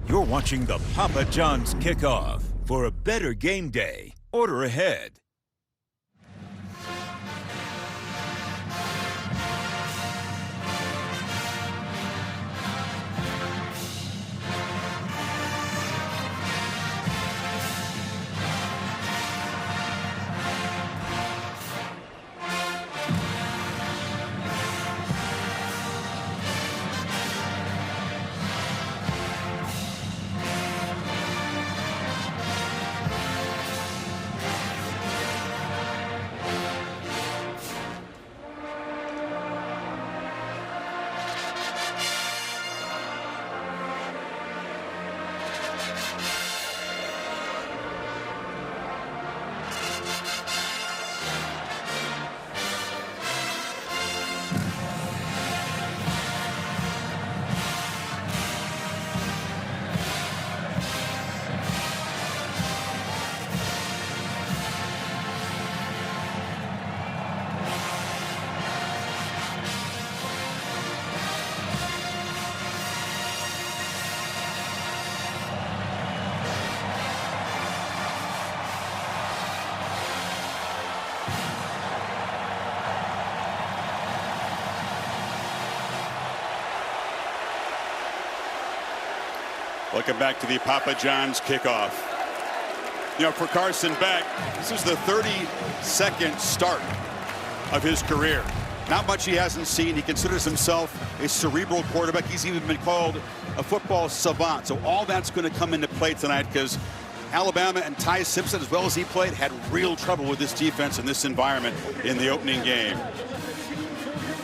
You're watching the Papa John's Kickoff. For a better game day, order ahead. Welcome back to the Papa John's Kickoff. You know, for Carson Beck, this is the 32nd start of his career. Not much he hasn't seen. He considers himself a cerebral quarterback. He's even been called a football savant. So all that's going to come into play tonight because Alabama and Ty Simpson, as well as he played, had real trouble with this defense in this environment in the opening game.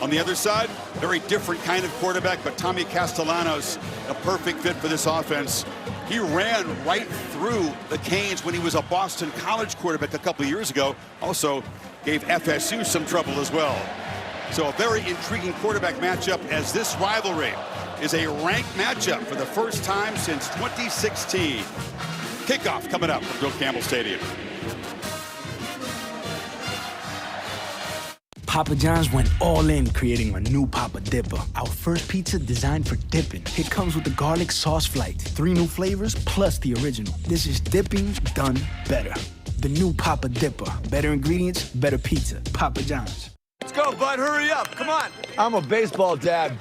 On the other side, very different kind of quarterback, but Tommy Castellanos, a perfect fit for this offense. He ran right through the Canes when he was a Boston College quarterback a couple of years ago. Also gave FSU some trouble as well. So a very intriguing quarterback matchup as this rivalry is a ranked matchup for the first time since 2016. Kickoff coming up from Bill Campbell Stadium. Papa John's went all in creating a new Papa Dipper. Our first pizza designed for dipping. It comes with the garlic sauce flight, 3 new flavors plus the original. This is dipping done better. The new Papa Dipper. Better ingredients, better pizza. Papa John's. Let's go, bud. Hurry up. Come on. I'm a baseball dad.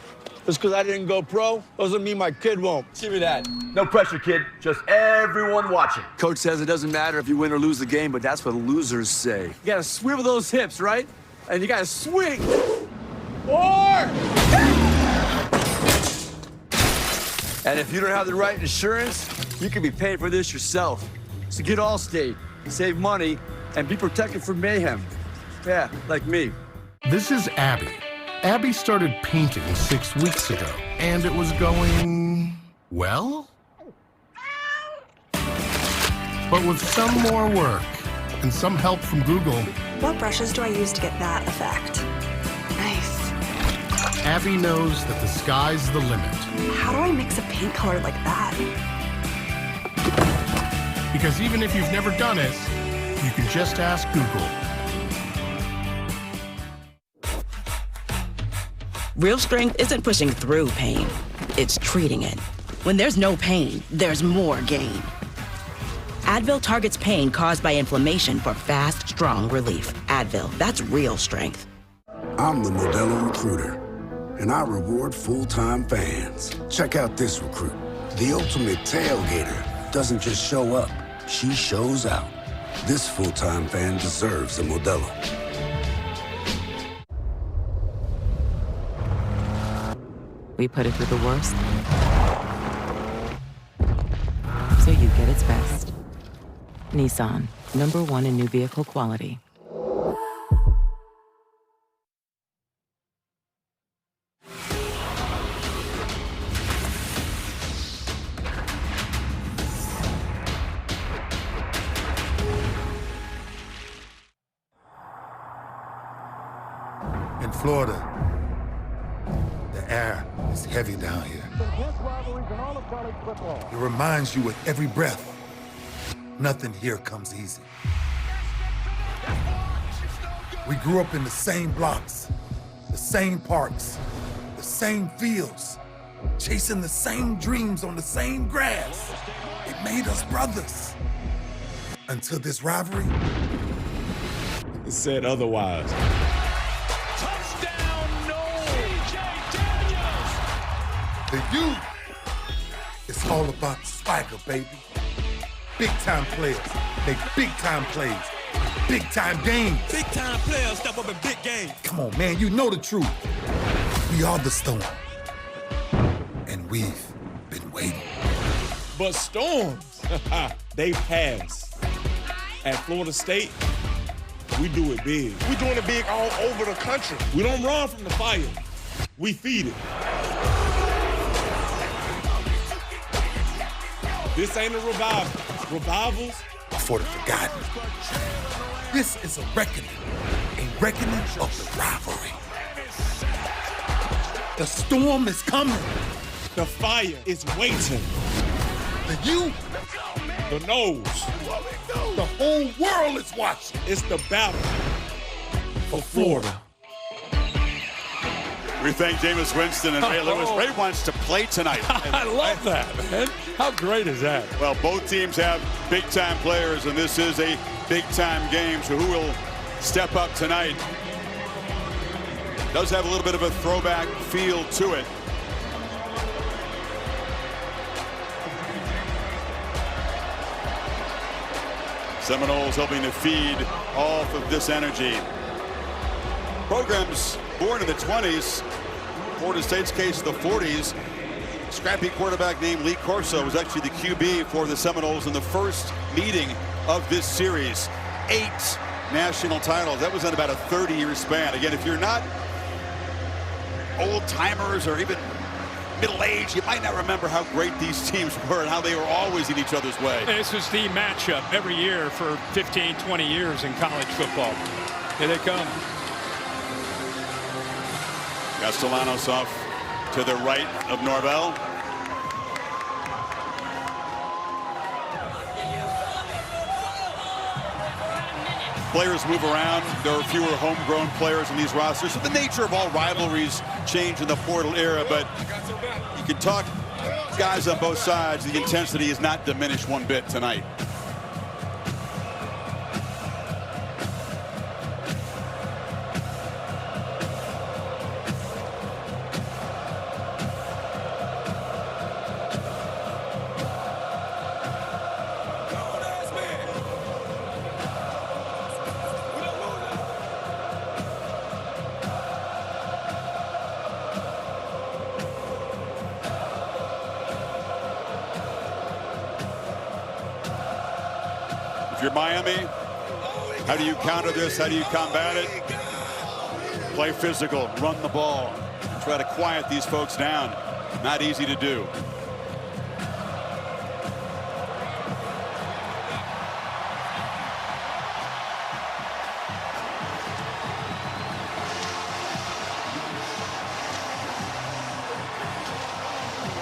Just because I didn't go pro doesn't mean my kid won't. Give me that. No pressure, kid. Just everyone watching. Coach says it doesn't matter if you win or lose the game, but that's what losers say. You got to swivel those hips, right? And you got to swing. Or! And if you don't have the right insurance, you can be paying for this yourself. So get Allstate, save money, and be protected from mayhem. Yeah, like me. This is Abby. Abby started painting 6 weeks ago, and it was going well? But with some more work and some help from Google, what brushes do I use to get that effect? Nice. Abby knows that the sky's the limit. How do I mix a paint color like that? Because even if you've never done it, you can just ask Google. Real strength isn't pushing through pain, it's treating it. When there's no pain, there's more gain. Advil targets pain caused by inflammation for fast, strong relief. Advil, that's real strength. I'm the Modelo Recruiter, and I reward full-time fans. Check out this recruit. The ultimate tailgater doesn't just show up, she shows out. This full-time fan deserves a Modelo. We put it through the worst, so you get its best. Nissan, #1 in new vehicle quality. In Florida, the air is heavy down here. It reminds you with every breath, nothing here comes easy. We grew up in the same blocks, the same parks, the same fields, chasing the same dreams on the same grass. It made us brothers. Until this rivalry said otherwise. Touchdown, no! C.J. Daniels! The youth, it's all about the swagger, baby. Big-time players make big-time plays. Big-time games. Big-time players step up in big games. Come on, man, you know the truth. We are the Storm. And we've been waiting. But Storms, they pass. At Florida State, we do it big. We're doing it big all over the country. We don't run from the fire. We feed it. This ain't a revival. Revivals are for the forgotten. This is a reckoning of the rivalry. The storm is coming. The fire is waiting. The youth, the nose, the whole world is watching. It's the battle for Florida. We thank Jameis Winston and Ray Lewis. Ray wants to play tonight. I love that, man. How great is that? Well, both teams have big-time players, and this is a big-time game. So who will step up tonight? Does have a little bit of a throwback feel to it. Seminoles hoping to feed off of this energy. Programs born in the 20s, Florida State's case, the 40s. Scrappy quarterback named Lee Corso was actually the QB for the Seminoles in the first meeting of this series. 8 national titles. That was in about a 30-year span. Again, if you're not old-timers or even middle-aged, you might not remember how great these teams were and how they were always in each other's way. This was the matchup every year for 15, 20 years in college football. Here they come. Castellanos off to the right of Norvell. Players move around. There are fewer homegrown players in these rosters. So the nature of all rivalries change in the portal era, but you can talk guys on both sides. The intensity is not diminished one bit tonight. If you're Miami, how do you counter this? How do you combat it? Play physical, run the ball, try to quiet these folks down. Not easy to do.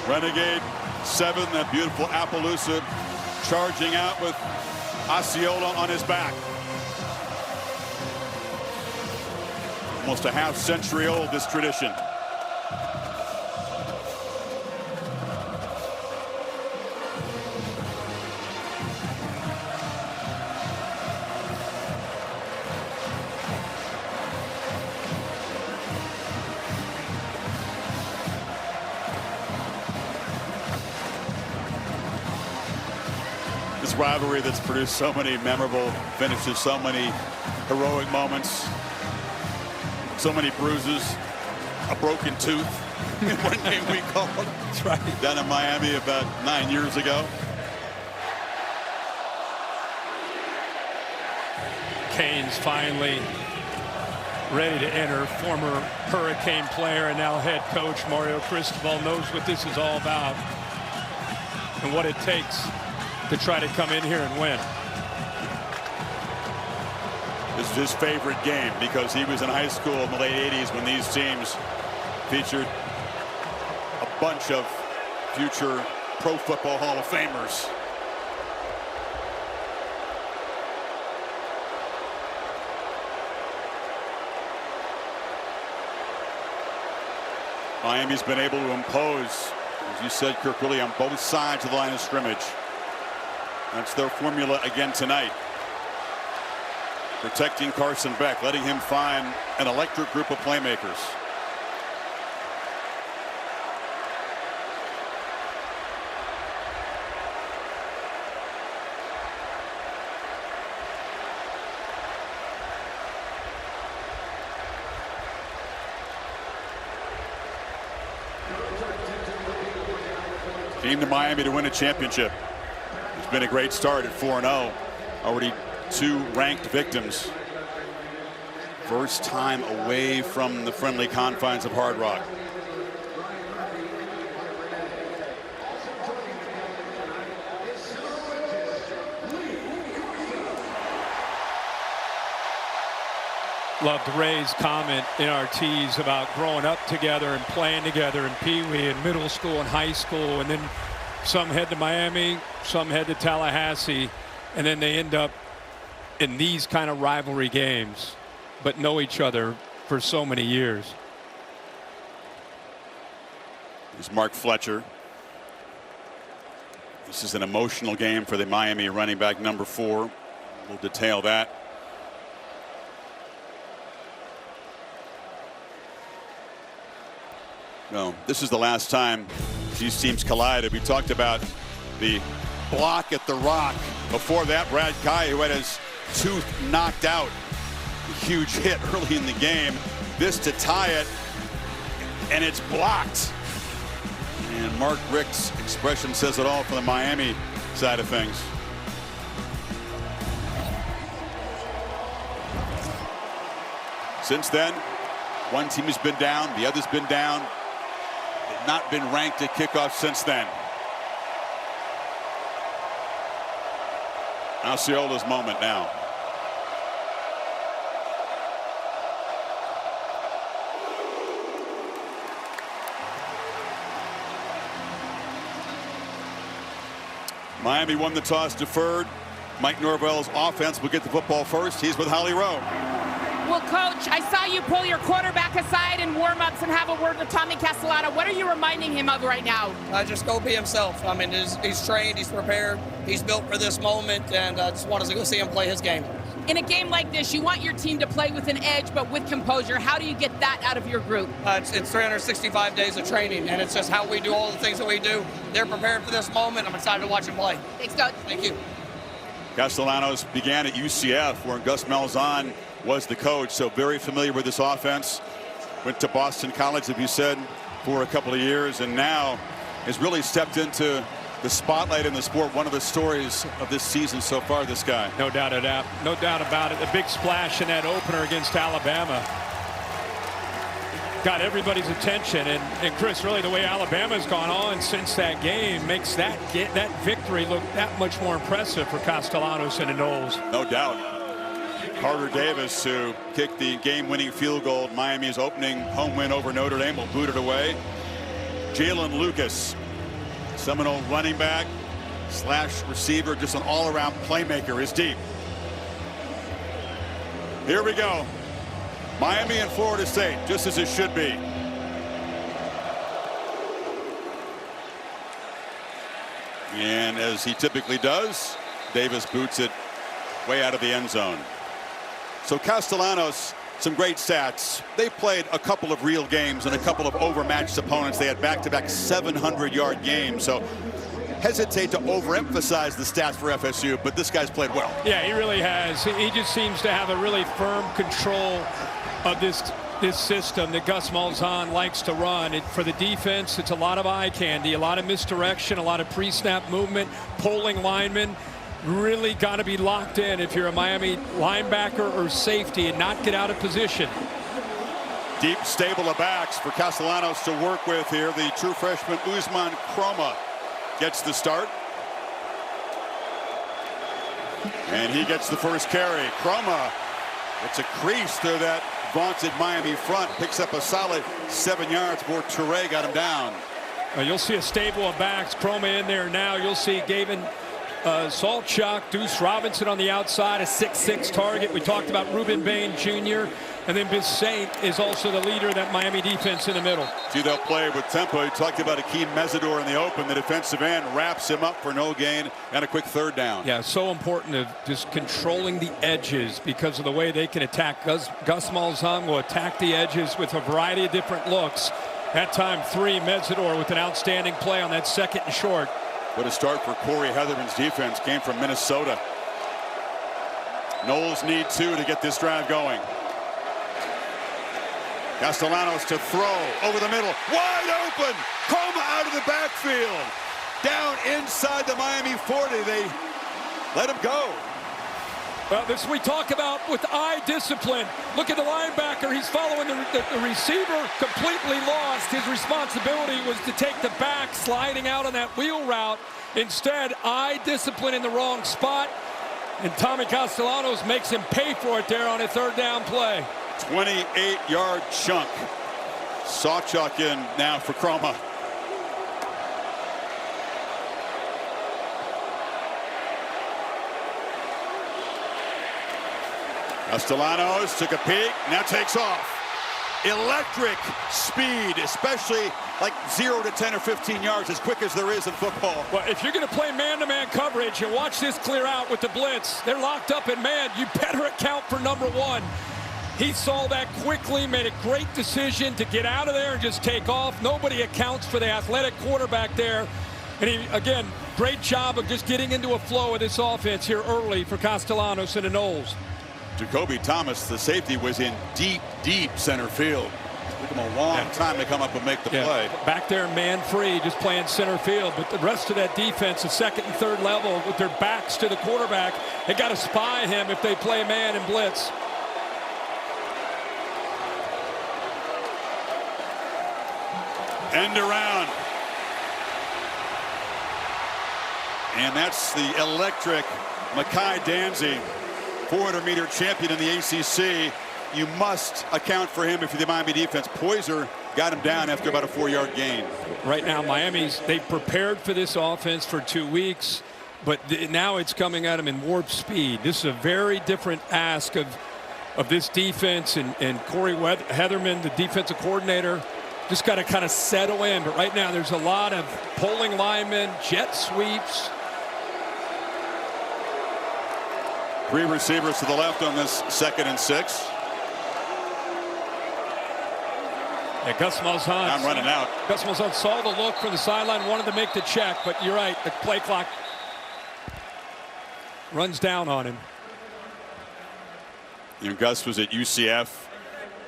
Renegade 7, that beautiful Appaloosa, charging out with Osceola on his back. Almost a half century old, this tradition. This rivalry that's produced so many memorable finishes, so many heroic moments, so many bruises, a broken tooth in one game we called. That's right. Down in Miami about 9 years ago. Canes finally ready to enter. Former Hurricane player and now head coach Mario Cristobal knows what this is all about and what it takes to try to come in here and win. This is his favorite game because he was in high school in the late 80s when these teams featured a bunch of future Pro Football Hall of Famers. Miami's been able to impose, as you said, Kirk, really on both sides of the line of scrimmage. That's their formula again tonight. Protecting Carson Beck, letting him find an electric group of playmakers. Came to Miami to win a championship. It's been a great start at 4-0. Already 2 ranked victims. First time away from the friendly confines of Hard Rock. Loved Ray's comment in our tease about growing up together and playing together in Pee Wee and middle school and high school, and then some head to Miami, some head to Tallahassee, and then they end up in these kind of rivalry games, but know each other for so many years. Here's Mark Fletcher. This is an emotional game for the Miami running back number 4. We'll detail that. No, this is the last time these teams collided. We talked about the block at the Rock. Before that, Brad Kai, who had his tooth knocked out. A huge hit early in the game. This to tie it, and it's blocked. And Mark Richt's expression says it all for the Miami side of things. Since then, one team has been down, the other's been down. They've not been ranked at kickoff since then. Osceola's moment now. Miami won the toss, deferred. Mike Norvell's offense will get the football first. He's with Holly Rowe. Well, Coach, I saw you pull your quarterback aside in warm-ups and have a word with Tommy Castellano. What are you reminding him of right now? Just go be himself. I mean, he's trained, he's prepared, he's built for this moment, and I just want us to go see him play his game. In a game like this, you want your team to play with an edge, but with composure. How do you get that out of your group? It's 365 days of training, and it's just how we do all the things that we do. They're prepared for this moment. I'm excited to watch them play. Thanks, Coach. Thank you. Castellanos began at UCF, where Gus Malzahn was the coach, so very familiar with this offense. Went to Boston College, as you said, for a couple of years, and now has really stepped into the spotlight in the sport. One of the stories of this season so far, this guy. No doubt about it. No doubt about it. The big splash in that opener against Alabama got everybody's attention, and Chris, really the way Alabama's gone on since that game makes that victory look that much more impressive for Castellanos and the Noles. No doubt. Carter Davis, who kicked the game-winning field goal, Miami's opening home win over Notre Dame, will boot it away. Jalen Lucas, Seminole running back / receiver, just an all-around playmaker, is deep. Here we go. Miami and Florida State, just as it should be. And as he typically does, Davis boots it way out of the end zone. So Castellanos, some great stats. They played a couple of real games and a couple of overmatched opponents. They had back-to-back 700-yard games. So hesitate to overemphasize the stats for FSU, but this guy's played well. Yeah, he really has. He just seems to have a really firm control of this system that Gus Malzahn likes to run. For the defense, it's a lot of eye candy, a lot of misdirection, a lot of pre-snap movement, pulling linemen. Really got to be locked in if you're a Miami linebacker or safety and not get out of position. Deep stable of backs for Castellanos to work with here. The true freshman Usman Kroma gets the start. And he gets the first carry. Kroma, it's a crease through that vaunted Miami front. Picks up a solid 7 yards before Toure got him down. You'll see a stable of backs. Kroma in there now. You'll see Gavin Saltchuk, Deuce Robinson on the outside, a 6'6" target. We talked about Ruben Bain Jr. And then Bissaint is also the leader of that Miami defense in the middle. See, they'll play with tempo. He talked about Akeem Mesidor in the open. The defensive end wraps him up for no gain and a quick third down. Yeah, so important of just controlling the edges because of the way they can attack. Gus Malzahn will attack the edges with a variety of different looks. That time, 3, Mesidor with an outstanding play on that 2nd and short. What a start for Corey Heatherman's defense. Came from Minnesota. Knowles need 2 to get this drive going. Castellanos to throw over the middle. Wide open. Coma out of the backfield. Down inside the Miami 40. They let him go. Well, this we talk about with eye discipline. Look at the linebacker. He's following the receiver, completely lost. His responsibility was to take the back, sliding out on that wheel route. Instead, eye discipline in the wrong spot. And Tommy Castellanos makes him pay for it there on a 3rd down play. 28-yard chunk. Sawchuk in now for Chroma. Castellanos took a peek, now takes off. Electric speed, especially like 0 to 10 or 15 yards, as quick as there is in football. Well, if you're going to play man-to-man coverage and watch this clear out with the blitz, they're locked up in man. You better account for number 1. He saw that quickly, made a great decision to get out of there and just take off. Nobody accounts for the athletic quarterback there. And he, again, great job of just getting into a flow of this offense here early for Castellanos and the Knowles. Jacoby Thomas, the safety, was in deep, deep center field. It took him a long time to come up and make the play. Back there, man-free, just playing center field. But the rest of that defense, the 2nd and 3rd level, with their backs to the quarterback, they got to spy him if they play man and blitz. End around. And that's the electric Makai Danzy, 400-meter champion in the ACC. You must account for him if you're the Miami defense. Poyser got him down after about a 4-yard gain. Right now, they've prepared for this offense for 2 weeks, but now it's coming at them in warp speed. This is a very different ask of this defense, and Corey Heatherman, the defensive coordinator, just got to kind of settle in. But right now, there's a lot of pulling linemen, jet sweeps. 3 receivers to the left on this 2nd and 6. Yeah, Gus Malzahn. I'm running out. Gus Malzahn saw the look from the sideline, wanted to make the check, but you're right, the play clock runs down on him. You know, Gus was at UCF,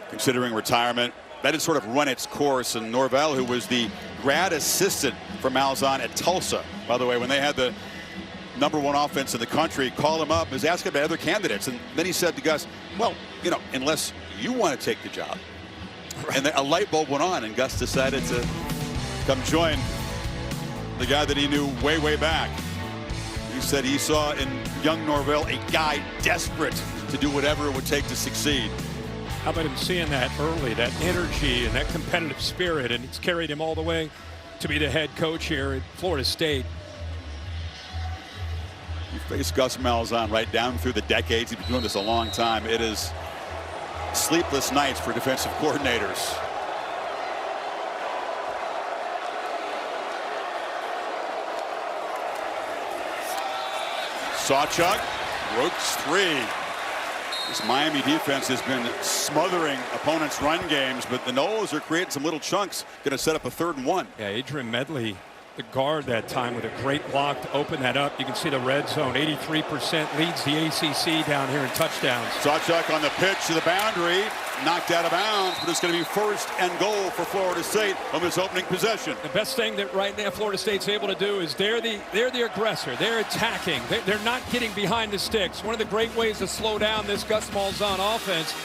considering retirement. That had sort of run its course, and Norvell, who was the grad assistant for Malzahn at Tulsa, by the way, when they had the #1 offense in the country, called him up, was asking about other candidates, and then he said to Gus, well, you know, unless you want to take the job. Right. And a light bulb went on, and Gus decided to come join the guy that he knew way, way back. He said he saw in young Norvell a guy desperate to do whatever it would take to succeed. How about him seeing that early, that energy and that competitive spirit, and it's carried him all the way to be the head coach here at Florida State. You face Gus Malzahn right down through the decades. He's been doing this a long time. It is sleepless nights for defensive coordinators. Sawchuk, Brooks 3. This Miami defense has been smothering opponents' run games, but the Noles are creating some little chunks. Going to set up a 3rd and 1. Yeah, Adrian Medley, the guard that time, with a great block to open that up. You can see the red zone, 83% leads the ACC down here in touchdowns. Sawchuk on the pitch to the boundary, knocked out of bounds, but it's going to be 1st and goal for Florida State on this opening possession. The best thing that right now Florida State's able to do is they're the aggressor. They're attacking. They're not getting behind the sticks. One of the great ways to slow down this Gus Malzahn offense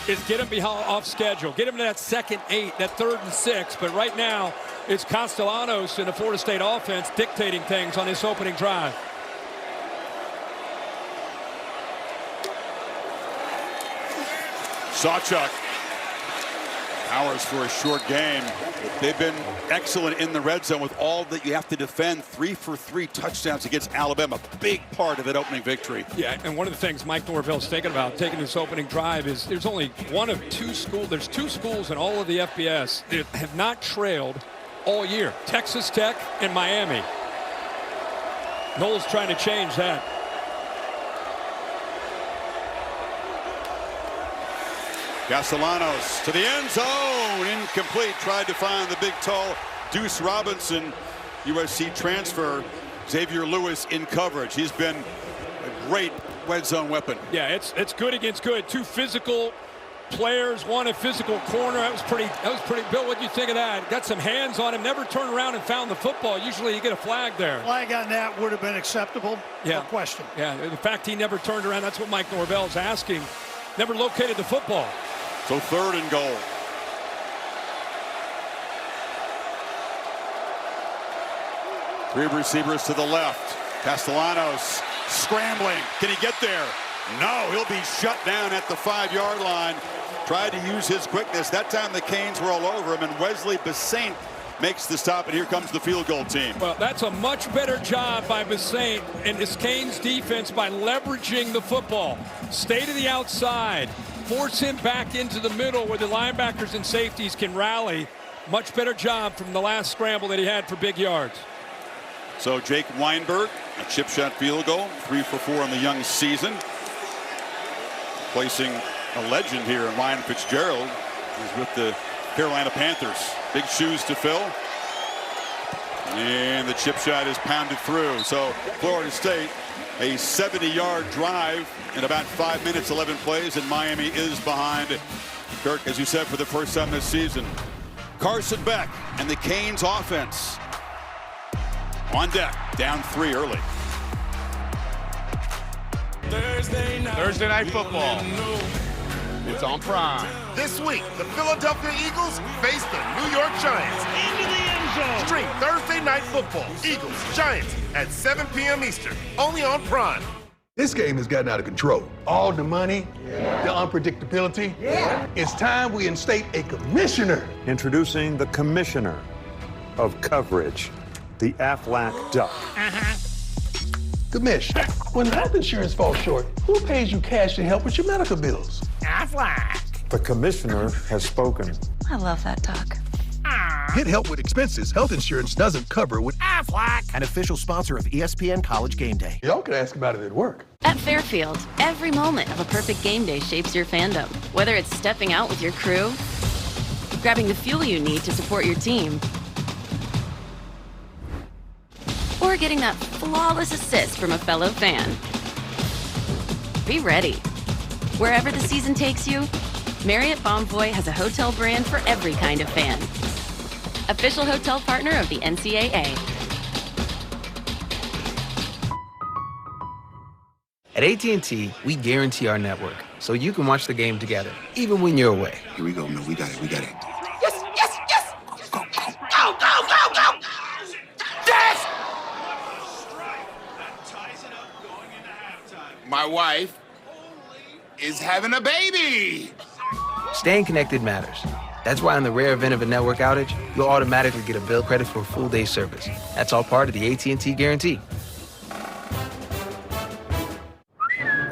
is get them off schedule. Get them to that 2nd 8, that 3rd and 6. But right now, it's Castellanos in the Florida State offense dictating things on this opening drive. Sawchuk Hours for a short game. They've been excellent in the red zone with all that you have to defend. 3 for 3 touchdowns against Alabama. Big part of that opening victory. Yeah, and one of the things Mike Norvell's thinking about taking this opening drive is there's only one of 2 schools. There's 2 schools in all of the FBS that have not trailed all year. Texas Tech and Miami. Knowles trying to change that. Castellanos to the end zone, incomplete. Tried to find the big, tall Deuce Robinson, USC transfer. Xavier Lewis in coverage. He's been a great red zone weapon. Yeah, it's good against good. 2 physical players, one a physical corner. That was pretty. Bill, what do you think of that? Got some hands on him. Never turned around and found the football. Usually you get a flag there. Flag on that would have been acceptable. Yeah. No question. Yeah. The fact he never turned around. That's what Mike Norvell's asking. Never located the football. So 3rd and goal. Three receivers to the left. Castellanos scrambling. Can he get there? No, he'll be shut down at the 5-yard line. Tried to use his quickness. That time the Canes were all over him, and Wesley Bissaint makes the stop, and here comes the field goal team. Well, that's a much better job by Bissaint and this Canes defense by leveraging the football. Stay to the outside. Force him back into the middle where the linebackers and safeties can rally. Much better job from the last scramble that he had for big yards. So Jake Weinberg, a chip shot field goal, 3 for 4 in the young season. Placing a legend here in Ryan Fitzgerald, who's with the Carolina Panthers. Big shoes to fill. And the chip shot is pounded through. So Florida State, a 70-yard drive in about 5 minutes, 11 plays, and Miami is behind. Kirk, as you said, for the first time this season. Carson Beck and the Canes offense on deck, down 3 early. Thursday night football. It's on Prime. This week, the Philadelphia Eagles face the New York Giants. Into the end zone. Stream Thursday night football. Eagles, Giants at 7 p.m. Eastern. Only on Prime. This game has gotten out of control. All the money, the unpredictability. It's time we instate a commissioner. Introducing the commissioner of coverage, the Aflac Duck. Commish, when health insurance falls short, who pays you cash to help with your medical bills? Aflac. The commissioner has spoken. I love that duck. Get help with expenses health insurance doesn't cover with Aflac. An official sponsor of ESPN College Game Day. Y'all can ask about it at work. At Fairfield, every moment of a perfect game day shapes your fandom. Whether it's stepping out with your crew, grabbing the fuel you need to support your team, or getting that flawless assist from a fellow fan. Be ready. Wherever the season takes you, Marriott Bonvoy has a hotel brand for every kind of fan. Official hotel partner of the NCAA. At AT&T, we guarantee our network so you can watch the game together, even when you're away. Here we go, man. We got it. Yes, yes, yes. Go, go, go. Go, go, go, go. Yes! My wife is having a baby. Staying connected matters. That's why in the rare event of a network outage, you'll automatically get a bill credit for a full day service. That's all part of the AT&T guarantee.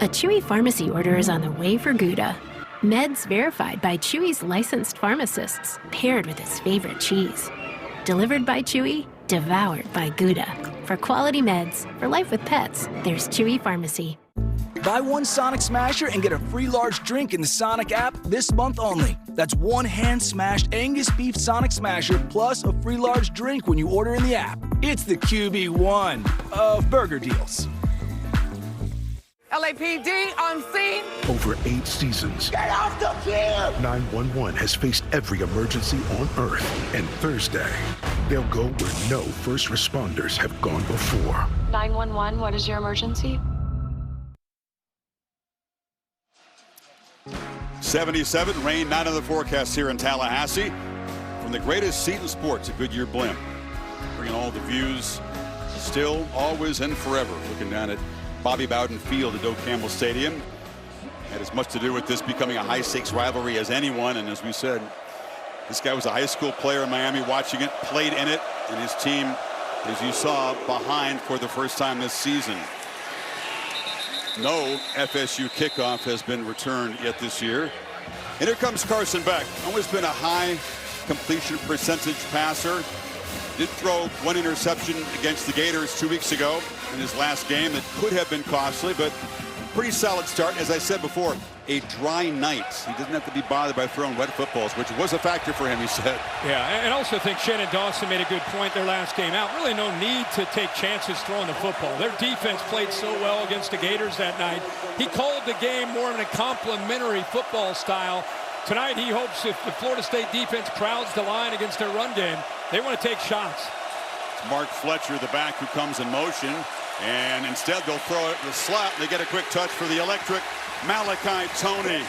A Chewy pharmacy order is on the way for Gouda. Meds verified by Chewy's licensed pharmacists, paired with his favorite cheese. Delivered by Chewy, devoured by Gouda. For quality meds, for life with pets, there's Chewy Pharmacy. Buy one Sonic Smasher and get a free large drink in the Sonic app this month only. That's one hand-smashed Angus beef Sonic Smasher plus a free large drink when you order in the app. It's the QB1 of burger deals. LAPD on scene. Over 8 seasons, Get off the field! 911 has faced every emergency on Earth. And Thursday, they'll go where no first responders have gone before. 911, what is your emergency? 77, rain not in the forecast here in Tallahassee. From the greatest seat in sports, a Goodyear blimp. Bringing all the views, still, always, and forever. Looking down at Bobby Bowden Field at Doak Campbell Stadium. Had as much to do with this becoming a high-stakes rivalry as anyone, and as we said, This guy was a high school player in Miami, watching it, played in it, and his team, as you saw, behind for the first time this season. No FSU kickoff has been returned yet this year. And here comes Carson Beck. Always been a high completion percentage passer. Did throw one interception against the Gators 2 weeks ago in his last game that could have been costly, but pretty solid start. As I said before, a dry night. He doesn't have to be bothered by throwing wet footballs, which was a factor for him, he said. Yeah, and I also think Shannon Dawson made a good point their last game out. Really no need to take chances throwing the football. Their defense played so well against the Gators that night. He called the game more in a complimentary football style. Tonight he hopes if the Florida State defense crowds the line against their run game, they want to take shots. It's Mark Fletcher, the back, who comes in motion. And instead they'll throw it in the slot. They get a quick touch for the electric Malachi Tony,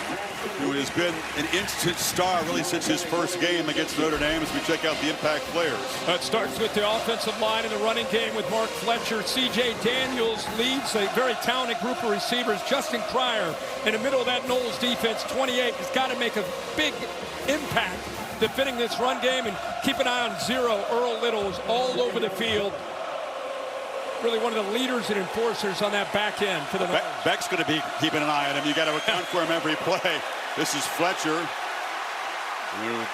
who has been an instant star really since his first game against Notre Dame, as we check out the impact players. It starts with the offensive line in the running game with Mark Fletcher. C.J. Daniels leads a very talented group of receivers. Justin Cryer in the middle of that Knowles defense, 28, has got to make a big impact defending this run game, and keep an eye on zero. Earl Little is all over the field. Really one of the leaders and enforcers on that back end for the Beck's going to be keeping an eye on him. You got to account for him every play. This is Fletcher, who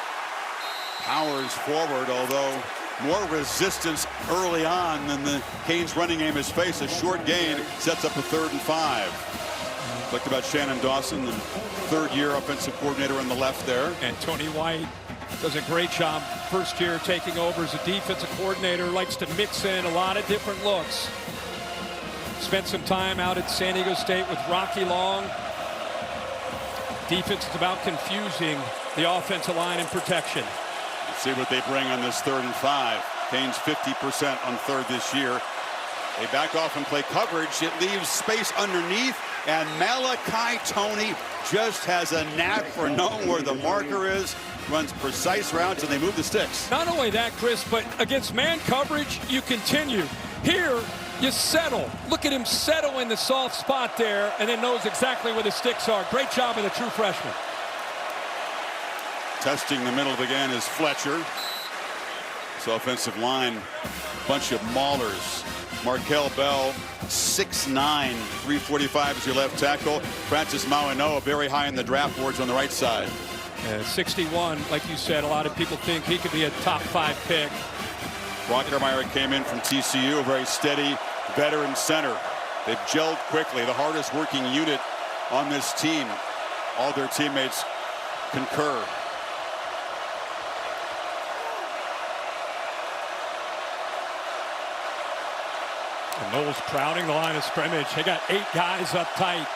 powers forward, although more resistance early on than the Canes running game has faced. A short gain sets up a 3rd and 5. Talked about Shannon Dawson, the third-year offensive coordinator on the left there. And Tony White does a great job first year taking over as a defensive coordinator. Likes to mix in a lot of different looks. Spent some time out at San Diego State with Rocky Long. Defense is about confusing the offensive line and protection. Let's see what they bring on this 3rd and 5. Canes 50% on 3rd this year. They back off and play coverage. It leaves space underneath, and Malachi Tony just has a knack for knowing where the marker is. Runs precise routes, and they move the sticks. Not only that, Chris, but against man coverage, you continue. Here, you settle. Look at him settle in the soft spot there, and then knows exactly where the sticks are. Great job of the true freshman. Testing the middle again is Fletcher. This offensive line, bunch of maulers. Markel Bell, 6'9", 345 is your left tackle. Francis Mauanoa, very high in the draft boards on the right side. 61, like you said, a lot of people think he could be a top 5 pick. Brockermeyer came in from TCU, a very steady veteran center. They've gelled quickly, the hardest working unit on this team. All their teammates concur. And Knowles crowding the line of scrimmage. They got 8 guys up tight.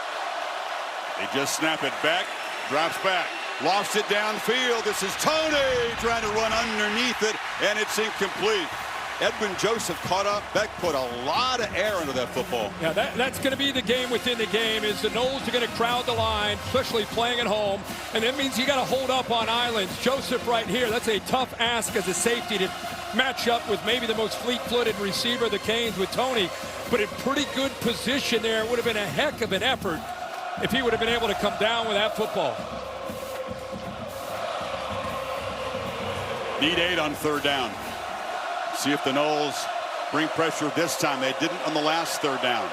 They just snap it back, drops back. Lost it downfield. This is Tony trying to run underneath it, and it's incomplete. Edwin Joseph caught up. Beck put a lot of air into that football. Yeah, that's going to be the game within the game, is the Knowles are going to crowd the line, especially playing at home, and that means you got to hold up on islands. Joseph right here, that's a tough ask as a safety to match up with maybe the most fleet-footed receiver of the Canes with Tony, but in pretty good position there. It would have been a heck of an effort if he would have been able to come down with that football. Need 8 on 3rd down. See if the Knowles bring pressure this time. They didn't on the last 3rd down.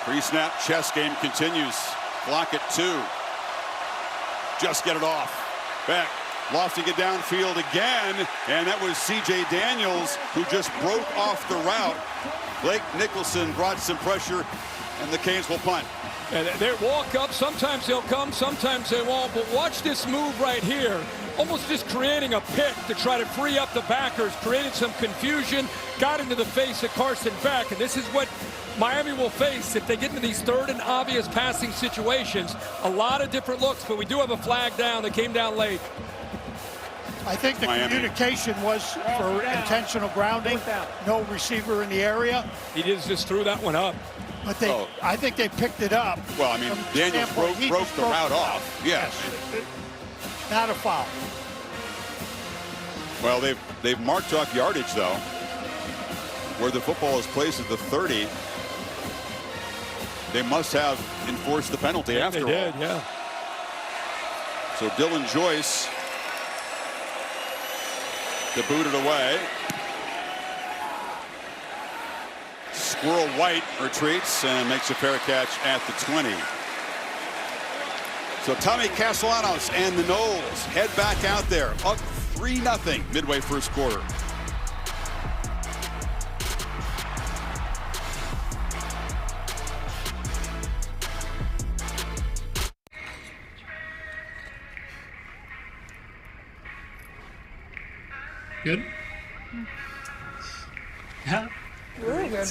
Pre-snap chess game continues. Clock at 2. Just get it off. Beck lofting it downfield again, and that was C.J. Daniels who just broke off the route. Blake Nicholson brought some pressure, and the Canes will punt. And they walk up. Sometimes they'll come, sometimes they won't. But watch this move right here. Almost just creating a pick to try to free up the backers. Created some confusion. Got into the face of Carson Beck. And this is what Miami will face if they get into these 3rd and obvious passing situations. A lot of different looks, but we do have a flag down that came down late. I think the communication was for intentional grounding. No receiver in the area. He just threw that one up. But I think they picked it up. Well, I mean, Daniels broke the route off. Yes. Not a foul. Well, they've marked off yardage, though, where the football is placed at the 30. They must have enforced the penalty after all. They did, yeah. So Dylan Joyce to boot it away. Squirrel White retreats and makes a fair catch at the 20. So Tommy Castellanos and the Noles head back out there, up 3-0 midway first quarter. Good? Yeah. Really good.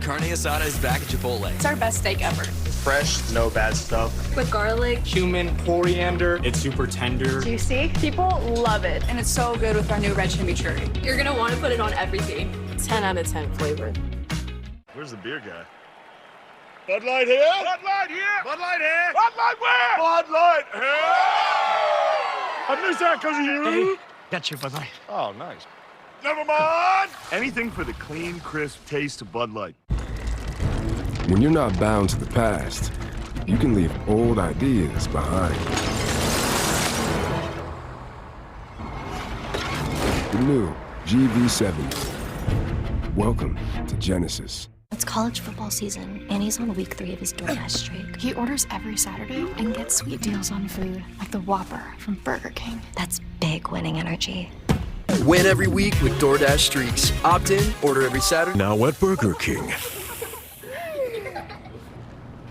Carne asada is back at Chipotle. It's our best steak ever. Fresh, no bad stuff. With garlic, Cumin, coriander. It's super tender. juicy. People love it. And it's so good with our new red chimichurri. You're gonna want to put it on everything. 10 out of 10 flavor. Where's the beer guy? Bud Light here. Bud Light here. Bud Light here. Bud Light where? Bud Light here. I missed that because of you. Got your Bud Light. Oh, nice. Never mind. Anything for the clean, crisp taste of Bud Light. When you're not bound to the past, you can leave old ideas behind. The new GV70. Welcome to Genesis. It's college football season, and he's on week 3 of his DoorDash streak. He orders every Saturday and gets sweet deals on food, like the Whopper from Burger King. That's big winning energy. Win every week with DoorDash Streaks. Opt in, order every Saturday. Now at Burger King.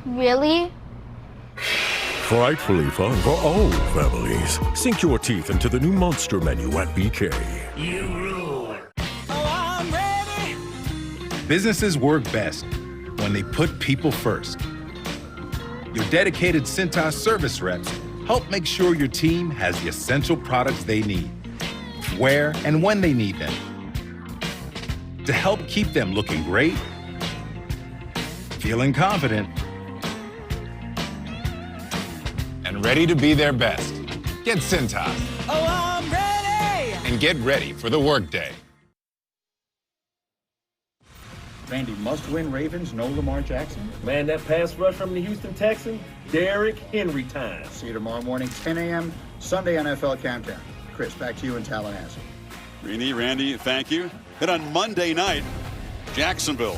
Really? Frightfully fun for all families. Sink your teeth into the new Monster menu at BK. You rule. Businesses work best when they put people first. Your dedicated Cintas service reps help make sure your team has the essential products they need, where and when they need them, to help keep them looking great, feeling confident, and ready to be their best. Get Cintas. Oh, I'm ready. And get ready for the workday. Randy, must-win Ravens, no Lamar Jackson. Man, that pass rush from the Houston Texans, Derrick Henry time. See you tomorrow morning, 10 a.m., Sunday NFL Countdown. Chris, back to you in Tallahassee. Randy, thank you. And on Monday night, Jacksonville.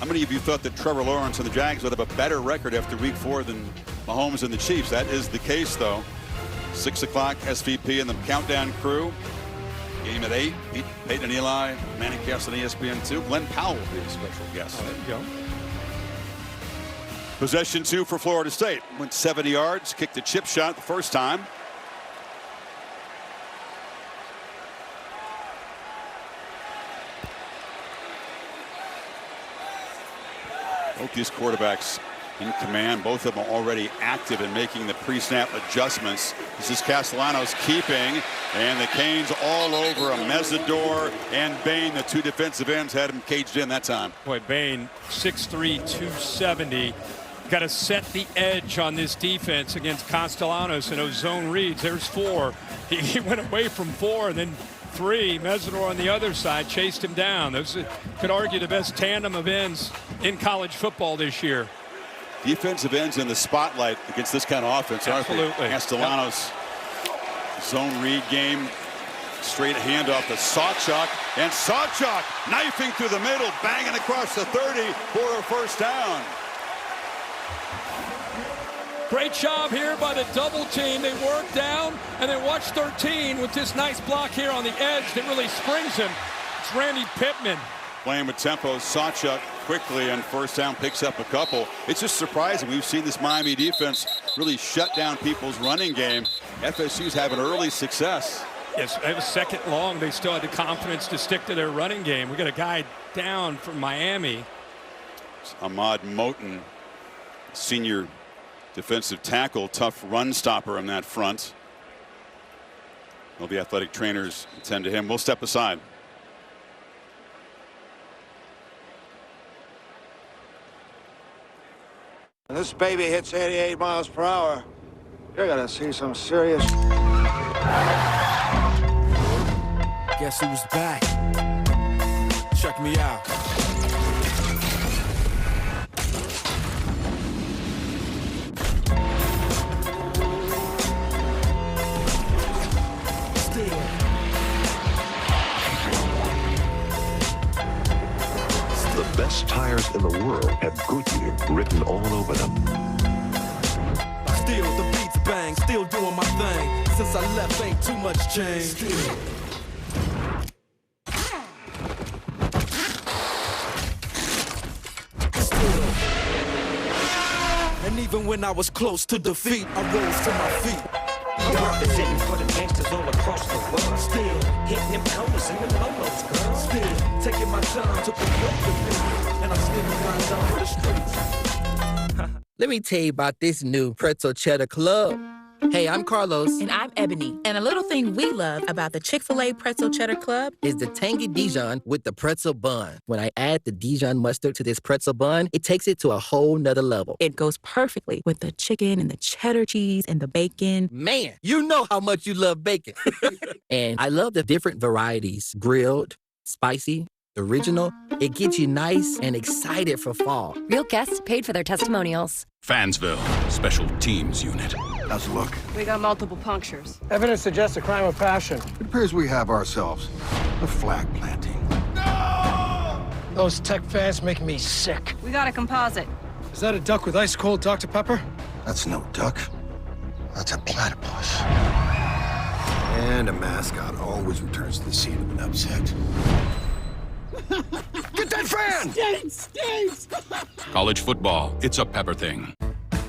How many of you thought that Trevor Lawrence and the Jags would have a better record after week 4 than Mahomes and the Chiefs? That is the case, though. 6 o'clock, SVP and the Countdown crew. Game at 8. Peyton and Eli, Manning Cast on ESPN2. Glenn Powell will be a special guest. There you go. Possession 2 for Florida State. Went 70 yards, kicked a chip shot the first time. Both these quarterbacks in command. Both of them already active in making the pre-snap adjustments. This is Castellanos keeping, and the Canes all over him. Mesidor and Bain, the two defensive ends, had him caged in that time. Boy, Bain, 6'3", 270. Got to set the edge on this defense against Castellanos and those zone reads. There's 4. He went away from 4 and then 3. Mesidor on the other side chased him down. Those could argue the best tandem of ends in college football this year. Defensive ends in the spotlight against this kind of offense, aren't they? Absolutely. Castellanos, zone read game, straight handoff to Sawchuk, and Sawchuk knifing through the middle, banging across the 30 for a first down. Great job here by the double team. They work down, and then watch 13 with this nice block here on the edge that really springs him. It's Randy Pittman. Playing with tempo, Sawchuk quickly and first down picks up a couple. It's just surprising. We've seen this Miami defense really shut down people's running game. FSU's having early success. Yes, it was second long. They still had the confidence to stick to their running game. We got a guy down from Miami. It's Ahmad Moten, senior defensive tackle, tough run stopper on that front. Well, the athletic trainers attend to him. We'll step aside. when this baby hits 88 miles per hour, you're gonna see some serious... Guess who's back? Check me out. The best tires in the world have Goodyear written all over them. Still the beats bang, still doing my thing. Since I left, ain't too much change. And even when I was close to defeat, I rose to my feet. I'm representing for the gangsters all across the world. Still hitting them corners and them lolos, girl. Still taking my time to promote the music, and I still grind down for the streets. Let me tell you about this new Pretzel Cheddar Club. Hey, I'm Carlos. And I'm Ebony. And a little thing we love about the Chick-fil-A Pretzel Cheddar Club is the tangy Dijon with the pretzel bun. When I add the Dijon mustard to this pretzel bun, it takes it to a whole nother level. It goes perfectly with the chicken and the cheddar cheese and the bacon. Man, you know how much you love bacon. And I love the different varieties. Grilled, spicy, original. It gets you nice and excited for fall. Real guests paid for their testimonials. Fansville, Special Teams Unit. How's it look? We got multiple punctures. Evidence suggests a crime of passion. It appears we have ourselves a flag planting. No! Those tech fans make me sick. We got a composite. Is that a duck with ice cold Dr. Pepper? That's no duck. That's a platypus. And a mascot always returns to the scene of an upset. Get that fan! Stinks! College football, it's a Pepper thing.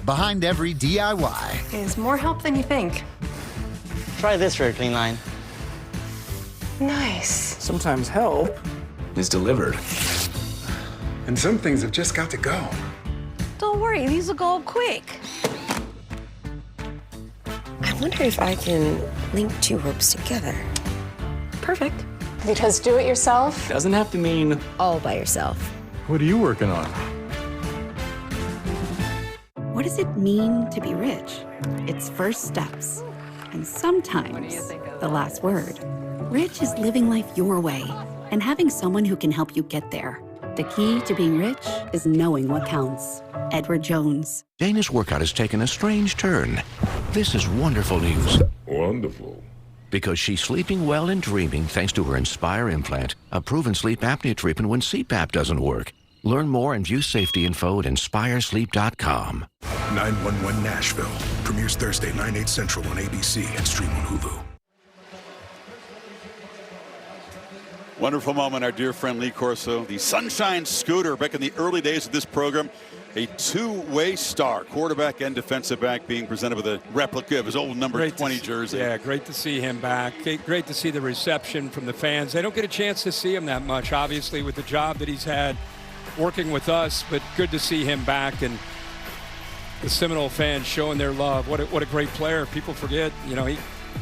Behind every DIY is more help than you think. Try this for a clean line. Nice. Sometimes help is delivered. And some things have just got to go. Don't worry, these will go quick. I wonder if I can link two ropes together. Perfect. Because do it yourself doesn't have to mean all by yourself. What are you working on? What does it mean to be rich? It's first steps, and sometimes the last word. Rich is living life your way and having someone who can help you get there. The key to being rich is knowing what counts. Edward Jones. Dana's workout has taken a strange turn. This is wonderful news. Wonderful. Because she's sleeping well and dreaming thanks to her Inspire implant, a proven sleep apnea treatment when CPAP doesn't work. Learn more and view safety info at inspiresleep.com. 911 Nashville premieres Thursday, 9/8 Central on ABC and stream on Hulu. Wonderful moment, our dear friend Lee Corso, the Sunshine Scooter back in the early days of this program. A two-way star, quarterback and defensive back, being presented with a replica of his old number 20 jersey. Yeah, great to see him back. Great to see the reception from the fans. They don't get a chance to see him that much, obviously, with the job that he's had working with us, but good to see him back and the Seminole fans showing their love. What a great player. People forget, you know, he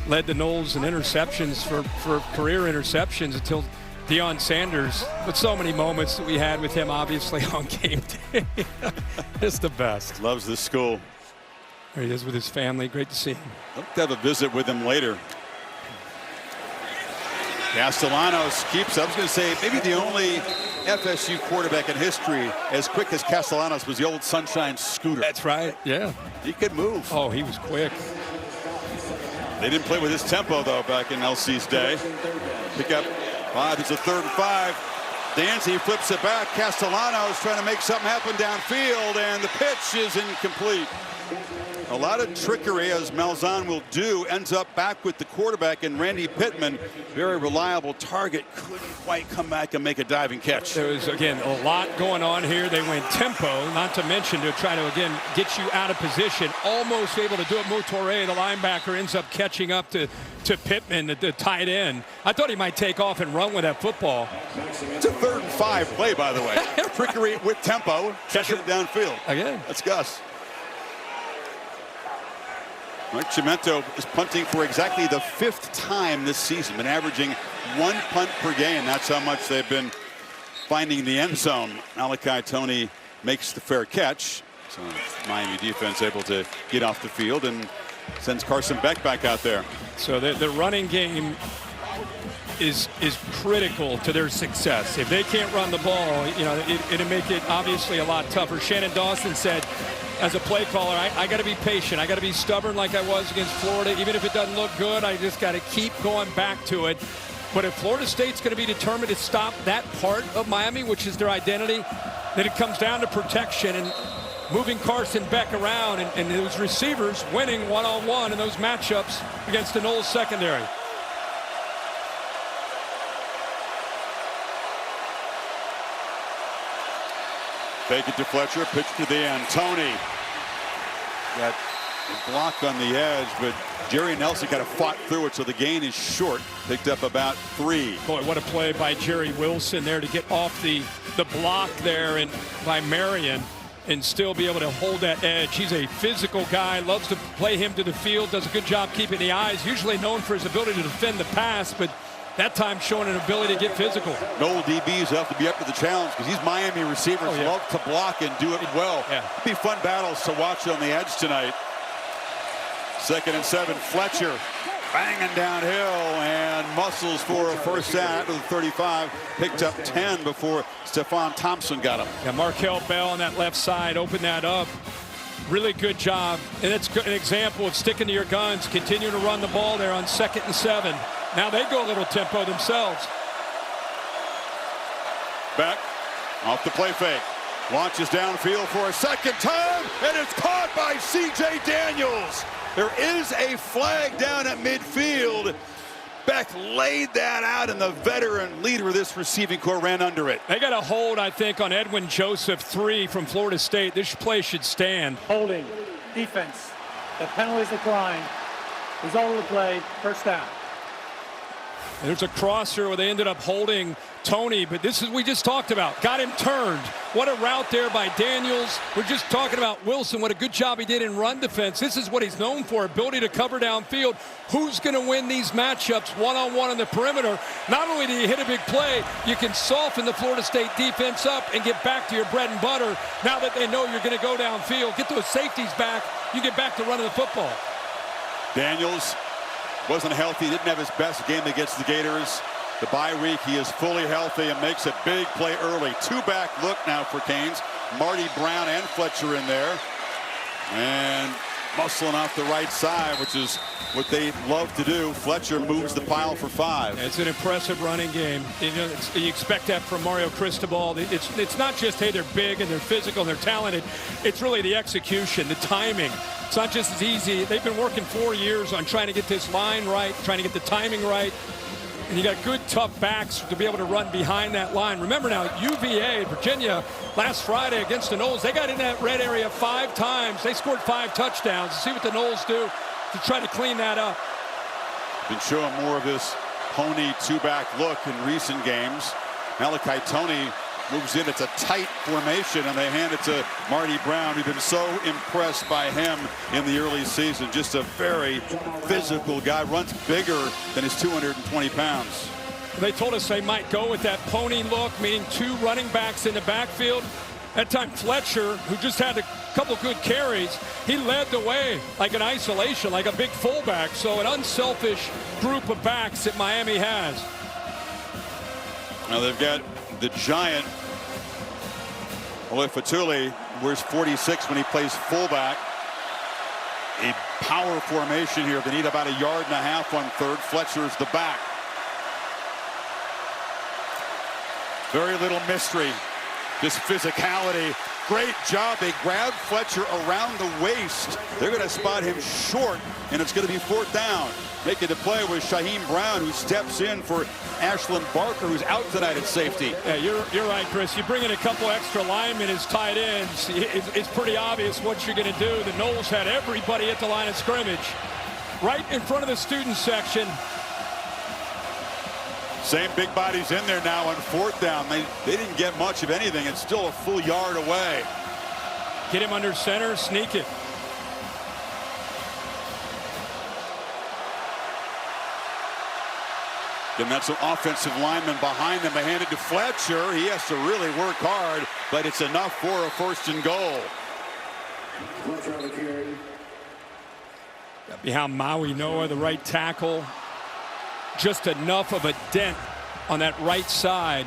led the Noles in interceptions for career interceptions until Deion Sanders, but so many moments that we had with him, obviously, on game day. It's the best. Loves this school. There he is with his family. Great to see him. Hope to have a visit with him later. Castellanos keeps, I was going to say, maybe the only FSU quarterback in history as quick as Castellanos was the old Sunshine Scooter. That's right, yeah. He could move. Oh, he was quick. They didn't play with his tempo, though, back in LC's day. Pick up 5, it's a 3rd and 5. Danzy flips it back. Castellanos trying to make something happen downfield, and the pitch is incomplete. A lot of trickery, as Malzahn will do, ends up back with the quarterback, and Randy Pittman, very reliable target, couldn't quite come back and make a diving catch. There was, again, a lot going on here. They went tempo, not to mention to try to, again, get you out of position. Almost able to do it. Motore, the linebacker, ends up catching up to Pittman, the tight end. I thought he might take off and run with that football. It's a 3rd and 5 play, by the way. Trickery with tempo, catching it downfield. Again. That's Gus. Mike Cimento is punting for exactly the 5th time this season. Been averaging 1 punt per game. That's how much they've been finding the end zone. Malachi Tony makes the fair catch. So Miami defense able to get off the field and sends Carson Beck back out there. So the running game is critical to their success. If they can't run the ball, you know, it'll make it obviously a lot tougher. Shannon Dawson said, as a play caller, I got to be patient. I got to be stubborn like I was against Florida. Even if it doesn't look good, I just got to keep going back to it. But if Florida State's going to be determined to stop that part of Miami, which is their identity, then it comes down to protection and moving Carson Beck around and those receivers winning one-on-one in those matchups against the Noles secondary. Fake it to Fletcher, pitch to the end. Tony got blocked on the edge, but Jerry Nelson kind of fought through it, so the gain is short. Picked up about 3. Boy, what a play by Jerry Wilson there to get off the block there and by Marion and still be able to hold that edge. He's a physical guy, loves to play him to the field, does a good job keeping the eyes, usually known for his ability to defend the pass, but that time showing an ability to get physical. Noel DBs have to be up to the challenge because these Miami receivers love to block and do it well. It'll be fun battles to watch on the edge tonight. 2nd and 7, Fletcher banging downhill and muscles for a first down after the 35. Picked up 10 before Stephon Thompson got him. Yeah, Markel Bell on that left side opened that up. Really good job. And it's an example of sticking to your guns, continuing to run the ball there on 2nd and 7. Now they go a little tempo themselves. Beck off the play fake. Launches downfield for a second time, and it's caught by C.J. Daniels. There is a flag down at midfield. Beck laid that out, and the veteran leader of this receiving corps ran under it. They got a hold, I think, on Edwin Joseph, 3 from Florida State. This play should stand. Holding. Defense. The penalty is declined. Result of the play. First down. And there's a crosser where they ended up holding Tony, but this is we just talked about. Got him turned. What a route there by Daniels. We're just talking about Wilson, what a good job he did in run defense. This is what he's known for, ability to cover downfield. Who's going to win these matchups one-on-one on the perimeter? Not only do you hit a big play, you can soften the Florida State defense up and get back to your bread and butter. Now that they know you're going to go downfield, get those safeties back, you get back to running the football. Daniels wasn't healthy, didn't have his best game against the Gators. The bye week, he is fully healthy and makes a big play early. 2-back look now for Canes. Marty Brown and Fletcher in there. And muscling off the right side, which is what they love to do. Fletcher moves the pile for 5. It's an impressive running game. You expect that from Mario Cristobal. It's not just, hey, they're big and they're physical and they're talented. It's really the execution, the timing. It's not just as easy. They've been working 4 years on trying to get this line right, trying to get the timing right. And you got good, tough backs to be able to run behind that line. Remember now, UVA, Virginia, last Friday against the Noles, they got in that red area 5 times. They scored 5 touchdowns. See what the Noles do to try to clean that up. Been showing more of this pony 2-back look in recent games. Malachi Tony moves in. It's a tight formation, and they hand it to Marty Brown. We've been so impressed by him in the early season. Just a very physical guy. Runs bigger than his 220 pounds. They told us they might go with that pony look, meaning 2 running backs in the backfield. That time Fletcher, who just had a couple good carries, he led the way like an isolation, like a big fullback. So an unselfish group of backs that Miami has. Now they've got the giant Ole Fatuli, wears 46 when he plays fullback. A power formation here. They need about 1.5 yards on third. Fletcher's the back. Very little mystery. Just physicality. Great job. They grab Fletcher around the waist. They're going to spot him short, and it's going to be 4th down. Making the play with Shaheem Brown, who steps in for Ashlyn Barker, who's out tonight at safety. Yeah, you're right, Chris. You bring in a couple extra linemen as tight ends. It's pretty obvious what you're going to do. The Noles had everybody at the line of scrimmage, right in front of the student section. Same big bodies in there now on 4th down. They didn't get much of anything. It's still a full yard away. Get him under center, sneak it. And that's an offensive lineman behind them. They hand it to Fletcher. He has to really work hard, but it's enough for a 1st and goal. Behind Maui Noah, the right tackle. Just enough of a dent on that right side.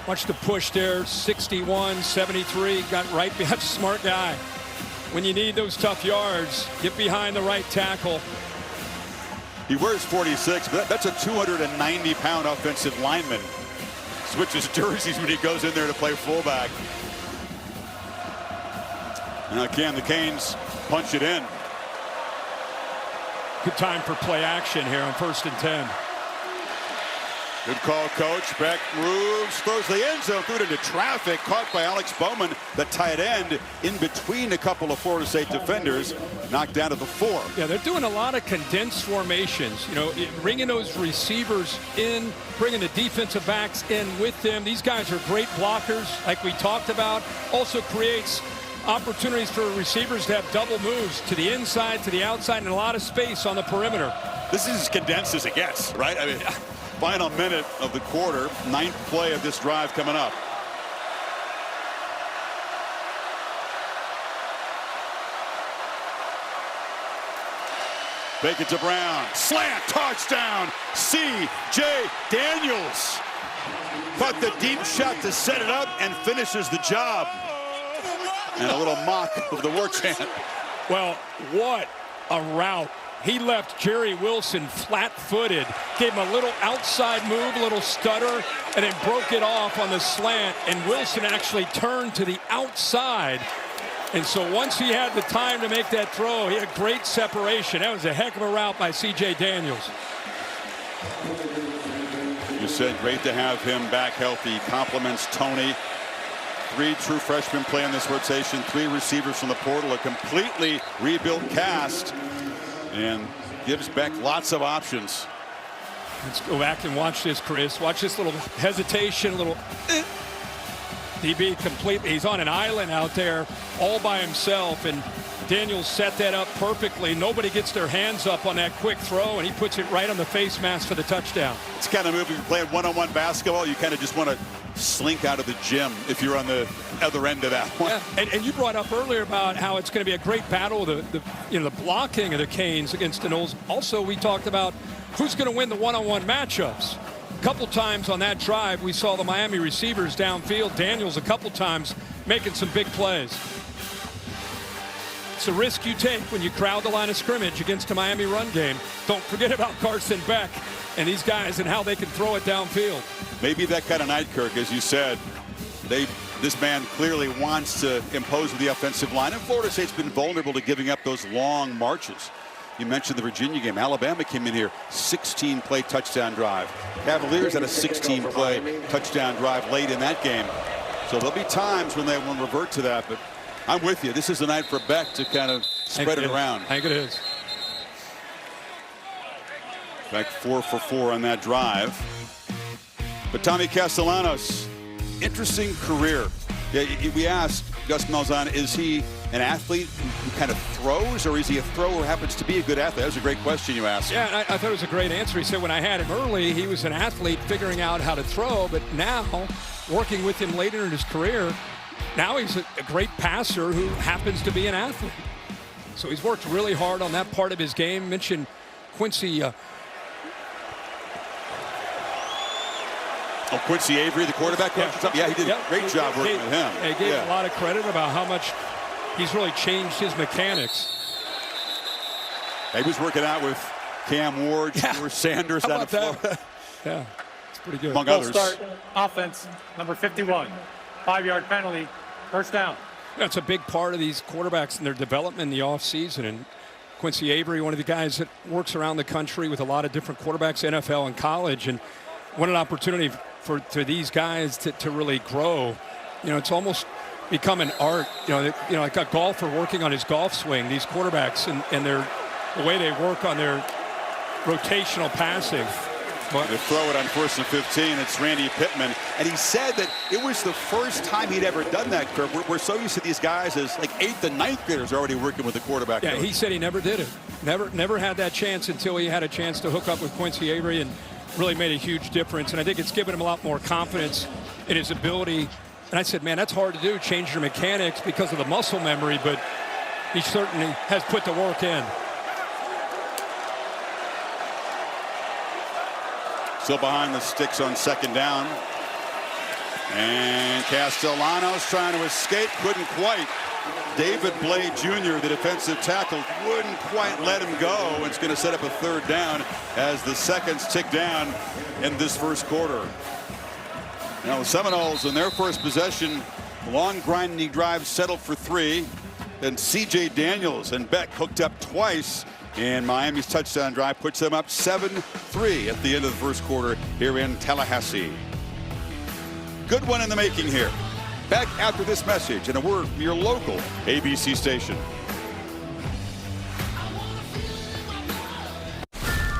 Watch the push there, 61, 73, got right behind. Smart guy. When you need those tough yards, get behind the right tackle. He wears 46, but that's a 290-pound offensive lineman. Switches jerseys when he goes in there to play fullback. Now can the Canes punch it in? Good time for play action here on 1st and 10. Good call, Coach. Beck moves, throws the end zone, threw it into traffic, caught by Alex Bowman, the tight end, in between a couple of Florida State defenders, knocked down to the 4. Yeah, they're doing a lot of condensed formations. You know, bringing those receivers in, bringing the defensive backs in with them. These guys are great blockers, like we talked about. Also creates opportunities for receivers to have double moves to the inside, to the outside, and a lot of space on the perimeter. This is as condensed as it gets, right? I mean, final minute of the quarter, 9th play of this drive coming up. Fake it to Brown. Slant, touchdown, C.J. Daniels. Caught the deep shot to set it up and finishes the job. And a little mock of the war chant. Well, what a route. He left Jerry Wilson flat-footed, gave him a little outside move, a little stutter, and then broke it off on the slant. And Wilson actually turned to the outside. And so once he had the time to make that throw, he had great separation. That was a heck of a route by C.J. Daniels. You said great to have him back healthy. Compliments Tony. 3 true freshmen play in this rotation. 3 receivers from the portal. A completely rebuilt cast. And gives Beck lots of options. Let's go back and watch this, Chris. Watch this little hesitation, little DB completely. He's on an island out there all by himself, and Daniels set that up perfectly. Nobody gets their hands up on that quick throw, and he puts it right on the face mask for the touchdown. It's kind of move if you're playing one-on-one basketball. You kind of just want to slink out of the gym if you're on the other end of that one. Yeah. And you brought up earlier about how it's going to be a great battle, the blocking of the Canes against the Noles. Also, we talked about who's going to win the one-on-one matchups. A couple times on that drive, we saw the Miami receivers downfield. Daniels a couple times making some big plays. It's a risk you take when you crowd the line of scrimmage against a Miami run game. Don't forget about Carson Beck and these guys and how they can throw it downfield. Maybe that kind of night, Kirk, as you said. This man clearly wants to impose with the offensive line, and Florida State's been vulnerable to giving up those long marches. You mentioned the Virginia game. Alabama came in here, 16-play touchdown drive. Cavaliers had a 16-play touchdown drive late in that game. So there'll be times when they will revert to that, but I'm with you. This is the night for Beck to kind of spread it around. I think it is. Beck 4 for 4 on that drive. But Tommy Castellanos, interesting career. Yeah, we asked Gus Malzahn, is he an athlete who kind of throws, or is he a thrower who happens to be a good athlete? That was a great question you asked. Yeah, and I thought it was a great answer. He said when I had him early, he was an athlete figuring out how to throw, but now, working with him later in his career, now he's a great passer who happens to be an athlete. So he's worked really hard on that part of his game. Mentioned Quincy. Quincy Avery, the quarterback coach. Yeah, he did a great job working with him. He gave a lot of credit about how much he's really changed his mechanics. He was working out with Cam Ward, George Sanders out of Florida. Yeah, it's pretty good. Among others. Start offense, number 51. 5-yard penalty, first down. That's a big part of these quarterbacks and their development in the offseason. And Quincy Avery, one of the guys that works around the country with a lot of different quarterbacks, NFL and college. And what an opportunity for these guys to really grow. You know, it's almost become an art. You know, like a golfer working on his golf swing. These quarterbacks and the way they work on their rotational passing. But they throw it on 1st and 15. It's Randy Pittman, and he said that it was the first time he'd ever done that. Kirk, we're so used to these guys as like 8th and 9th graders already working with the quarterback. Yeah, coach. He said he never did it. Never had that chance until he had a chance to hook up with Quincy Avery and really made a huge difference. And I think it's given him a lot more confidence in his ability. And I said, man, that's hard to do, change your mechanics because of the muscle memory. But he certainly has put the work in. Still behind the sticks on second down. And Castellanos trying to escape, couldn't quite. David Blade Jr., the defensive tackle, wouldn't quite let him go. It's going to set up a third down as the seconds tick down in this first quarter. Now the Seminoles in their first possession, long grinding drive settled for 3. Then C.J. Daniels and Beck hooked up twice. And Miami's touchdown drive puts them up 7-3 at the end of the first quarter here in Tallahassee. Good one in the making here. Back after this message and a word from your local ABC station.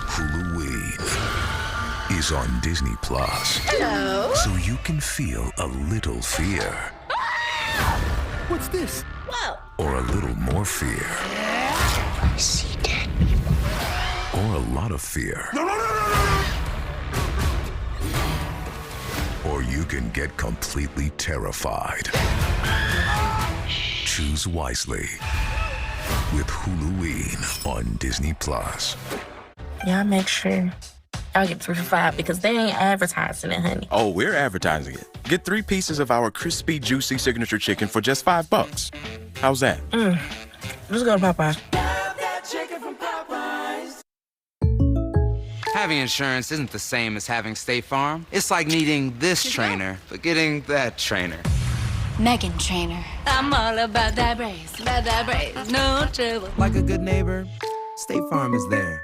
Halloween is on Disney Plus. Hello. So you can feel a little fear. What's this? Whoa. Or a little more fear. I see dead. Or a lot of fear. No. Or you can get completely terrified. Choose wisely with Halloween on Disney Plus. Y'all make sure y'all get 3 for $5 because they ain't advertising it, honey. Oh, we're advertising it. Get 3 pieces of our crispy, juicy signature chicken for just $5. How's that? Let's go to Popeyes. Having insurance isn't the same as having State Farm. It's like needing this trainer, but getting that trainer. Megan Trainer. I'm all about that brace, no trouble. Like a good neighbor, State Farm is there.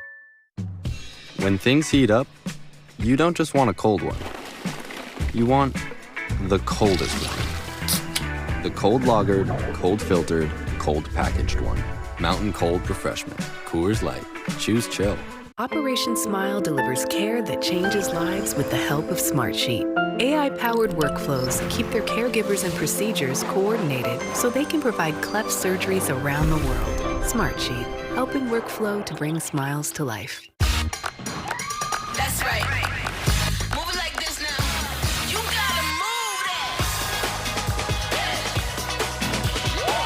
When things heat up, you don't just want a cold one. You want the coldest one. The cold lagered, cold filtered, cold packaged one. Mountain Cold Refreshment. Coors Light. Choose chill. Operation Smile delivers care that changes lives with the help of Smartsheet. AI-powered workflows keep their caregivers and procedures coordinated so they can provide cleft surgeries around the world. Smartsheet, helping workflow to bring smiles to life. That's right. Move it like this now. You gotta move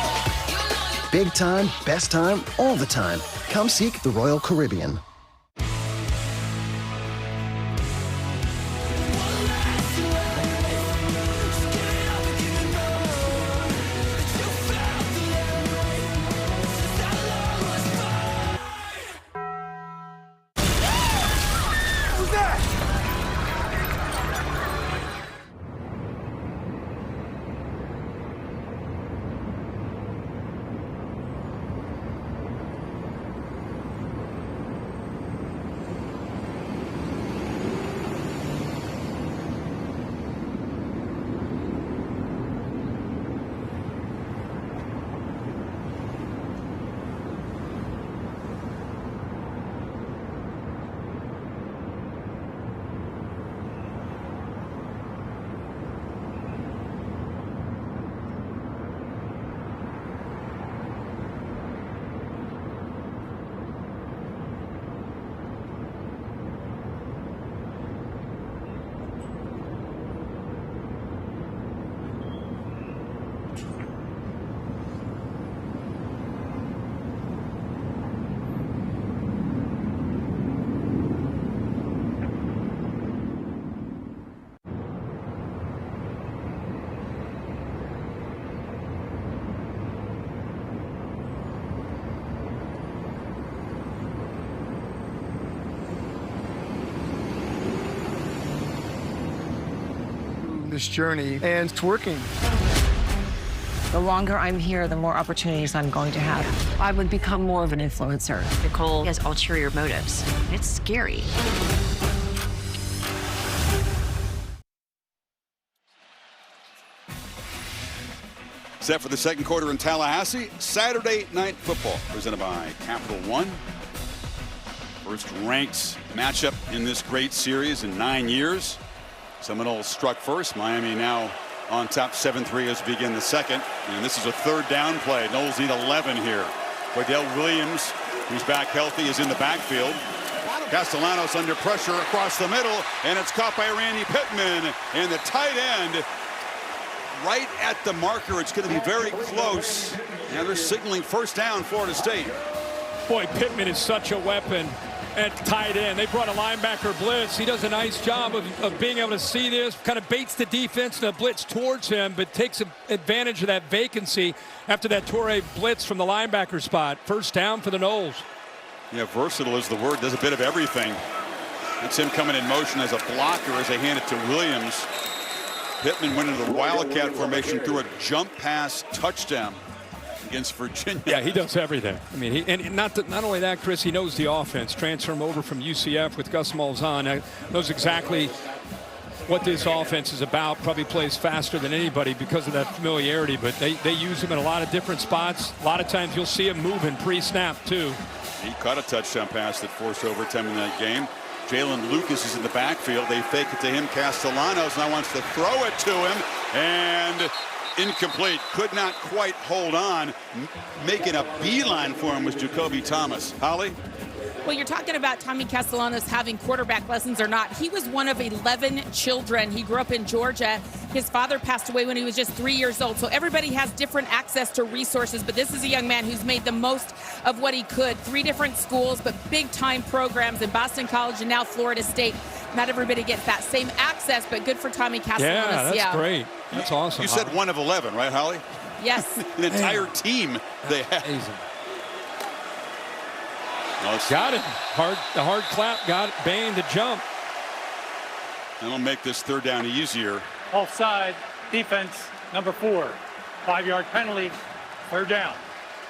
that. Big time, best time, all the time. Come seek the Royal Caribbean. This journey, and it's working. The longer I'm here, the more opportunities I'm going to have. I would become more of an influencer. Nicole has ulterior motives. It's scary. Set for the second quarter in Tallahassee. Saturday Night Football presented by Capital One. First ranked matchup in this great series in 9 years. Seminoles struck first. Miami now on top 7-3 as we begin the second. And this is a third down play. Noles need 11 here. Cordell Williams, who's back healthy, is in the backfield. Castellanos under pressure across the middle, and it's caught by Randy Pittman. And the tight end right at the marker. It's going to be very close Now they're signaling first down, Florida State. Boy, Pittman is such a weapon at tight end. They brought a linebacker blitz. He does a nice job of being able to see this, kind of baits the defense and a blitz towards him, but takes advantage of that vacancy after that Torrey blitz from the linebacker spot. First down for the Noles. Yeah, versatile is the word. Does a bit of everything. It's him coming in motion as a blocker as they hand it to Williams. Pittman went into the Wildcat formation through a jump pass touchdown against Virginia. Yeah, he does everything. I mean, and not only that, Chris, he knows the offense. Transfer him over from UCF with Gus Malzahn. Knows exactly what this offense is about. Probably plays faster than anybody because of that familiarity, but they use him in a lot of different spots. A lot of times you'll see him moving pre-snap, too. He caught a touchdown pass that forced overtime in that game. Jalen Lucas is in the backfield. They fake it to him. Castellanos now wants to throw it to him. And incomplete. Could not quite hold on. Making a beeline for him was Jacoby Thomas. Holly? Well, you're talking about Tommy Castellanos having quarterback lessons or not. He was one of 11 children. He grew up in Georgia. His father passed away when he was just 3 years old. So everybody has different access to resources, but this is a young man who's made the most of what he could. 3 different schools, but big-time programs in Boston College and now Florida State. Not everybody gets that same access, but good for Tommy Castellanos. Yeah, that's great. That's awesome. You said 1 of 11, right, Holly? Yes. An entire team they have. Amazing. Got it. The hard clap. Got it. Bain to jump. That'll make this third down easier. Offside, defense, number 4. 5-yard penalty, third down.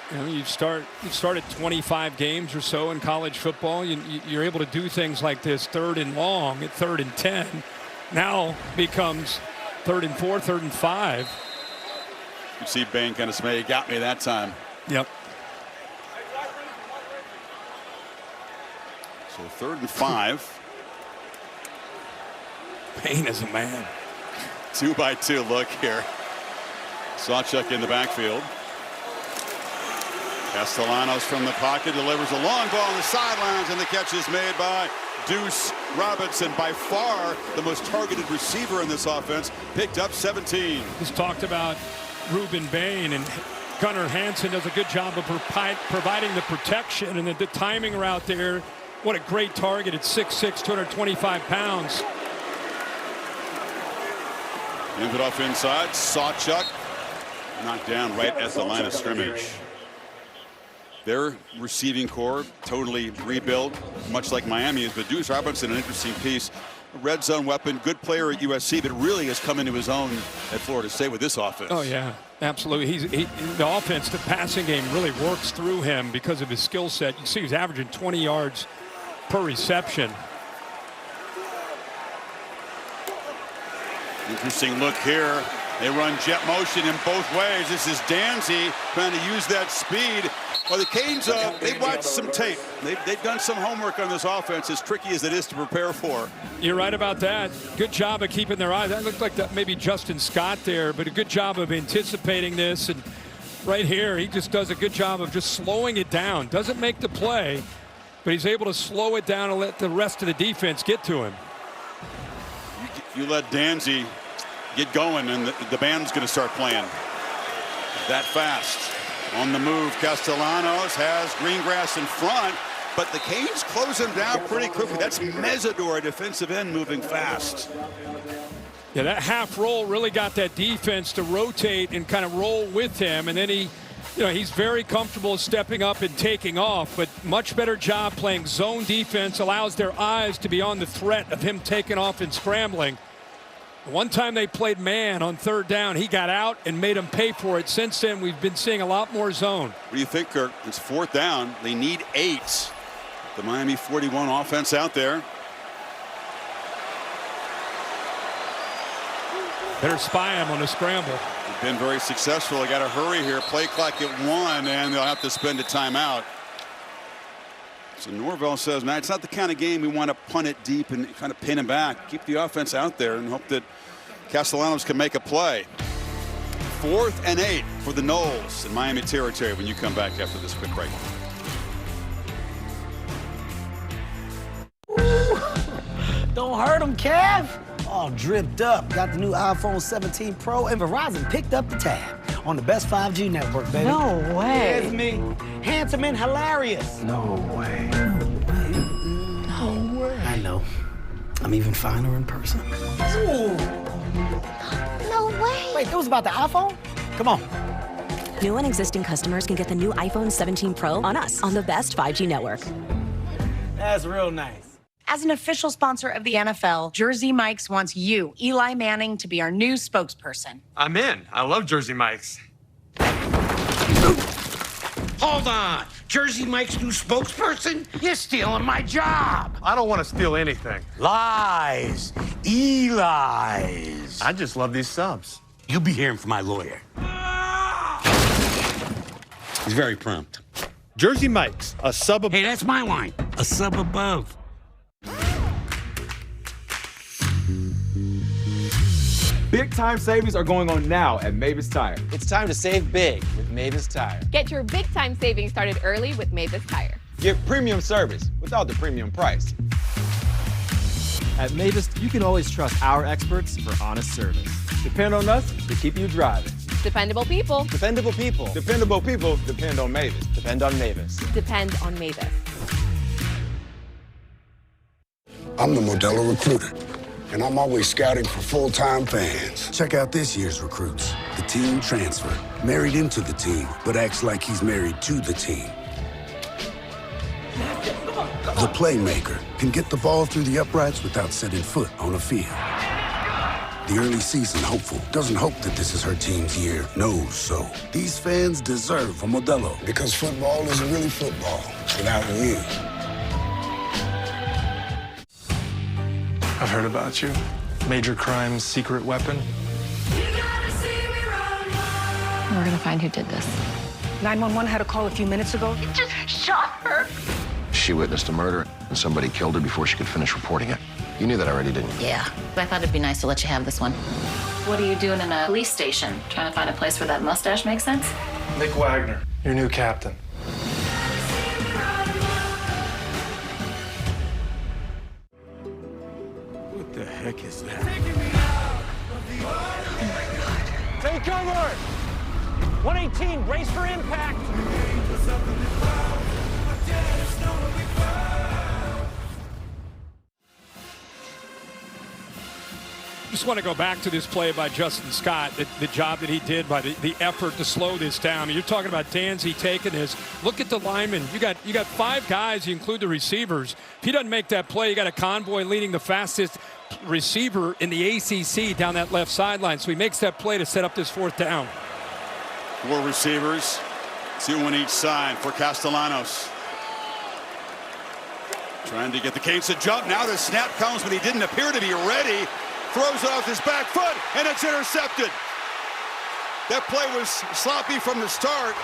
You know, you've started 25 games or so in college football. You're able to do things like this, 3rd and long at 3rd and 10. Now becomes 3rd and 4, 3rd and 5. You see Bain kind of say, "You got me that time." Yep. So 3rd and 5. Bain is a man. 2-by-2 look here. Sawchuk in the backfield. Castellanos from the pocket delivers a long ball on the sidelines, and the catch is made by Deuce Robinson, by far the most targeted receiver in this offense. Picked up 17. Just talked about Ruben Bain, and Gunnar Hansen does a good job of providing the protection and the timing route there. What a great target at 6'6", 225 pounds. Ends it off inside. Sawchuk knocked down right at the line of scrimmage. Their receiving core totally rebuilt, much like Miami is. But Deuce Robinson, an interesting piece. A red zone weapon, good player at USC, but really has come into his own at Florida State with this offense. Oh, yeah, absolutely. The offense, the passing game really works through him because of his skill set. You see he's averaging 20 yards per reception. Interesting look here. They run jet motion in both ways. This is Danzy trying to use that speed. Well, the Canes, they've watched some tape. They've done some homework on this offense, as tricky as it is to prepare for. You're right about that. Good job of keeping their eyes. That looked like maybe Justin Scott there, but a good job of anticipating this. And right here, he just does a good job of just slowing it down. Doesn't make the play, but he's able to slow it down and let the rest of the defense get to him. You let Danzy get going, and the band's going to start playing that fast. On the move, Castellanos has Greengrass in front, but the Canes close him down pretty quickly. That's Mesidor, defensive end, moving fast. Yeah, that half roll really got that defense to rotate and kind of roll with him, and then he's very comfortable stepping up and taking off, but much better job playing zone defense, allows their eyes to be on the threat of him taking off and scrambling. One time they played man on 3rd down. He got out and made them pay for it. Since then, we've been seeing a lot more zone. What do you think, Kirk? It's 4th down. They need 8. The Miami 41 offense out there. Better spy him on a scramble. They've been very successful. They got to hurry here. Play clock at 1, and they'll have to spend a timeout. So Norvell says, man, it's not the kind of game we want to punt it deep and kind of pin him back. Keep the offense out there and hope that Castellanos can make a play. 4th and 8 for the Noles in Miami territory when you come back after this quick break. Don't hurt him, Kev. All dripped up. Got the new iPhone 17 Pro, and Verizon picked up the tab. on the best 5G network, baby. No way. It's me. Handsome and hilarious. No way. No way. I know. I'm even finer in person. Ooh. No way. Wait, that was about the iPhone? Come on. New and existing customers can get the new iPhone 17 Pro on us on the best 5G network. That's real nice. As an official sponsor of the NFL, Jersey Mike's wants you, Eli Manning, to be our new spokesperson. I'm in. I love Jersey Mike's. Hold on. Jersey Mike's new spokesperson? You're stealing my job. I don't want to steal anything. Lies. Eli's. I just love these subs. You'll be hearing from my lawyer. He's very prompt. Jersey Mike's, a sub above. Hey, that's my line. A sub above. Big time savings are going on now at Mavis Tire. It's time to save big with Mavis Tire. Get your big time savings started early with Mavis Tire. Get premium service without the premium price. At Mavis, you can always trust our experts for honest service. Depend on us to keep you driving. Dependable people. Dependable people. Dependable people depend on Mavis. Depend on Mavis. Depend on Mavis. I'm the Modelo Recruiter, and I'm always scouting for full-time fans. Check out this year's recruits. The teen transfer, married into the team, but acts like he's married to the team. The playmaker can get the ball through the uprights without setting foot on a field. The early season hopeful doesn't hope that this is her team's year, knows so. These fans deserve a Modelo, because football isn't really football without you. I've heard about you. Major crimes, secret weapon. We're gonna find who did this. 911 had a call a few minutes ago. It just shot her. She witnessed a murder, and somebody killed her before she could finish reporting it. You knew that already, didn't you? Yeah, I thought it'd be nice to let you have this one. What are you doing in a police station? Trying to find a place where that mustache makes sense? Nick Wagner, your new captain. What the heck is that? Take cover! 118, brace for impact! Just want to go back to this play by Justin Scott, the job that he did by the effort to slow this down. I mean, you're talking about Danzy taking this. Look at the linemen. You got 5 guys, you include the receivers. If he doesn't make that play, you got a Convoy leading the fastest receiver in the ACC down that left sideline. So he makes that play to set up this 4th down. 4 receivers, 2 on each side for Castellanos. Trying to get the Canes to jump. Now the snap comes, but he didn't appear to be ready. Throws it off his back foot, and it's intercepted. That play was sloppy from the start.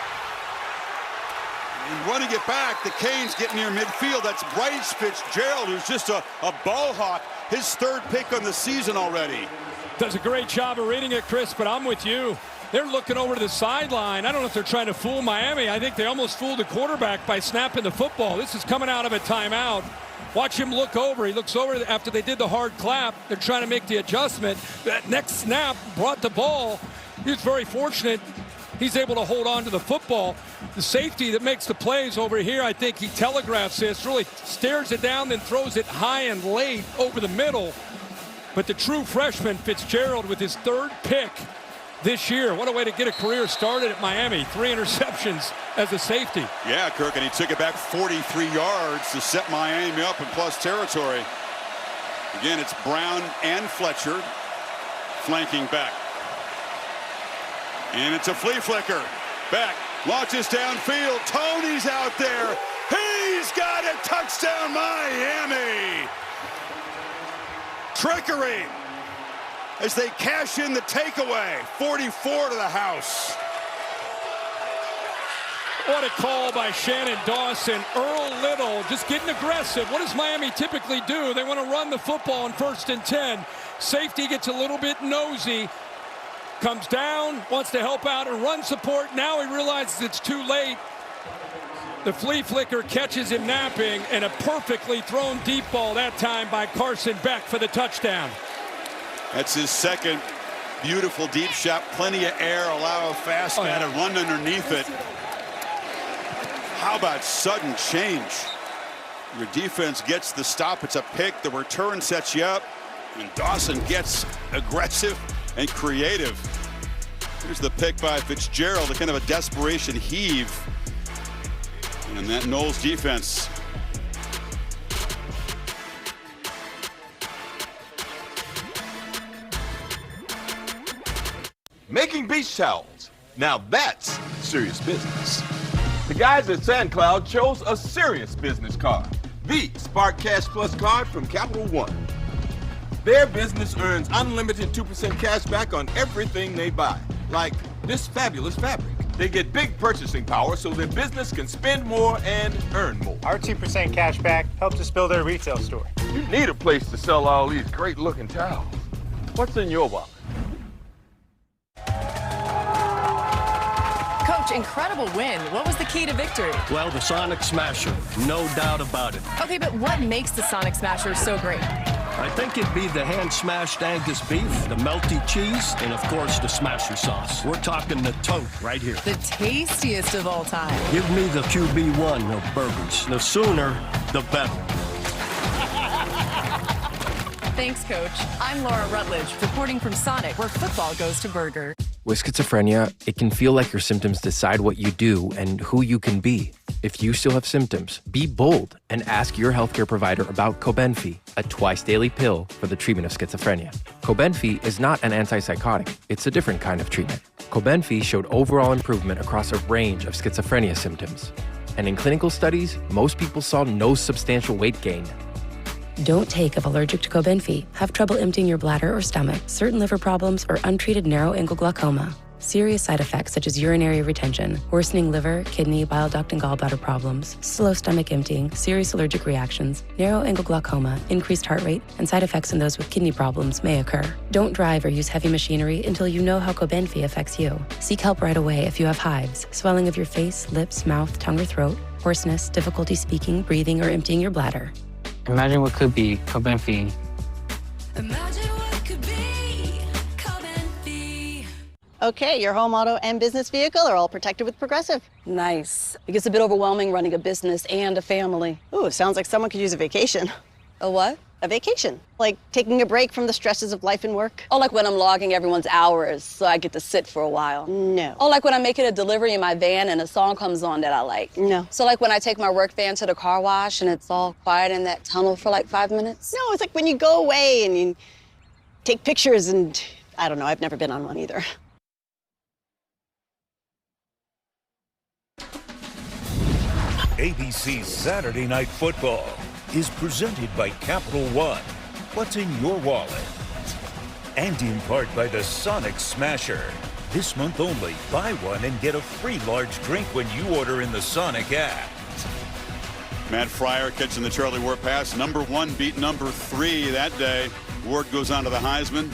And running it back, the Canes get near midfield. That's Bryce Fitzgerald, who's just a ball hawk. His 3rd pick on the season already. Does a great job of reading it, Chris, but I'm with you. They're looking over to the sideline. I don't know if they're trying to fool Miami. I think they almost fooled the quarterback by snapping the football. This is coming out of a timeout. Watch him look over. He looks over after they did the hard clap. They're trying to make the adjustment. That next snap brought the ball. He was very fortunate. He's able to hold on to the football. The safety that makes the plays over here, I think he telegraphs this, really stares it down, then throws it high and late over the middle. But the true freshman, Fitzgerald, with his 3rd pick this year. What a way to get a career started at Miami. 3 interceptions as a safety. Yeah, Kirk, and he took it back 43 yards to set Miami up in plus territory. Again, it's Brown and Fletcher flanking back. And it's a flea flicker. Back, launches downfield. Tony's out there. He's got a touchdown, Miami. Trickery as they cash in the takeaway. 44 to the house. What a call by Shannon Dawson. Earl Little just getting aggressive. What does Miami typically do? They want to run the football on 1st and 10. Safety gets a little bit nosy. Comes down, wants to help out and run support. Now he realizes it's too late. The flea flicker catches him napping, and a perfectly thrown deep ball that time by Carson Beck for the touchdown. That's his 2nd Beautiful deep shot, plenty of air, allow a fast guy to run underneath it. How about sudden change? Your defense gets the stop, it's a pick, the return sets you up, and Dawson gets aggressive and creative. Here's the pick by Fitzgerald, a kind of a desperation heave. And that Knowles defense. Making beach towels. Now that's serious business. The guys at SandCloud chose a serious business card. The Spark Cash Plus card from Capital One. Their business earns unlimited 2% cash back on everything they buy. Like this fabulous fabric. They get big purchasing power so their business can spend more and earn more. Our 2% cash back helps us build our retail store. You need a place to sell all these great looking towels. What's in your wallet? Coach, incredible win. What was the key to victory? Well, the Sonic Smasher, no doubt about it. Okay, but what makes the Sonic Smasher so great? I think it'd be the hand-smashed Angus beef, the melty cheese, and of course the Smasher sauce. We're talking the tote right here. The tastiest of all time. Give me the QB1 of burgers. The sooner, the better. Thanks, Coach. I'm Laura Rutledge, reporting from Sonic, where football goes to burger. With schizophrenia, it can feel like your symptoms decide what you do and who you can be. If you still have symptoms, be bold and ask your healthcare provider about Cobenfy, a twice-daily pill for the treatment of schizophrenia. Cobenfy is not an antipsychotic. It's a different kind of treatment. Cobenfy showed overall improvement across a range of schizophrenia symptoms. And in clinical studies, most people saw no substantial weight gain. Don't take if allergic to Cobenfy, have trouble emptying your bladder or stomach, certain liver problems, or untreated narrow-angle glaucoma. Serious side effects such as urinary retention, worsening liver, kidney, bile duct, and gallbladder problems, slow stomach emptying, serious allergic reactions, narrow-angle glaucoma, increased heart rate, and side effects in those with kidney problems may occur. Don't drive or use heavy machinery until you know how Cobenfy affects you. Seek help right away if you have hives, swelling of your face, lips, mouth, tongue, or throat, hoarseness, difficulty speaking, breathing, or emptying your bladder. Imagine what could be Cobenfy. Imagine what could be Cobenfy. Okay, your home, auto, and business vehicle are all protected with Progressive. Nice. It gets a bit overwhelming running a business and a family. Ooh, sounds like someone could use a vacation. A what? A vacation. Like taking a break from the stresses of life and work. Oh, like when I'm logging everyone's hours so I get to sit for a while. No. Oh, like when I'm making a delivery in my van and a song comes on that I like. No. So like when I take my work van to the car wash and it's all quiet in that tunnel for like 5 minutes? No, it's like when you go away and you take pictures and, I don't know, I've never been on one either. ABC's Saturday Night Football is presented by Capital One. What's in your wallet? And in part by the Sonic Smasher. This month only, buy one and get a free large drink when you order in the Sonic app. Matt Fryer catching the Charlie Ward pass. Number 1 beat number 3 that day. Ward goes on to the Heisman.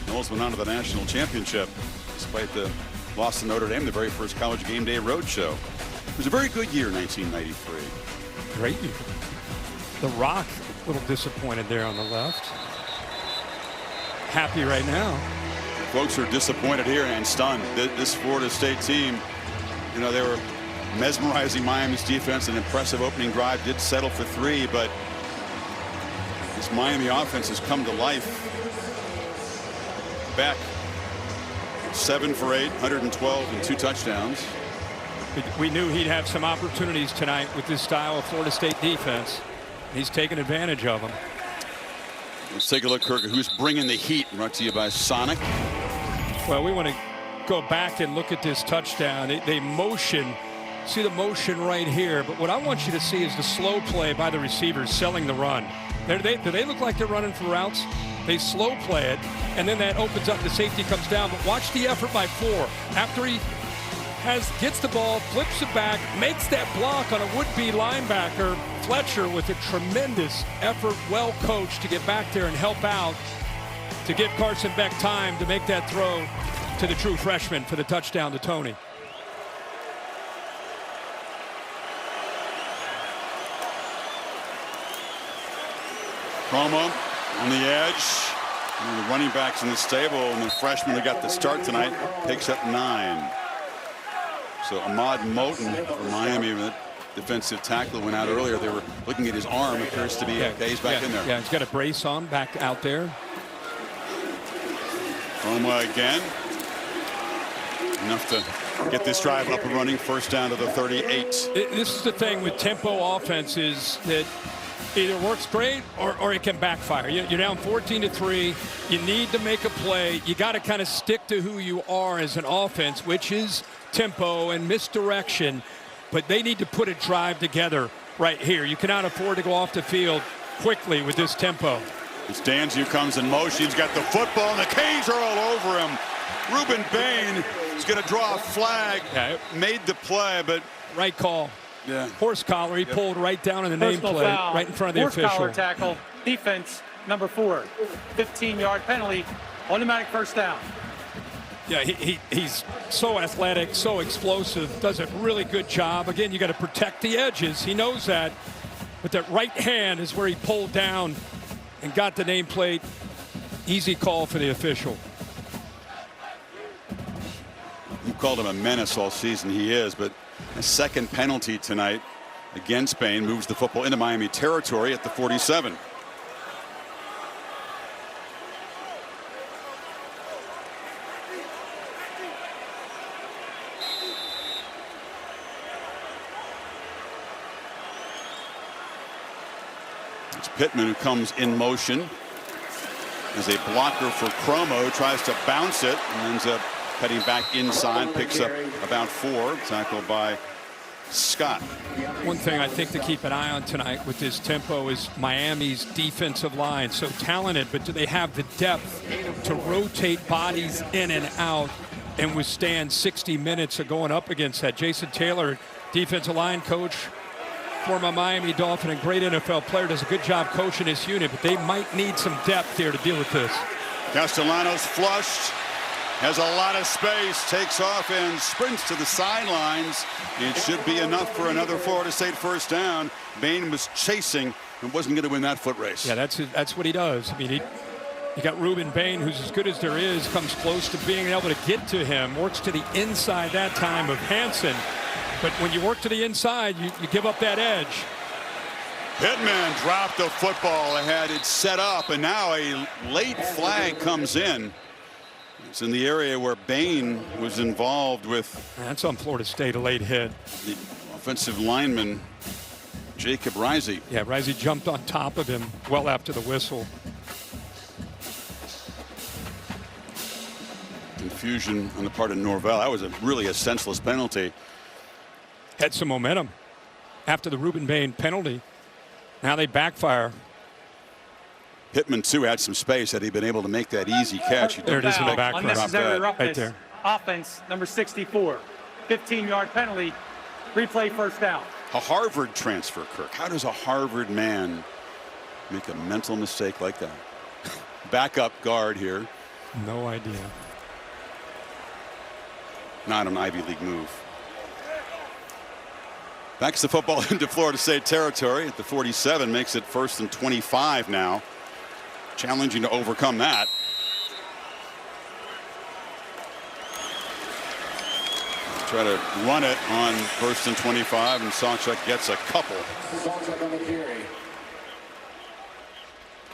Knowles went on to the national championship despite the loss to Notre Dame, the very first College Game Day Roadshow. It was a very good year, 1993. Great year. The Rock, a little disappointed there on the left. Happy right now. Folks are disappointed here and stunned. This Florida State team, you know, they were mesmerizing Miami's defense. An impressive opening drive, did settle for 3, but this Miami offense has come to life. Beck, 7 for 8, 112 and 2 touchdowns. We knew he'd have some opportunities tonight with this style of Florida State defense. He's taken advantage of them. Let's take a look, Kirk, who's bringing the heat. Brought to you by Sonic. Well, we want to go back and look at this touchdown. They motion. See the motion right here. But what I want you to see is the slow play by the receivers selling the run. Do they look like they're running for routes? They slow play it, and then that opens up. The safety comes down. But watch the effort by 4. After he gets the ball, flips it back, makes that block on a would-be linebacker. Fletcher with a tremendous effort, well coached to get back there and help out to give Carson Beck time to make that throw to the true freshman for the touchdown to Tony. Promo on the edge. And the running backs in the stable, and the freshman who got the start tonight picks up 9. So Ahmad Moten from Miami, the defensive tackle, went out earlier. They were looking at his arm. Appears to be okay. He's back in there. Yeah, he's got a brace on, back out there. Roma again. Enough to get this drive up and running. First down to the 38. This is the thing with tempo offenses that either works great or it can backfire. You're down 14-3. You need to make a play. You got to kind of stick to who you are as an offense, which is tempo and misdirection. But they need to put a drive together right here. You cannot afford to go off the field quickly with this tempo. As Danzu comes in motion, he's got the football, and the Canes are all over him. Ruben Bain is going to draw a flag. Yeah, made the play, but right call. Yeah. Horse collar. He pulled right down in the nameplate, right in front of the official. Horse collar tackle. Defense number 4. 15-yard penalty. Automatic first down. Yeah, he's so athletic, so explosive, does a really good job. Again, you got to protect the edges. He knows that. But that right hand is where he pulled down and got the nameplate. Easy call for the official. You called him a menace all season. He is, but a second penalty tonight against Bain moves the football into Miami territory at the 47. It's Pittman who comes in motion as a blocker for Chromo, tries to bounce it and ends up cutting back inside, picks up about 4, tackled by Scott. One thing I think to keep an eye on tonight with this tempo is Miami's defensive line. So talented, but do they have the depth to rotate bodies in and out and withstand 60 minutes of going up against that? Jason Taylor, defensive line coach, former Miami Dolphin and great NFL player, does a good job coaching his unit, but they might need some depth here to deal with this. Castellanos flushed, has a lot of space, takes off and sprints to the sidelines. It should be enough for another Florida State first down. Bain was chasing and wasn't going to win that foot race. Yeah, that's what he does. I mean, you got Ruben Bain, who's as good as there is, comes close to being able to get to him, works to the inside that time of Hansen. But when you work to the inside, you give up that edge. Pittman dropped the football, had it set up, and now a late flag comes in. It's in the area where Bain was involved with. That's on Florida State, a late hit. The offensive lineman, Jacob Risey. Yeah, Risey jumped on top of him well after the whistle. Confusion on the part of Norvell. That was really a senseless penalty. Had some momentum after the Ruben Bain penalty. Now they backfire. Pittman, too, had some space. Had he been able to make that easy catch. There it is in the background. Unnecessary roughness. Right there. Offense number 64. 15-yard penalty. Replay first down. A Harvard transfer, Kirk. How does a Harvard man make a mental mistake like that? Backup guard here. No idea. Not an Ivy League move. Backs the football into Florida State territory at the 47, makes it 1st and 25 now. Challenging to overcome that. Try to run it on 1st and 25, and Sawchuk gets a couple.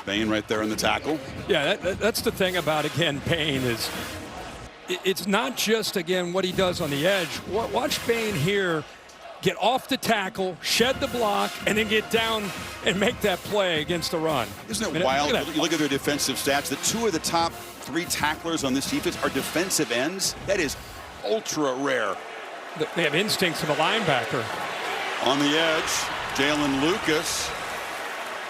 Bain right there in the tackle. Yeah, that's the thing about, again, Bain is it's not just, again, what he does on the edge. Watch Bain here get off the tackle, shed the block, and then get down and make that play against the run. Isn't it wild? You look at their defensive stats. The 2 of the top 3 tacklers on this defense are defensive ends. That is ultra rare. They have instincts of a linebacker. On the edge, Jalen Lucas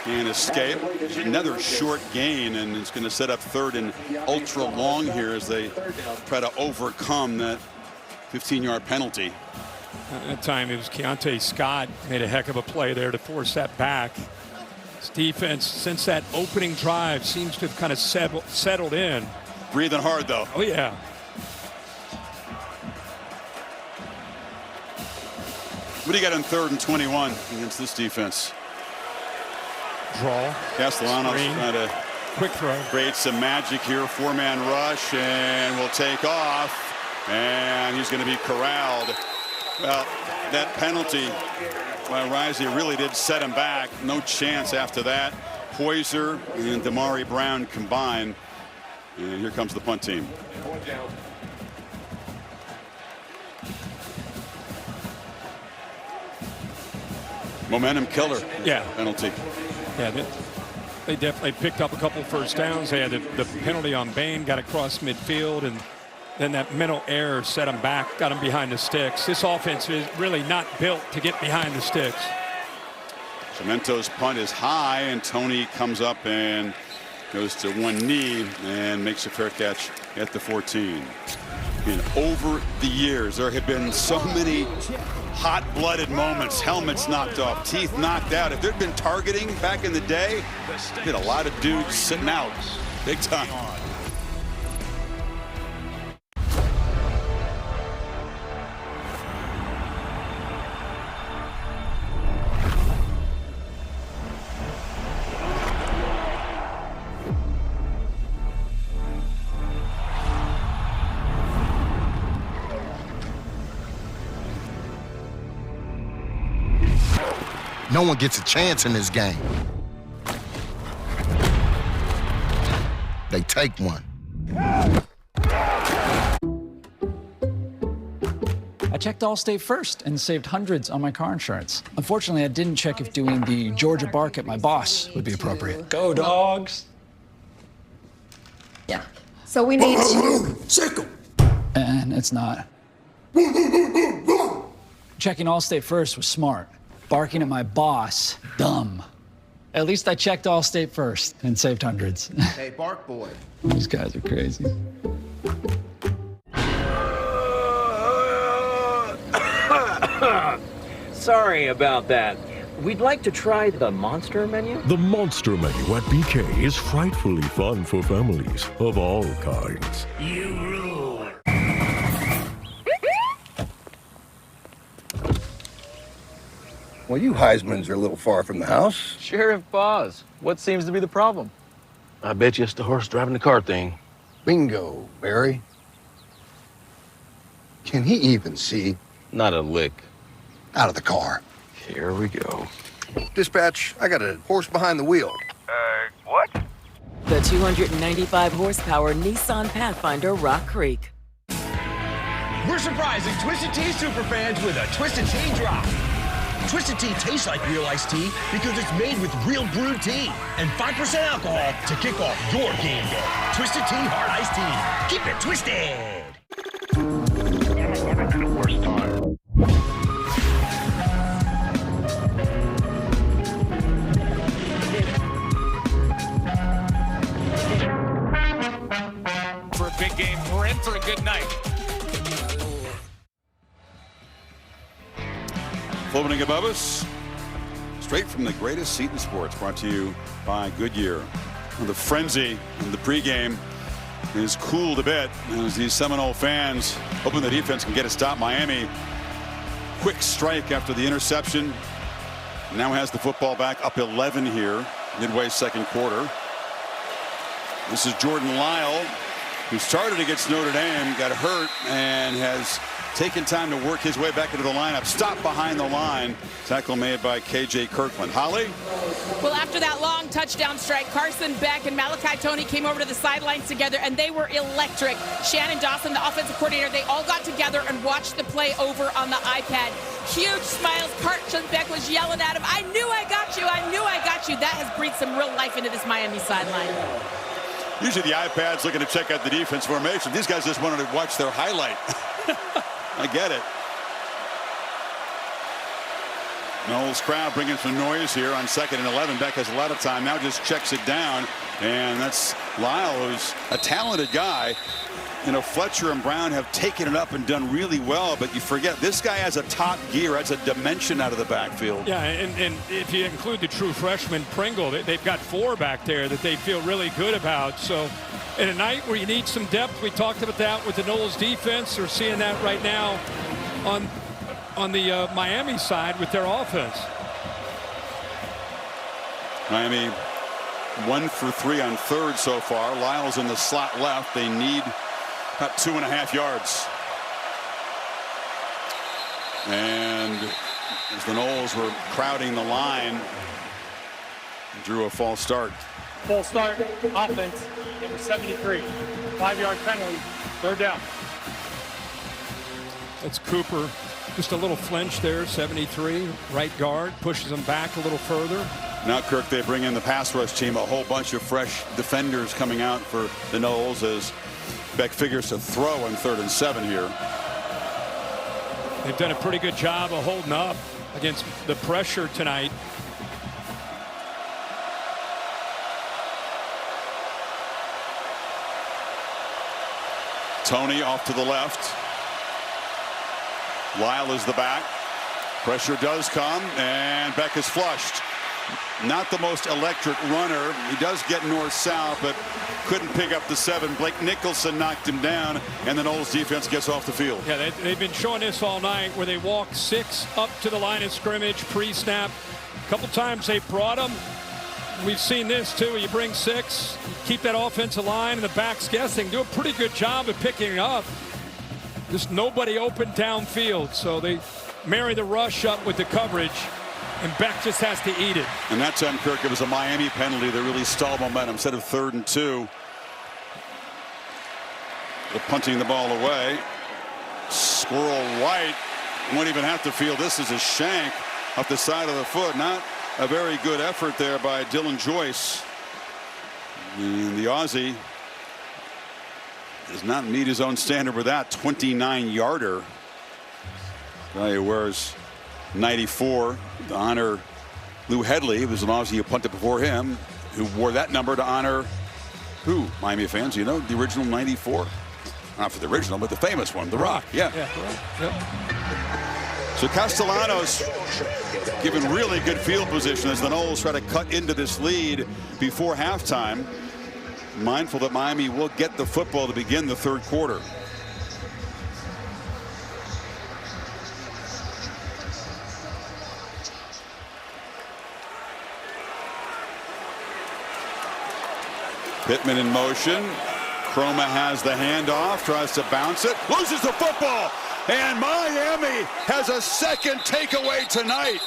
can escape. There's another short gain, and it's going to set up 3rd and ultra long here as they try to overcome that 15-yard penalty. At that time, it was Keontae Scott made a heck of a play there to force that back. His defense, since that opening drive, seems to have kind of settled in. Breathing hard, though. Oh, yeah. What do you got on 3rd and 21 against this defense? Draw. Castellanos trying to quick throw. Creates some magic here. 4-man rush and will take off. And he's going to be corralled. Well, that penalty by Risey really did set him back. No chance after that. Poyser and Damari Brown combine. And here comes the punt team. Momentum killer. Yeah. Penalty. Yeah, they definitely picked up a couple first downs. They had the penalty on Bain, got across midfield, and then that mental error set him back, got him behind the sticks. This offense is really not built to get behind the sticks. Cemento's punt is high, and Tony comes up and goes to one knee and makes a fair catch at the 14. And over the years, there have been so many hot-blooded moments, helmets knocked off, teeth knocked out. If there'd been targeting back in the day, there'd been a lot of dudes sitting out big time. No one gets a chance in this game. They take one. I checked Allstate first and saved hundreds on my car insurance. Unfortunately, I didn't check if doing the Georgia bark at my boss would be appropriate. Go, dogs. Yeah. So we need to... Sickle. And it's not. Checking Allstate first was smart. Barking at my boss, dumb. At least I checked Allstate first and saved hundreds. Hey, bark boy. These guys are crazy. Sorry about that. We'd like to try the Monster menu. The Monster menu at BK is frightfully fun for families of all kinds. You rule. Well, you Heismans are a little far from the house. Sheriff Boz, what seems to be the problem? I bet you it's the horse driving the car thing. Bingo, Barry. Can he even see? Not a lick. Out of the car. Here we go. Dispatch, I got a horse behind the wheel. What? The 295 horsepower Nissan Pathfinder Rock Creek. We're surprising Twisted Tea superfans with a Twisted Tea drop. Twisted Tea tastes like real iced tea because it's made with real brewed tea and 5% alcohol to kick off your game day. Twisted Tea Hard Iced Tea. Keep it twisted. Never been a worse time. For a big game, we're in for a good night. Floating above us, straight from the greatest seat in sports, brought to you by Goodyear. And the frenzy in the pregame is cooled a bit as these Seminole fans hoping the defense can get a stop. Miami, quick strike after the interception. Now has the football back, up 11 here, midway second quarter. This is Jordan Lyle, who started against Notre Dame, got hurt, and has taken time to work his way back into the lineup. Stopped behind the line. Tackle made by KJ Kirkland. Holly? Well, after that long touchdown strike, Carson Beck and Malachi Tony came over to the sidelines together, and they were electric. Shannon Dawson, the offensive coordinator, they all got together and watched the play over on the iPad. Huge smiles. Carson Beck was yelling at him, "I knew I got you. I knew I got you." That has breathed some real life into this Miami sideline. Usually the iPad's looking to check out the defense formation. These guys just wanted to watch their highlight. I get it. Knowles crowd bringing some noise here on 2nd and 11. Beck has a lot of time now, just checks it down, and that's Lyle, who's a talented guy. You know, Fletcher and Brown have taken it up and done really well, but you forget this guy has a top gear, adds a dimension out of the backfield. Yeah, and if you include the true freshman Pringle, they've got 4 back there that they feel really good about. So in a night where you need some depth, we talked about that with the Knowles defense. We're seeing that right now on the Miami side with their offense. Miami 1 for 3 on third so far. Lyle's in the slot left. They need about 2.5 yards. And as the Noles were crowding the line, drew a false start. Full start, offense, number 73. 5-yard penalty, 3rd down. That's Cooper. Just a little flinch there, 73, right guard, pushes him back a little further. Now, Kirk, they bring in the pass rush team, a whole bunch of fresh defenders coming out for the Noles as Beck figures to throw on 3rd and 7 here. They've done a pretty good job of holding up against the pressure tonight. Tony off to the left. Lyle is the back. Pressure does come, and Beck is flushed. Not the most electric runner. He does get north-south, but couldn't pick up the 7. Blake Nicholson knocked him down, and the Noles defense gets off the field. Yeah, they've been showing this all night where they walk 6 up to the line of scrimmage pre-snap. A couple times they brought them. We've seen this too. You bring 6, you keep that offensive line, and the back's guessing. Do a pretty good job of picking it up. Just nobody open downfield, so they marry the rush up with the coverage, and Beck just has to eat it. And that time, Kirk, it was a Miami penalty that really stalled momentum. Instead of 3rd and 2, they're punting the ball away. Squirrel White won't even have to feel this is a shank off the side of the foot. Not a very good effort there by Dylan Joyce. And the Aussie does not meet his own standard with that 29-yarder. Guy who wears 94 to honor Lou Headley. It was an Aussie who punted before him who wore that number to honor who? Miami fans, you know, the original 94. Not for the original, but the famous one, The Rock. Yeah. Yep. So Castellanos given really good field position as the Noles try to cut into this lead before halftime. Mindful that Miami will get the football to begin the 3rd quarter. Pittman in motion. Chroma has the handoff, tries to bounce it, loses the football, and Miami has a 2nd takeaway tonight.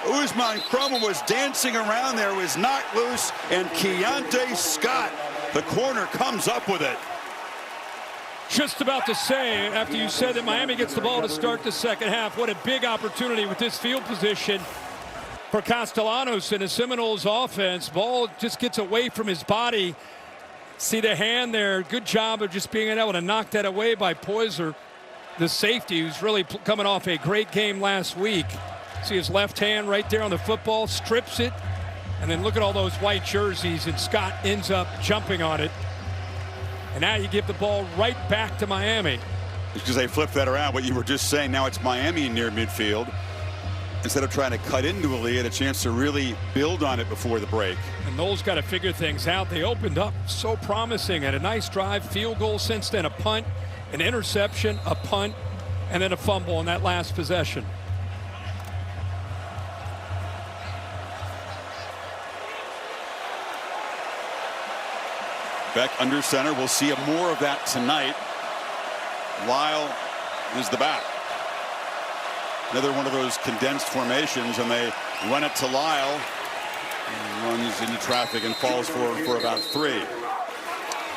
Usman Chroma was dancing around there, was knocked loose, and Keontae Scott, the corner, comes up with it. Just about to say, after you said that Miami gets the ball to start the 2nd half, what a big opportunity with this field position for Castellanos and the Seminoles offense. Ball just gets away from his body. See the hand there. Good job of just being able to knock that away by Poyser, the safety, who's really coming off a great game last week. See his left hand right there on the football, strips it, and then look at all those white jerseys, and Scott ends up jumping on it. And now you give the ball right back to Miami. Because they flipped that around, what you were just saying. Now it's Miami near midfield. Instead of trying to cut into a lead, a chance to really build on it before the break. And Noles got to figure things out. They opened up so promising, and a nice drive, field goal since then, a punt, an interception, a punt, and then a fumble on that last possession. Beck under center. We'll see more of that tonight. Lyle is the back. Another one of those condensed formations, and they run it to Lyle. He runs into traffic and falls for about 3.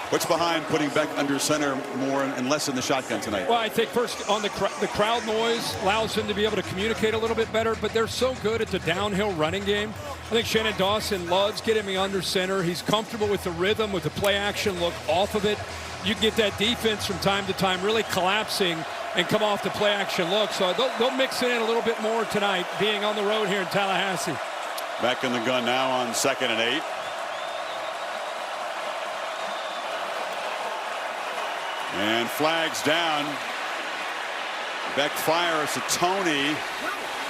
What's behind putting Beck under center more and less in the shotgun tonight? Well, I think first on the crowd noise allows him to be able to communicate a little bit better, but they're so good at the downhill running game. I think Shannon Dawson loves getting me under center. He's comfortable with the rhythm, with the play action look off of it. You can get that defense from time to time really collapsing and come off the play action look. So they'll mix it in a little bit more tonight, being on the road here in Tallahassee. Back in the gun now on 2nd and 8. And flags down. Beck fires to Tony,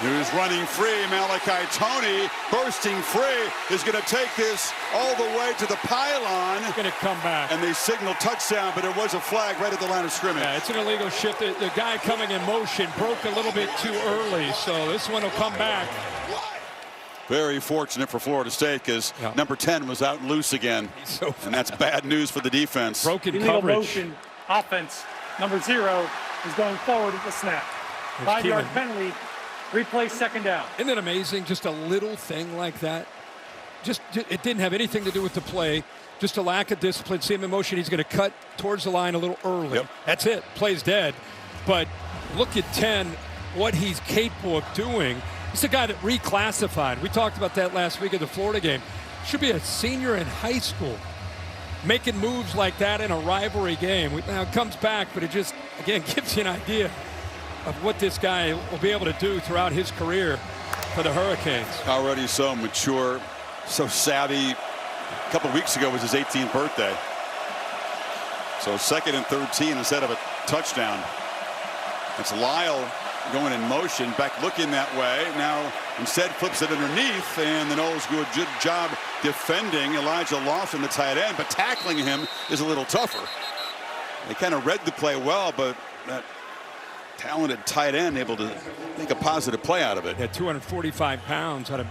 who's running free. Malachi Tony, bursting free, is going to take this all the way to the pylon. Going to come back. And they signal touchdown, but there was a flag right at the line of scrimmage. Yeah, it's an illegal shift. The guy coming in motion broke a little bit too early, so this one will come back. Very fortunate for Florida State because number 10 was out loose again. And that's bad news for the defense. Broken illegal coverage. motion offense. Number 0 is going forward at the snap. 5-yard penalty. Replay second down. Isn't it amazing? Just a little thing like that. Just it didn't have anything to do with the play. Just a lack of discipline. See him in motion. He's going to cut towards the line a little early. That's it. Play's dead. But look at 10, what he's capable of doing. He's a guy that reclassified. We talked about that last week at the Florida game. Should be a senior in high school. Making moves like that in a rivalry game. Now it comes back, but it just, again, gives you an idea of what this guy will be able to do throughout his career for the Hurricanes. Already so mature, so savvy. A couple weeks ago was his 18th birthday. So 2nd and 13 instead of a touchdown. It's Lyle going in motion, back looking that way. Now instead flips it underneath, and the Noles do a good job defending Elijah Lawson, the tight end, but tackling him is a little tougher. They kind of read the play well, but that talented tight end able to make a positive play out of it. At 245 pounds out of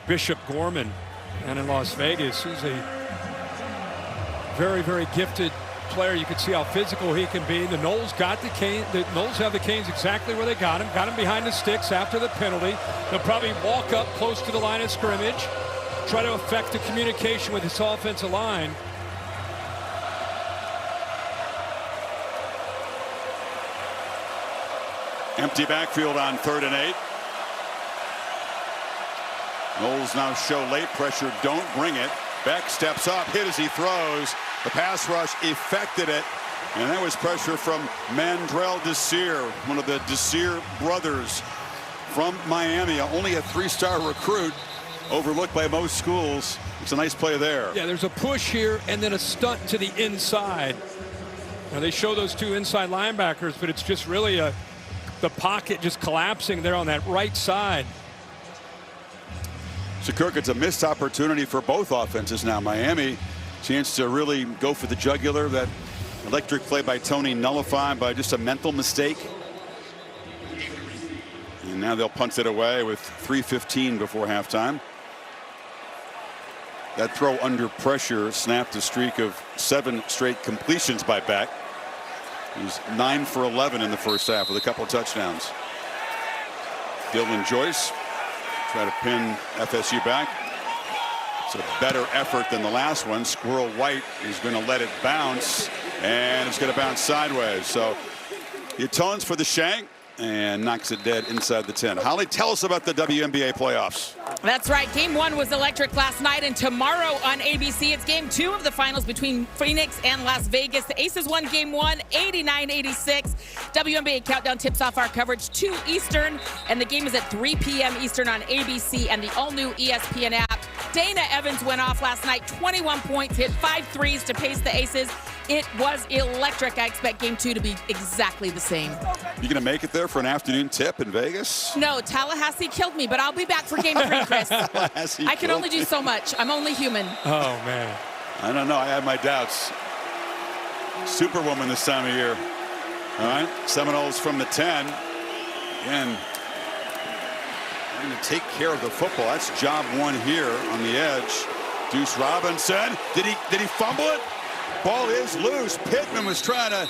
Bishop Gorman and in Las Vegas. He's a very, very gifted player. You can see how physical he can be. The Noles got the Canes. The Noles have the Canes exactly where they got him. Got him behind the sticks after the penalty. They'll probably walk up close to the line of scrimmage, try to affect the communication with this offensive line. Empty backfield on 3rd and 8. Noles now show late pressure. Don't bring it. Beck steps up, hit as he throws. The pass rush effected it. And that was pressure from Mandrell Desir, one of the Desir brothers from Miami. Only a 3-star recruit, overlooked by most schools. It's a nice play there. Yeah, there's a push here and then a stunt to the inside. Now they show those two inside linebackers, but it's just really the pocket just collapsing there on that right side. So Kirk, it's a missed opportunity for both offenses now. Miami, chance to really go for the jugular. That electric play by Tony nullified by just a mental mistake. And now they'll punt it away with 3:15 before halftime. That throw under pressure snapped a streak of 7 straight completions by Beck. He's 9 for 11 in the first half with a couple of touchdowns. Dylan Joyce try to pin FSU back. It's a better effort than the last one. Squirrel White is going to let it bounce, and it's going to bounce sideways. So he atones for the shank and knocks it dead inside the 10. Holly, tell us about the WNBA playoffs. That's right. Game 1 was electric last night, and tomorrow on ABC, it's Game 2 of the finals between Phoenix and Las Vegas. The Aces won Game 1, 89-86. WNBA Countdown tips off our coverage 2 Eastern, and the game is at 3 p.m. Eastern on ABC and the all-new ESPN app. Dana Evans went off last night, 21 points, hit 5 threes to pace the Aces. It was electric. I expect Game 2 to be exactly the same. You going to make it there for an afternoon tip in Vegas? No, Tallahassee killed me, but I'll be back for Game 3, Chris. I can only do so much. I'm only human. Oh, man. I don't know. I have my doubts. Superwoman this time of year. All right. Seminoles from the 10. Again, trying to take care of the football. That's job 1 here on the edge. Deuce Robinson. Did he fumble it? Ball is loose. Pittman was trying to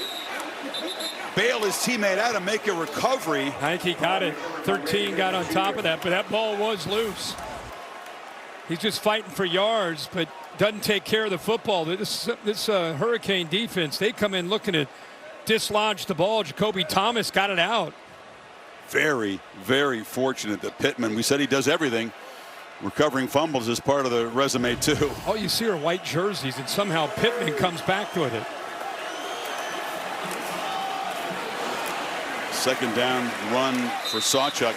bail his teammate out and make a recovery. I think he got it. 13 got on top of that, but that ball was loose. He's just fighting for yards, but doesn't take care of the football. This Hurricane defense, they come in looking to dislodge the ball. Jacoby Thomas got it out. Very, very fortunate that Pittman, we said he does everything. Recovering fumbles is part of the resume, too. All you see are white jerseys, and somehow Pittman comes back with it. Second down run for Sawchuk.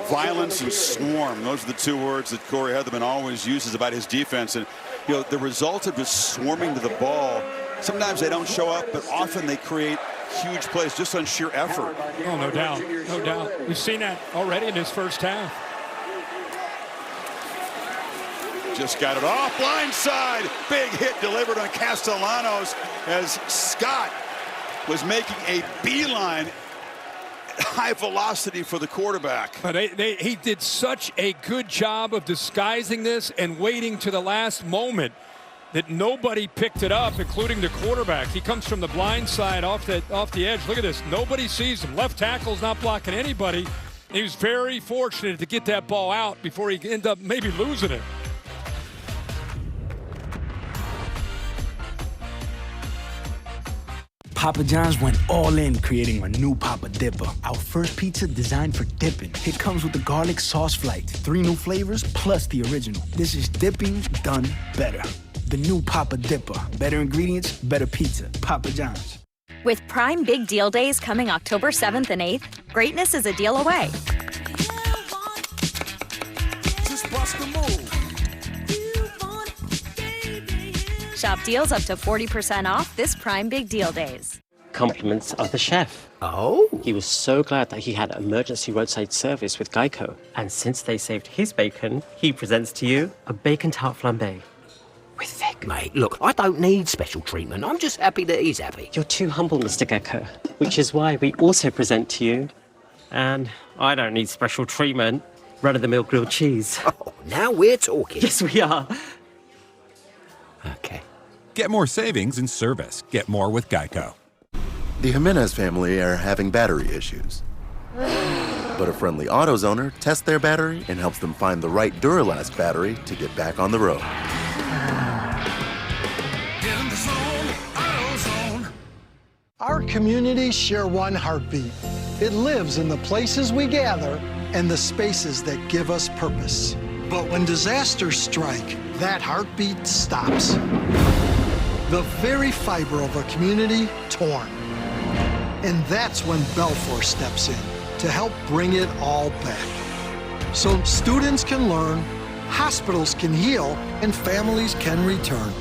Violence and swarm. Those are the 2 words that Corey Heatherman always uses about his defense. And, you know, the result of just swarming to the ball, sometimes they don't show up, but often they create huge plays just on sheer effort. Oh, no doubt. No doubt. We've seen that already in his first half. Just got it off, blindside. Big hit delivered on Castellanos as Scott was making a beeline. high velocity for the quarterback. But he did such a good job of disguising this and waiting to the last moment that nobody picked it up, including the quarterback. He comes from the blind side off the edge. Look at this. Nobody sees him. Left tackle's not blocking anybody. He was very fortunate to get that ball out before he ended up maybe losing it. Papa John's went all in creating a new Papa Dipper. Our first pizza designed for dipping. It comes with the garlic sauce flight, 3 new flavors plus the original. This is dipping done better. The new Papa Dipper. Better ingredients, better pizza. Papa John's. With Prime Big Deal Days coming October 7th and 8th, greatness is a deal away. Just bust a move. Shop deals up to 40% off this Prime Big Deal Days. Compliments of the chef. Oh? He was so glad that he had emergency roadside service with Geico. And since they saved his bacon, he presents to you a bacon tart flambe. With Vic, mate, look, I don't need special treatment. I'm just happy that he's happy. You're too humble, Mr. Gecko, which is why we also present to you, and I don't need special treatment, run-of-the-mill grilled cheese. Oh, now we're talking. Yes, we are. Okay. Get more savings in service. Get more with Geico. The Jimenez family are having battery issues. But a friendly AutoZoner tests their battery and helps them find the right Duralast battery to get back on the road. Our communities share one heartbeat. It lives in the places we gather and the spaces that give us purpose. But when disasters strike, that heartbeat stops. The very fiber of a community torn. And that's when Belfor steps in to help bring it all back. So students can learn, hospitals can heal, and families can return.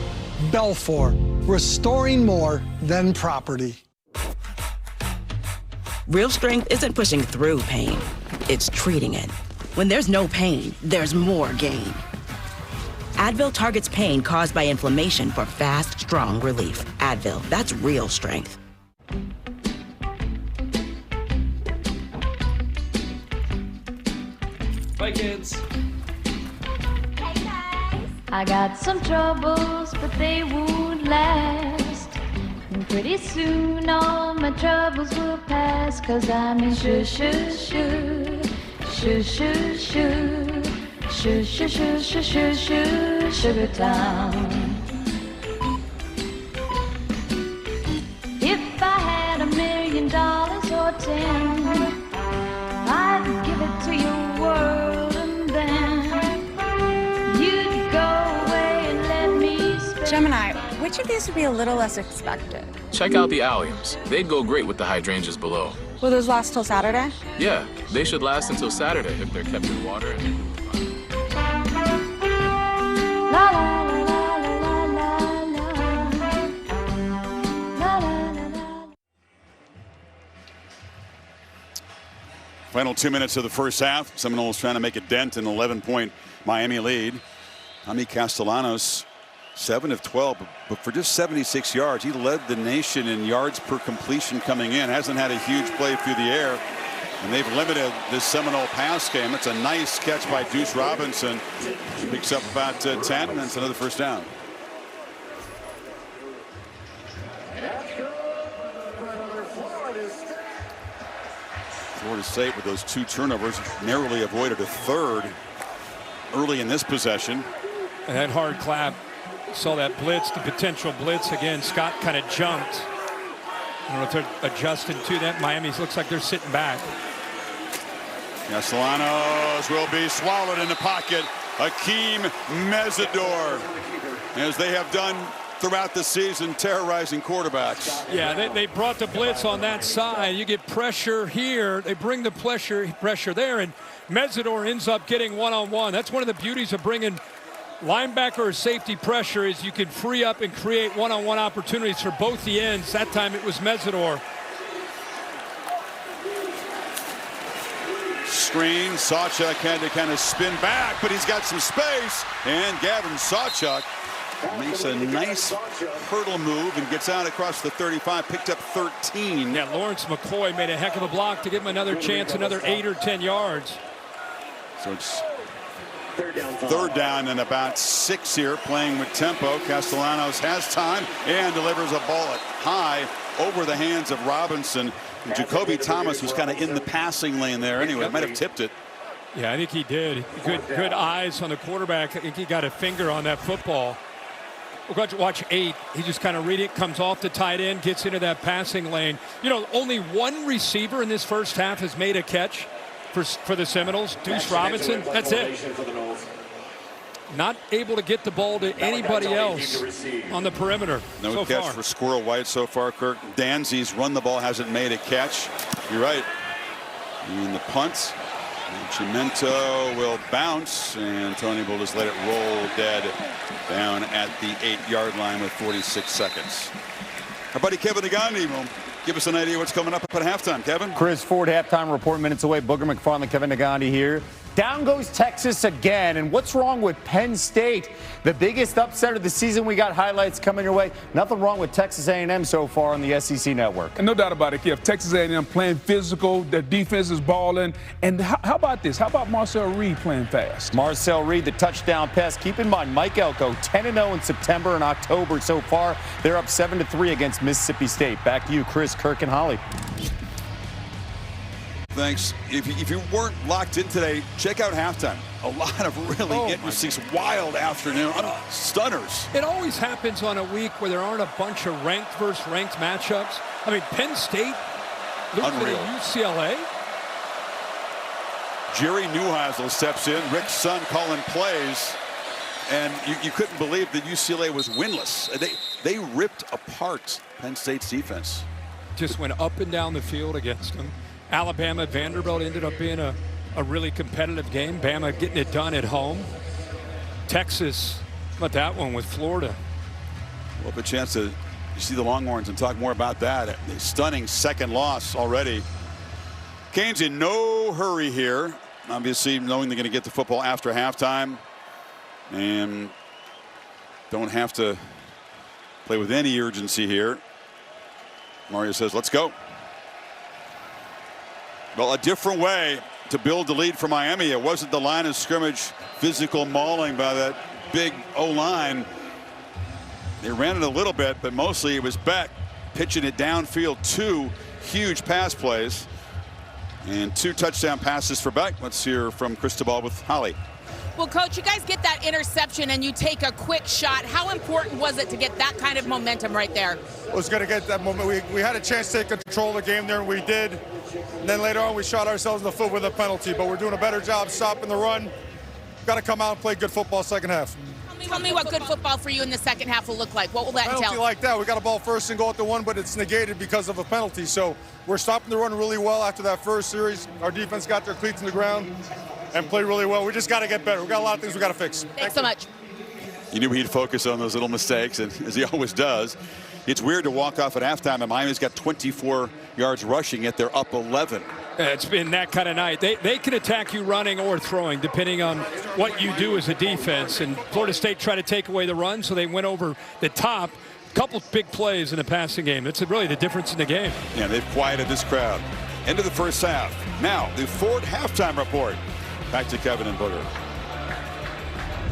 Belfor, restoring more than property. Real strength isn't pushing through pain, it's treating it. When there's no pain, there's more gain. Advil targets pain caused by inflammation for fast, strong relief. Advil, that's real strength. Bye, kids. I got some troubles, but they won't last. And pretty soon all my troubles will pass. 'Cause I'm in shoo shoo shoo, shoo shoo shoo, shoo shoo shoo shoo shoo shoo, Sugar Town. If I had $1 million or 10, I'd give it to your world and then you'd go away and let me spend. Gemini, which of these would be a little less expected? Check out the alliums. They'd go great with the hydrangeas below. Will those last till Saturday? Yeah, they should last until Saturday if they're kept in water. La la la la la la la la la la. Final 2 minutes of the first half. Seminoles trying to make a dent in an 11-point Miami lead. Jaime Castellanos, 7 of 12, but for just 76 yards. He led the nation in yards per completion coming in. Hasn't had a huge play through the air. And they've limited this Seminole pass game. It's a nice catch by Deuce Robinson. Picks up about 10, and that's another first down. Florida State with those 2 turnovers narrowly avoided a third early in this possession. And that hard clap. Saw that blitz, the potential blitz again. Scott kind of jumped. I don't know if they're adjusting to that. Miami looks like they're sitting back. Castellanos will be swallowed in the pocket. Akeem Mesidor, as they have done throughout the season, terrorizing quarterbacks. Yeah, they brought the blitz on that side. You get pressure here. They bring the pressure there, and Mesidor ends up getting one-on-one. That's one of the beauties of bringing linebacker or safety pressure, is you can free up and create one-on-one opportunities for both the ends. That time it was Mesidor. Screen, Sawchuk had to kind of spin back, but he's got some space, and Gavin Sawchuk Makes a nice hurdle move and gets out across the 35, picked up 13. Yeah, Lawrence McCoy made a heck of a block to give him another chance, another 8 or 10 yards. So it's third down and about 6 here, playing with tempo. Castellanos has time and delivers a ball at high over the hands of Robinson. And Jacoby Thomas was kind of in the passing lane there anyway. Might have tipped it. Yeah, I think he did. Good eyes on the quarterback. I think he got a finger on that football. We're going to watch 8. He just kind of read it, comes off the tight end, gets into that passing lane. You know, only one receiver in this first half has made a catch for the Seminoles. Deuce Robinson, that's it. Not able to get the ball to anybody else on the perimeter. No so catch far for Squirrel White so far, Kirk. Danzy's run the ball, hasn't made a catch. You're right. And the punt. Chimento will bounce, and Tony will just let it roll dead down at the 8-yard line with 46 seconds. Our buddy Kevin Negandhi will give us an idea what's coming up at halftime. Kevin? Chris Ford, halftime report minutes away. Booger McFarland, Kevin Negandhi here. Down goes Texas again. And what's wrong with Penn State? The biggest upset of the season. We got highlights coming your way. Nothing wrong with Texas A&M so far on the SEC network. And no doubt about it, Kev. Texas A&M playing physical. Their defense is balling. And how about this? How about Marcel Reed playing fast? Marcel Reed, the touchdown pass. Keep in mind, Mike Elko, 10-0 in September and October so far. They're up 7-3 against Mississippi State. Back to you, Chris, Kirk, and Holly. Thanks. If you weren't locked in today, check out halftime. A lot of really interesting, wild afternoon stunners. It always happens on a week where there aren't a bunch of ranked versus ranked matchups. I mean, Penn State loses to UCLA. Jerry Neuheisel steps in. Rick Sun calling plays. And you couldn't believe that UCLA was winless. They ripped apart Penn State's defense. Just went up and down the field against them. Alabama, Vanderbilt ended up being a really competitive game. Bama getting it done at home. Texas, how about that one with Florida? We'll have a chance to see the Longhorns and talk more about that. A stunning second loss already. Canes in no hurry here. Obviously, knowing they're going to get the football after halftime. And don't have to play with any urgency here. Mario says, let's go. Well, a different way to build the lead for Miami. It wasn't the line of scrimmage physical mauling by that big O-line. They ran it a little bit, but mostly it was Beck pitching it downfield. 2 huge pass plays and 2 touchdown passes for Beck. Let's hear from Cristobal with Holly. Well, Coach, you guys get that interception and you take a quick shot. How important was it to get that kind of momentum right there? It was going to get that moment. We had a chance to take control of the game there, and we did. And then later on, we shot ourselves in the foot with a penalty. But we're doing a better job stopping the run. Got to come out and play good football second half. Tell me what good football for you in the second half will look like. What will that entail? Penalty like that. We got a ball first and go at the 1, but it's negated because of a penalty. So we're stopping the run really well after that first series. Our defense got their cleats in the ground and played really well. We just got to get better. We got a lot of things we got to fix. Thanks so much. You knew he'd focus on those little mistakes, and as he always does. It's weird to walk off at halftime, and Miami's got 24 yards rushing, yet they're up 11. It's been that kind of night. They can attack you running or throwing, depending on what you do as a defense. And Florida State tried to take away the run, so they went over the top. A couple big plays in the passing game. That's really the difference in the game. Yeah, they've quieted this crowd. End of the first half. Now, the Ford halftime report. Back to Kevin and Booger.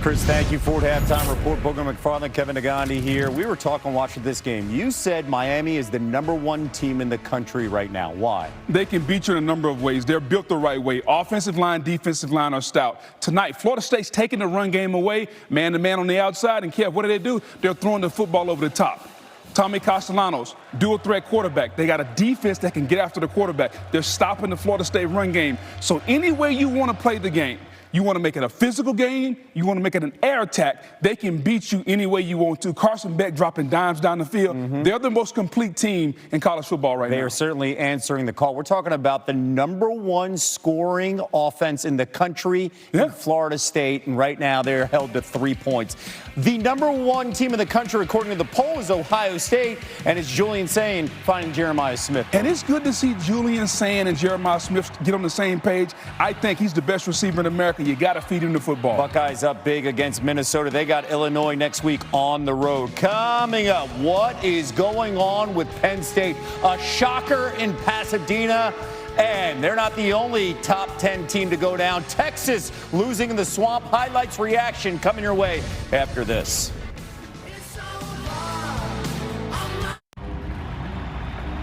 Chris, thank you. Ford halftime report. Booger McFarland, Kevin Negandhi here. We were talking watching this game. You said Miami is the #1 team in the country right now. Why? They can beat you in a number of ways. They're built the right way. Offensive line, defensive line are stout. Tonight, Florida State's taking the run game away, man-to-man on the outside. And, Kev, what do? They're throwing the football over the top. Tommy Castellanos, dual threat quarterback. They got a defense that can get after the quarterback. They're stopping the Florida State run game. So any way you want to play the game, you want to make it a physical game, you want to make it an air attack, they can beat you any way you want to. Carson Beck dropping dimes down the field. They're the most complete team in college football right now. They are certainly answering the call. We're talking about the #1 scoring offense in the country in Florida State, and right now they're held to 3 points. The #1 team in the country, according to the poll, is Ohio State, and it's Julian Sayin finding Jeremiah Smith. And it's good to see Julian Sayin and Jeremiah Smith get on the same page. I think he's the best receiver in America. and you got to feed him the football. Buckeyes up big against Minnesota. They got Illinois next week on the road. Coming up, what is going on with Penn State? A shocker in Pasadena. And they're not the only top 10 team to go down. Texas losing in the Swamp. Highlights reaction coming your way after this.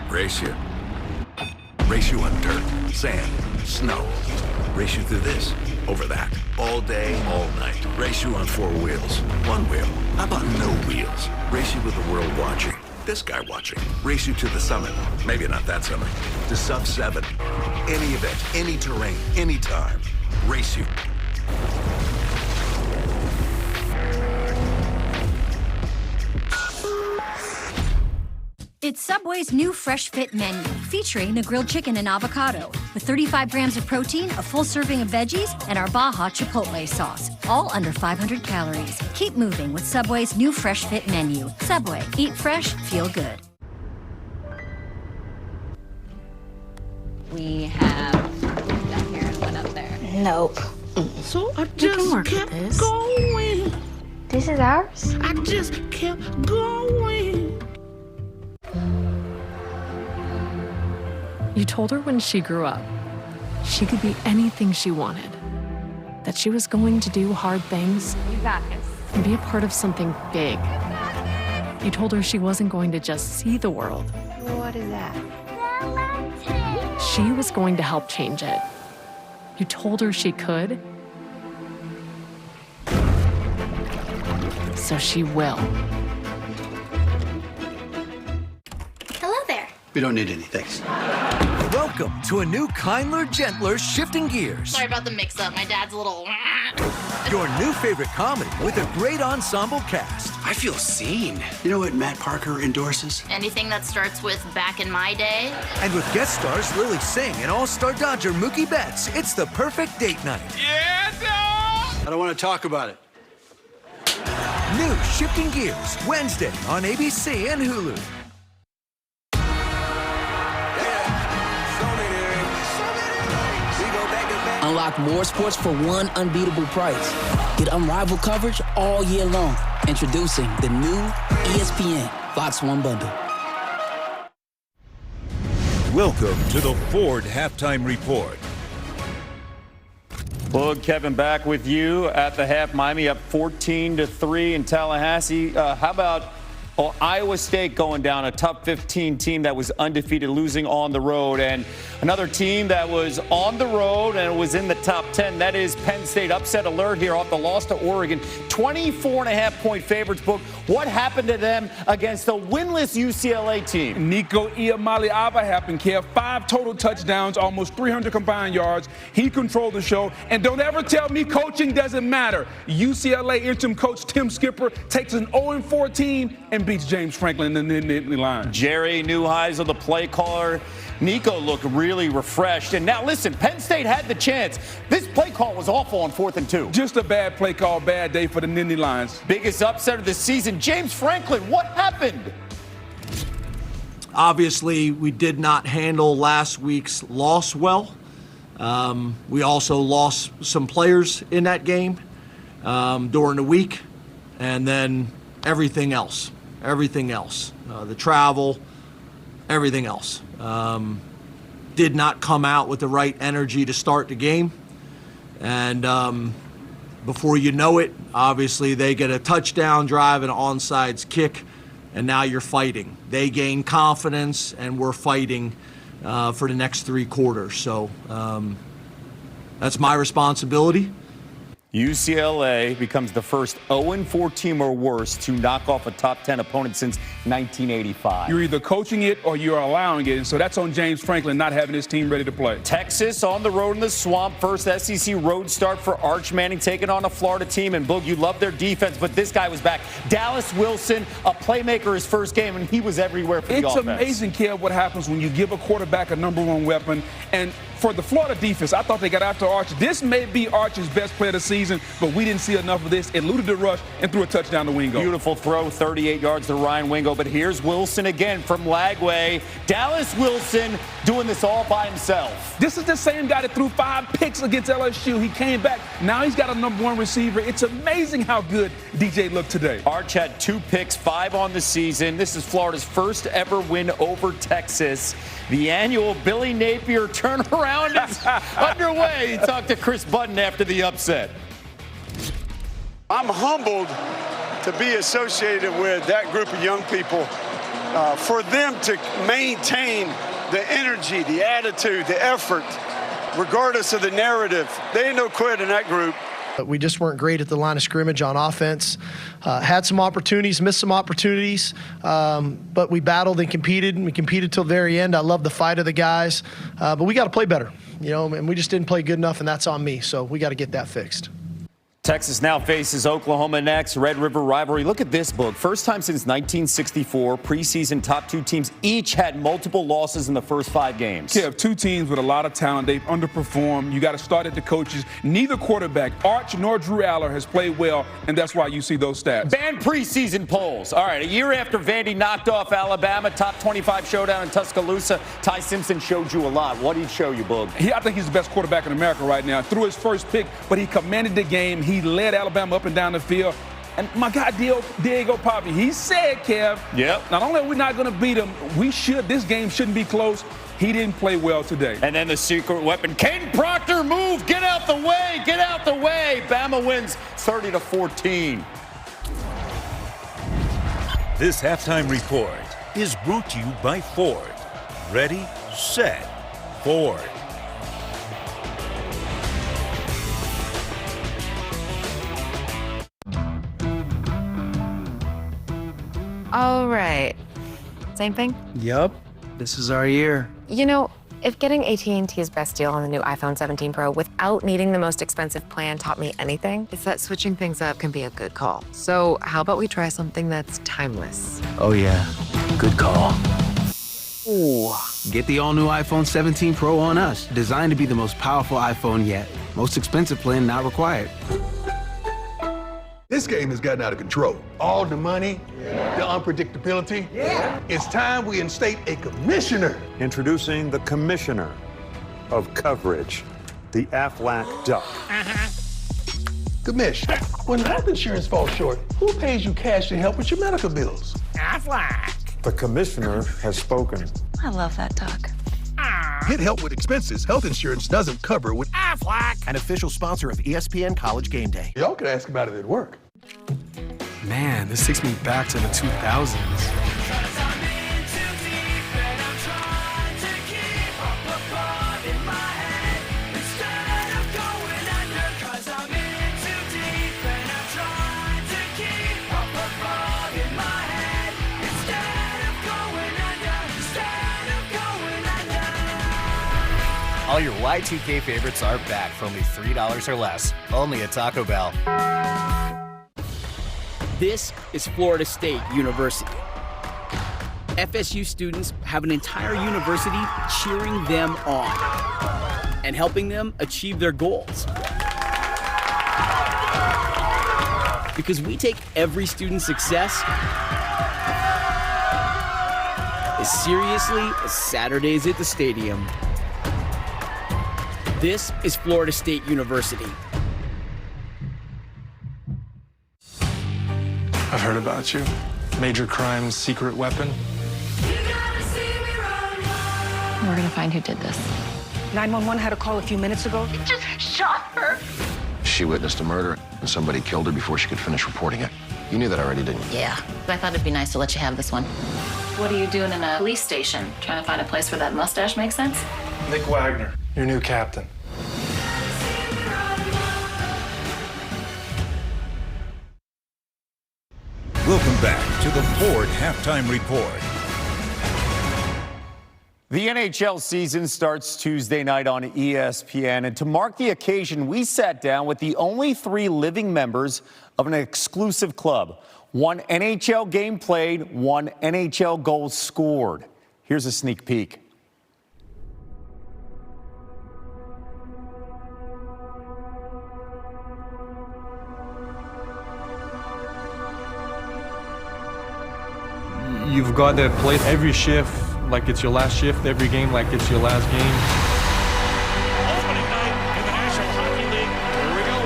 Race you. Race you on dirt, sand, snow. Race you through this, over that, all day, all night. Race you on 4 wheels. 1 wheel. How about no wheels? Race you with the world watching. This guy watching. Race you to the summit. Maybe not that summit. To sub 7. Any event, any terrain, anytime. Race you. It's Subway's new Fresh Fit menu, featuring a grilled chicken and avocado, with 35 grams of protein, a full serving of veggies, and our Baja Chipotle sauce, all under 500 calories. Keep moving with Subway's new Fresh Fit menu. Subway, eat fresh, feel good. We have down here and one up there. Nope. So I just kept going. This is ours? I just kept going. You told her when she grew up, she could be anything she wanted. That she was going to do hard things You got this. and be a part of something big. You told her she wasn't going to just see the world. What is that? She was going to help change it. You told her she could. So she will. Hello there. We don't need any, thanks. Welcome to a new Kindler, Gentler Shifting Gears. Sorry about the mix-up. My dad's a little... Your new favorite comedy with a great ensemble cast. I feel seen. You know what Matt Parker endorses? Anything that starts with back in my day. And with guest stars Lily Singh and all-star Dodger Mookie Betts, it's the perfect date night. Yeah, dog! I don't want to talk about it. New Shifting Gears, Wednesday on ABC and Hulu. Unlock more sports for one unbeatable price. Get unrivaled coverage all year long. Introducing the new ESPN Fox One bundle. Welcome to the Ford Halftime Report. Well, Kevin, back with you at the half. Miami up 14-3 in Tallahassee. How about Iowa State going down, a top 15 team that was undefeated, losing on the road, and another team that was on the road and was in the top 10. That is Penn State. Upset alert here off the loss to Oregon. 24.5-point favorites booked. What happened to them against a winless UCLA team? Nico Iamaleava happened, Kev. 5 total touchdowns, almost 300 combined yards. He controlled the show. And don't ever tell me coaching doesn't matter. UCLA interim coach Tim Skipper takes an 0-4 team and beats James Franklin in the line. Jerry Neuheisel, the play caller. Nico looked really refreshed. And now, listen, Penn State had the chance. This play call was awful on 4th and 2. Just a bad play call, bad day for the Nittany Lions. Biggest upset of the season. James Franklin, what happened? Obviously, we did not handle last week's loss well. We also lost some players in that game during the week. And then everything else. The travel, everything else. Did not come out with the right energy to start the game. And before you know it, obviously they get a touchdown drive and an onside kick, and now you're fighting. They gain confidence, and we're fighting for the next 3 quarters. So that's my responsibility. UCLA becomes the first 0-4 team or worse to knock off a top 10 opponent since 1985. You're either coaching it or you're allowing it, and so that's on James Franklin not having his team ready to play. Texas on the road in the Swamp. First SEC road start for Arch Manning, taking on a Florida team. And Boog, you love their defense, but this guy was back. Dallas Wilson, a playmaker his first game, and he was everywhere for the offense. It's amazing, Kev, what happens when you give a quarterback a number 1 weapon. And for the Florida defense, I thought they got after Arch. This may be Arch's best play of the season, but we didn't see enough of this. Eluded the rush and threw a touchdown to Wingo. Beautiful throw, 38 yards to Ryan Wingo. But here's Wilson again from Lagway. Dallas Wilson doing this all by himself. This is the same guy that threw 5 picks against LSU. He came back. Now he's got a #1 receiver. It's amazing how good DJ looked today. Arch had 2 picks, 5 on the season. This is Florida's first ever win over Texas. The annual Billy Napier turnaround is underway. He talked to Chris Button after the upset. I'm humbled to be associated with that group of young people. For them to maintain the energy, the attitude, the effort, regardless of the narrative. They ain't no quit in that group. We just weren't great at the line of scrimmage on offense. Had some opportunities, missed some opportunities, but we battled and competed, and we competed till the very end. I love the fight of the guys, but we got to play better, and we just didn't play good enough, and that's on me, so we got to get that fixed. Texas now faces Oklahoma next. Red River rivalry. Look at this book. First time since 1964, preseason top 2 teams each had multiple losses in the first 5 games. You have 2 teams with a lot of talent. They've underperformed. You got to start at the coaches. Neither quarterback, Arch nor Drew Aller, has played well, and that's why you see those stats. Banned preseason polls. All right, a year after Vandy knocked off Alabama, top 25 showdown in Tuscaloosa, Ty Simpson showed you a lot. What did he show you, Boog? I think he's the best quarterback in America right now. Threw his first pick, but he commanded the game. He led Alabama up and down the field. And my guy, Diego Papi, he said, Kev, not only are we not going to beat him, this game shouldn't be close. He didn't play well today. And then the secret weapon, Caden Proctor, move, get out the way, get out the way. Bama wins 30-14. This halftime report is brought to you by Ford. Ready, set, Ford. All right. Same thing? Yup. This is our year. You know, if getting AT&T's best deal on the new iPhone 17 Pro without needing the most expensive plan taught me anything, it's that switching things up can be a good call. So how about we try something that's timeless? Oh, yeah. Good call. Ooh. Get the all-new iPhone 17 Pro on us. Designed to be the most powerful iPhone yet. Most expensive plan not required. This game has gotten out of control. All the money, the unpredictability. It's time we instate a commissioner. Introducing the commissioner of coverage, the Aflac Duck. Commissioner, when health insurance falls short, who pays you cash to help with your medical bills? Aflac. The commissioner has spoken. I love that duck. Get help with expenses health insurance doesn't cover with Aflac, an official sponsor of ESPN College Game Day. Y'all can ask about it at work. Man, this takes me back to the 2000s. All your Y2K favorites are back for only $3 or less. Only at Taco Bell. This is Florida State University. FSU students have an entire university cheering them on and helping them achieve their goals. Because we take every student's success as seriously as Saturdays at the stadium. This is Florida State University. I've heard about you. Major crimes, secret weapon. We're gonna find who did this. 911 had a call a few minutes ago. He just shot her. She witnessed a murder, and somebody killed her before she could finish reporting it. You knew that already, didn't you? Yeah, I thought it'd be nice to let you have this one. What are you doing in a police station? Trying to find a place where that mustache makes sense? Nick Wagner, your new captain. Welcome back to the Ford Halftime Report. The NHL season starts Tuesday night on ESPN, and to mark the occasion, we sat down with the only 3 living members of an exclusive club. 1 NHL game played, 1 NHL goal scored. Here's a sneak peek. of God that plays every shift like it's your last shift, every game like it's your last game. Opening night in the National Hockey League. Here we go.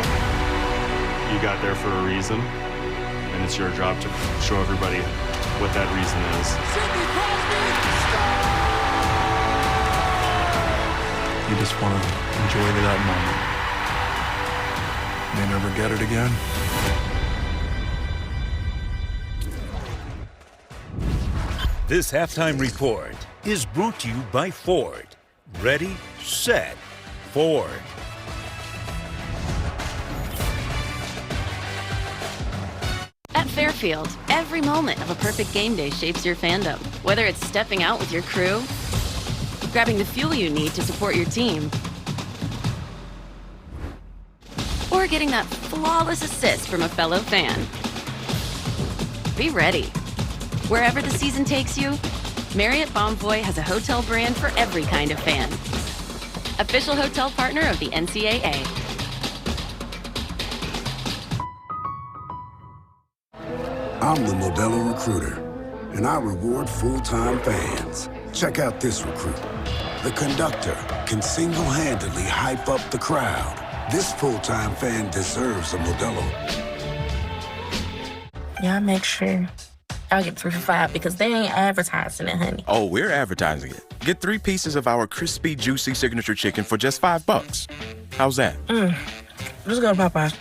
You got there for a reason, and it's your job to show everybody what that reason is. You just want to enjoy that moment. May never get it again. This halftime report is brought to you by Ford. Ready, set, Ford. At Fairfield, every moment of a perfect game day shapes your fandom. Whether it's stepping out with your crew, grabbing the fuel you need to support your team, or getting that flawless assist from a fellow fan. Be ready. Wherever the season takes you, Marriott Bonvoy has a hotel brand for every kind of fan. Official hotel partner of the NCAA. I'm the Modelo Recruiter, and I reward full-time fans. Check out this recruit. The conductor can single-handedly hype up the crowd. This full-time fan deserves a Modelo. Y'all make sure y'all get 3 for $5 because they ain't advertising it, honey. Oh, we're advertising it. Get 3 pieces of our crispy, juicy signature chicken for just $5. How's that? Let's go to Popeyes.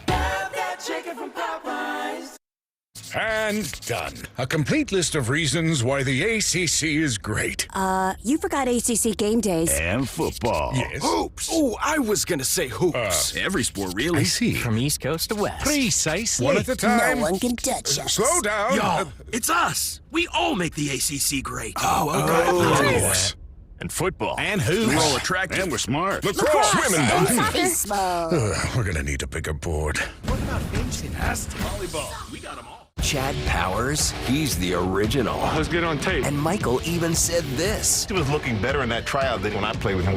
And done. A complete list of reasons why the ACC is great. You forgot ACC game days. And football. Yes. Hoops. Oh, I was gonna say hoops. Every sport, really. I see. From East Coast to West. Precisely. One at a time. No one can touch us. Slow down. Y'all, it's us. We all make the ACC great. Oh. And football. And hoops. We're all attractive. And we're smart. Lacrosse. Swimming. Baseball. We're gonna need a bigger board. What about gymnastics? Volleyball. We got them all. Chad Powers, he's the original. Let's get on tape. And Michael even said this. He was looking better in that tryout than when I played with him.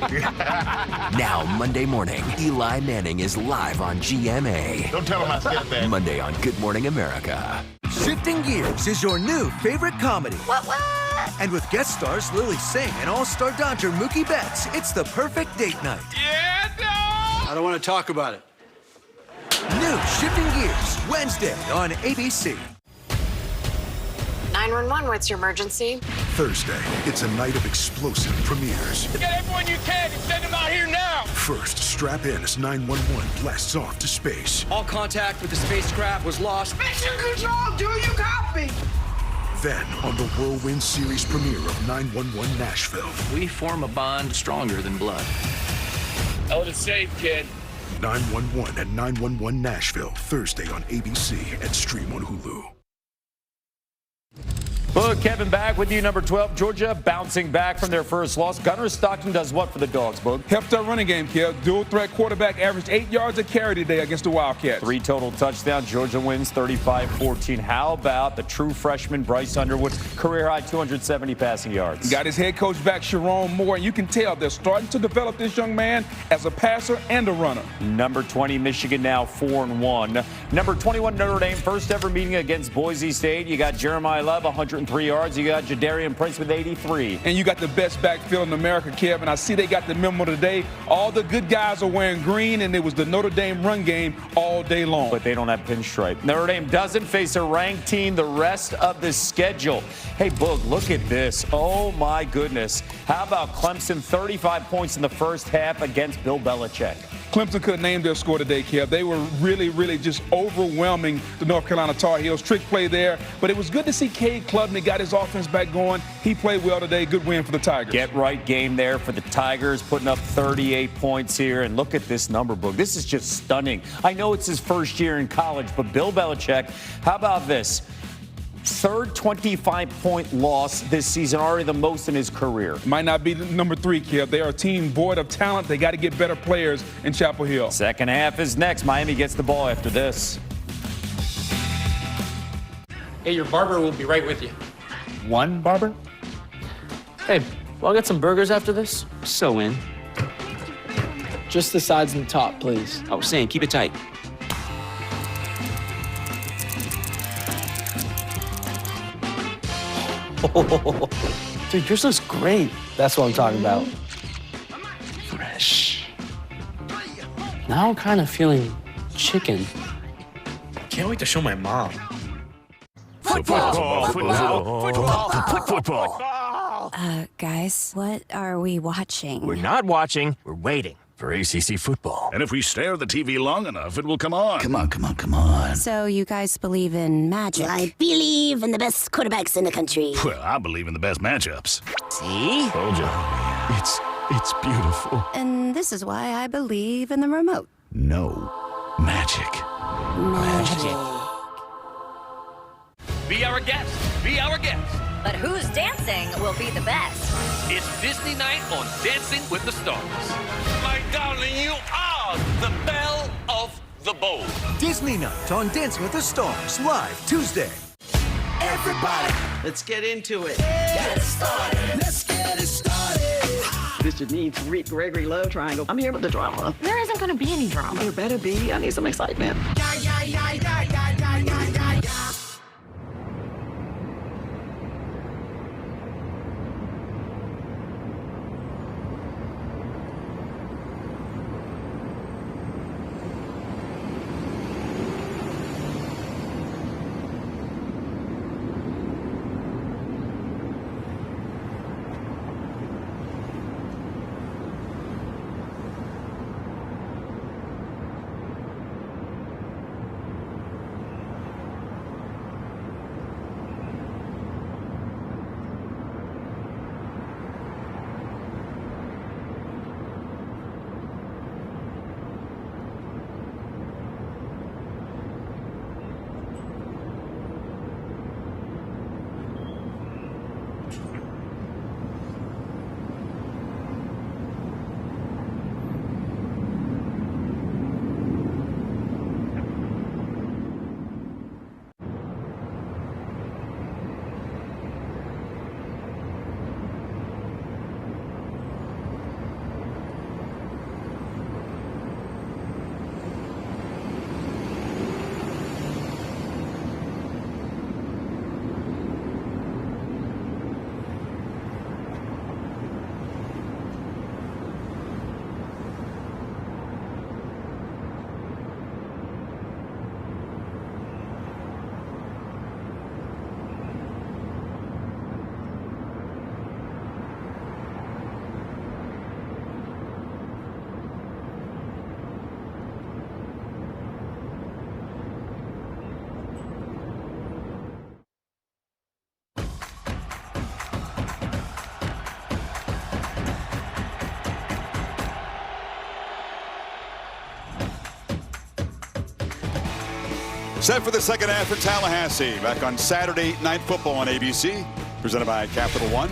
Now, Monday morning, Eli Manning is live on GMA. Don't tell him I said that. Monday on Good Morning America. Shifting Gears is your new favorite comedy. What? And with guest stars Lily Singh and all-star Dodger Mookie Betts, it's the perfect date night. Yeah, no! I don't want to talk about it. New Shifting Gears, Wednesday on ABC. 911, what's your emergency? Thursday, it's a night of explosive premieres. Get everyone you can and send them out here now. First, strap in as 911 blasts off to space. All contact with the spacecraft was lost. Mission control, do you copy? Then, on the Whirlwind Series premiere of 911 Nashville. We form a bond stronger than blood. Hell to save, kid. 911 and 911 Nashville, Thursday on ABC and stream on Hulu. Look, Kevin back with you, number 12. Georgia bouncing back from their first loss. Gunnar Stockton does what for the Dogs, Boog? Helped our running game, Kev. Dual threat quarterback averaged 8 yards a carry today against the Wildcats. 3 total touchdowns. Georgia wins 35-14. How about the true freshman Bryce Underwood? Career high 270 passing yards. Got his head coach back, Sharon Moore, and you can tell they're starting to develop this young man as a passer and a runner. Number 20, Michigan now 4-1. Number 21, Notre Dame, first ever meeting against Boise State. You got Jeremiah Love, 103 yards. You got Jadarian Prince with 83. And you got the best backfield in America, Kev. And I see they got the memo today. All the good guys are wearing green, and it was the Notre Dame run game all day long. But they don't have pinstripe. Notre Dame doesn't face a ranked team the rest of the schedule. Hey, Boog, look at this. Oh, my goodness. How about Clemson, 35 points in the first half against Bill Belichick? Clemson couldn't name their score today, Kev. They were really just overwhelming the North Carolina Tar Heels. Trick play there. But it was good to see Cade Klubnik got his offense back going. He played well today. Good win for the Tigers. Get right game there for the Tigers, putting up 38 points here. And look at this number, Boog. This is just stunning. I know it's his first year in college, but Bill Belichick, how about this? Third 25-point loss this season, already the most in his career. Might not be the number 3, Kev. They are a team void of talent. They got to get better players in Chapel Hill. Second half is next. Miami gets the ball after this. Hey, your barber will be right with you. One barber? Hey, will I get some burgers after this? So in. Just the sides and the top, please. Oh, Sam, keep it tight. Dude, yours looks great. That's what I'm talking about. Fresh. Now I'm kind of feeling chicken. Can't wait to show my mom. Football. Guys, what are we watching? We're not watching, we're waiting for ACC football. And if we stare at the TV long enough, it will come on. Come on. So you guys believe in magic? I believe in the best quarterbacks in the country. Well, I believe in the best matchups. See? Told you. It's beautiful. And this is why I believe in the remote. No magic. Be our guest. Be our guest. But whose dancing will be the best? It's Disney night on Dancing with the Stars. My darling, you are the belle of the bowl. Disney Night on Dancing with the Stars, live Tuesday. Everybody, let's get into it. Get it started. Let's get it started. This just needs Gregory love triangle. I'm here with the drama. There isn't going to be any drama. There better be. I need some excitement. Set for the second half in Tallahassee. Back on Saturday Night Football on ABC. Presented by Capital One.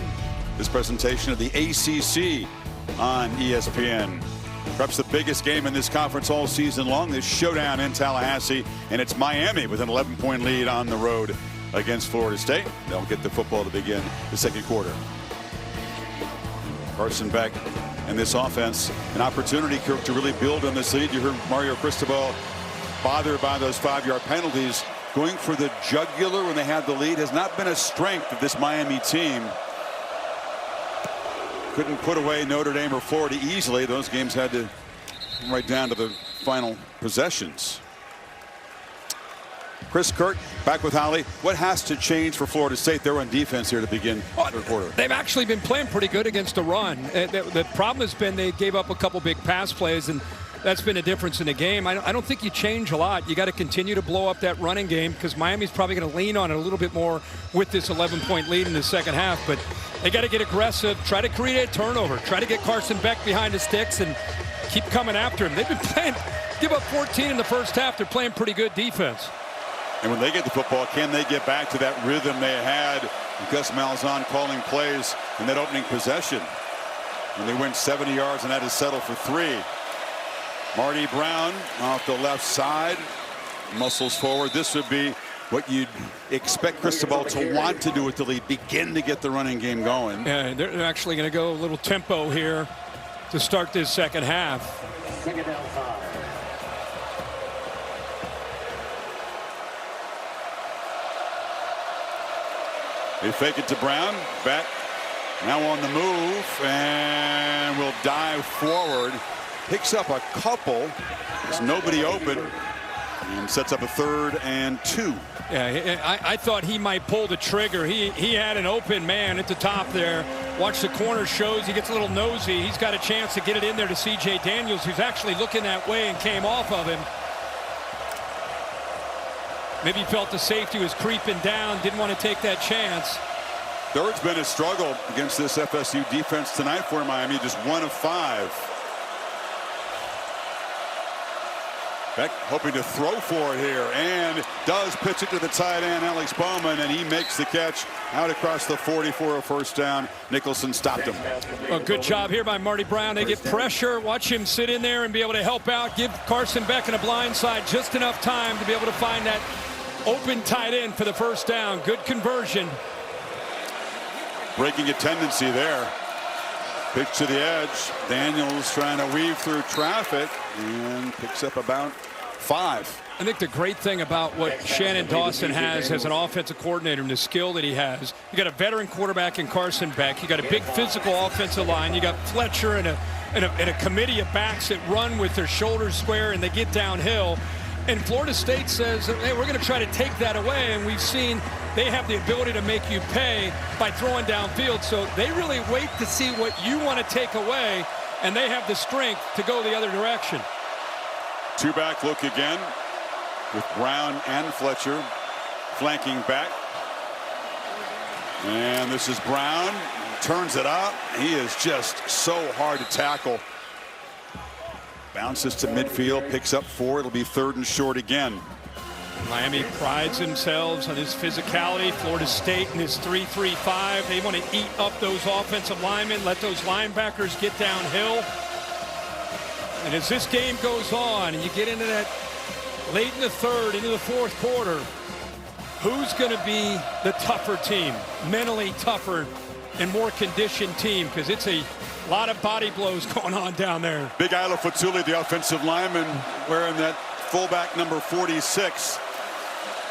This presentation of the ACC on ESPN. Perhaps the biggest game in this conference all season long. This showdown in Tallahassee. And it's Miami with an 11-point lead on the road against Florida State. They'll get the football to begin the second quarter. Carson Beck and this offense. An opportunity to really build on this lead. You heard Mario Cristobal bothered by those 5-yard penalties. Going for the jugular when they had the lead has not been a strength of this Miami team. Couldn't put away Notre Dame or Florida easily. Those games had to come right down to the final possessions. Chris Kirk back with Holly. What has to change for Florida State? They're on defense here to begin the third quarter. They've actually been playing pretty good against the run. The problem has been they gave up a couple big pass plays, and that's been a difference in the game. I don't think you change a lot. You got to continue to blow up that running game because Miami's probably going to lean on it a little bit more with this 11-point lead in the second half. But they got to get aggressive, try to create a turnover, try to get Carson Beck behind the sticks and keep coming after him. They've been playing, give up 14 in the first half. They're playing pretty good defense. And when they get the football, can they get back to that rhythm they had? Gus Malzahn calling plays in that opening possession. When they went 70 yards and had to settle for 3. Marty Brown off the left side, muscles forward. This would be what you'd expect Cristobal to want to do with the lead, begin to get the running game going. Yeah, they're actually going to go a little tempo here to start this second half. Second down 5. They fake it to Brown. Beck now on the move and will dive forward. Picks up a couple. There's nobody open. And sets up a 3rd and 2. Yeah, I thought he might pull the trigger. He had an open man at the top there. Watch the corner shows. He gets a little nosy. He's got a chance to get it in there to C.J. Daniels, who's actually looking that way and came off of him. Maybe he felt the safety was creeping down, didn't want to take that chance. Third's been a struggle against this FSU defense tonight for Miami. Just 1 of 5. Beck hoping to throw for it here and does pitch it to the tight end, Alex Bowman, and he makes the catch out across the 40 for a 1st down. Nicholson stopped him. Well, good job here by Marty Brown. They get pressure. Watch him sit in there and be able to help out. Give Carson Beck in a blind side just enough time to be able to find that open tight end for the 1st down. Good conversion. Breaking a tendency there. Pitch to the edge. Daniels trying to weave through traffic and picks up about 5. I think the great thing about what Shannon Dawson has as an offensive coordinator and the skill that he has, you got a veteran quarterback in Carson Beck. You got a big physical offensive line. You got Fletcher and a committee of backs that run with their shoulders square and they get downhill. And Florida State says, hey, we're going to try to take that away. And we've seen they have the ability to make you pay by throwing downfield. So they really wait to see what you want to take away. And they have the strength to go the other direction. 2-back look again with Brown and Fletcher flanking back. And this is Brown. Turns it up. He is just so hard to tackle. Bounces to midfield, picks up 4. It'll be 3rd and short again. Miami prides themselves on his physicality. Florida State in his 3-3-5. They want to eat up those offensive linemen, let those linebackers get downhill. And as this game goes on and you get into that late in the 3rd, into the 4th quarter, who's going to be the tougher team, mentally tougher and more conditioned team? Because it's a lot of body blows going on down there. Big Ilo Fatuli, the offensive lineman, wearing that fullback number 46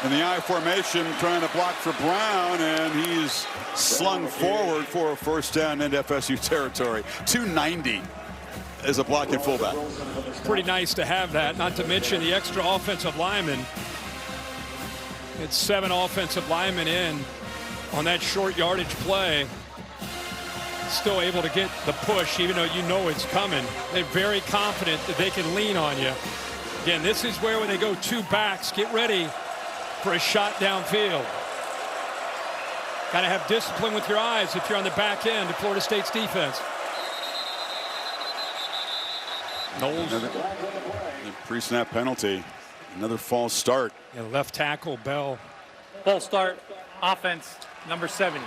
in the I formation, trying to block for Brown, and he's slung forward for a 1st down into FSU territory. 290 as a blocking fullback. Pretty nice to have that, not to mention the extra offensive lineman. It's 7 offensive linemen in on that short yardage play. Still able to get the push even though you know it's coming. They're very confident that they can lean on you. Again, this is where when they go 2 backs, get ready for a shot downfield. Got to have discipline with your eyes if you're on the back end of Florida State's defense. Knowles. Pre-snap penalty. Another false start. Yeah, left tackle, Bell. False start, offense, number 70.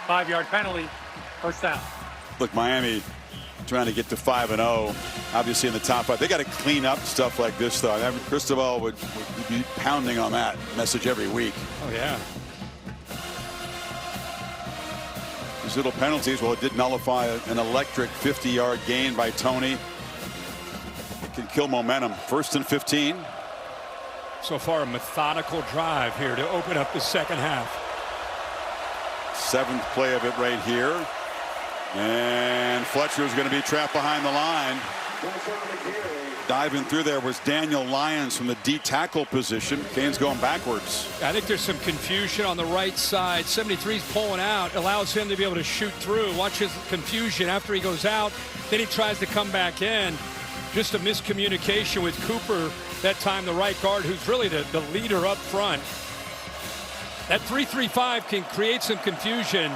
5-yard penalty, 1st down. Look, Miami trying to get to 5-0. Obviously in the top 5. They got to clean up stuff like this, though. I mean, Cristobal would be pounding on that message every week. Oh, yeah. These little penalties, well, it did nullify an electric 50-yard gain by Tony. It can kill momentum. 1st and 15. So far, a methodical drive here to open up the 2nd half. 7th play of it right here. And Fletcher is going to be trapped behind the line. Diving through there was Daniel Lyons from the D tackle position. Kane's going backwards. I think there's some confusion on the right side. 73's pulling out, allows him to be able to shoot through. Watch his confusion after he goes out. Then he tries to come back in. Just a miscommunication with Cooper. That time the right guard, who's really the leader up front. That 3-3-5 can create some confusion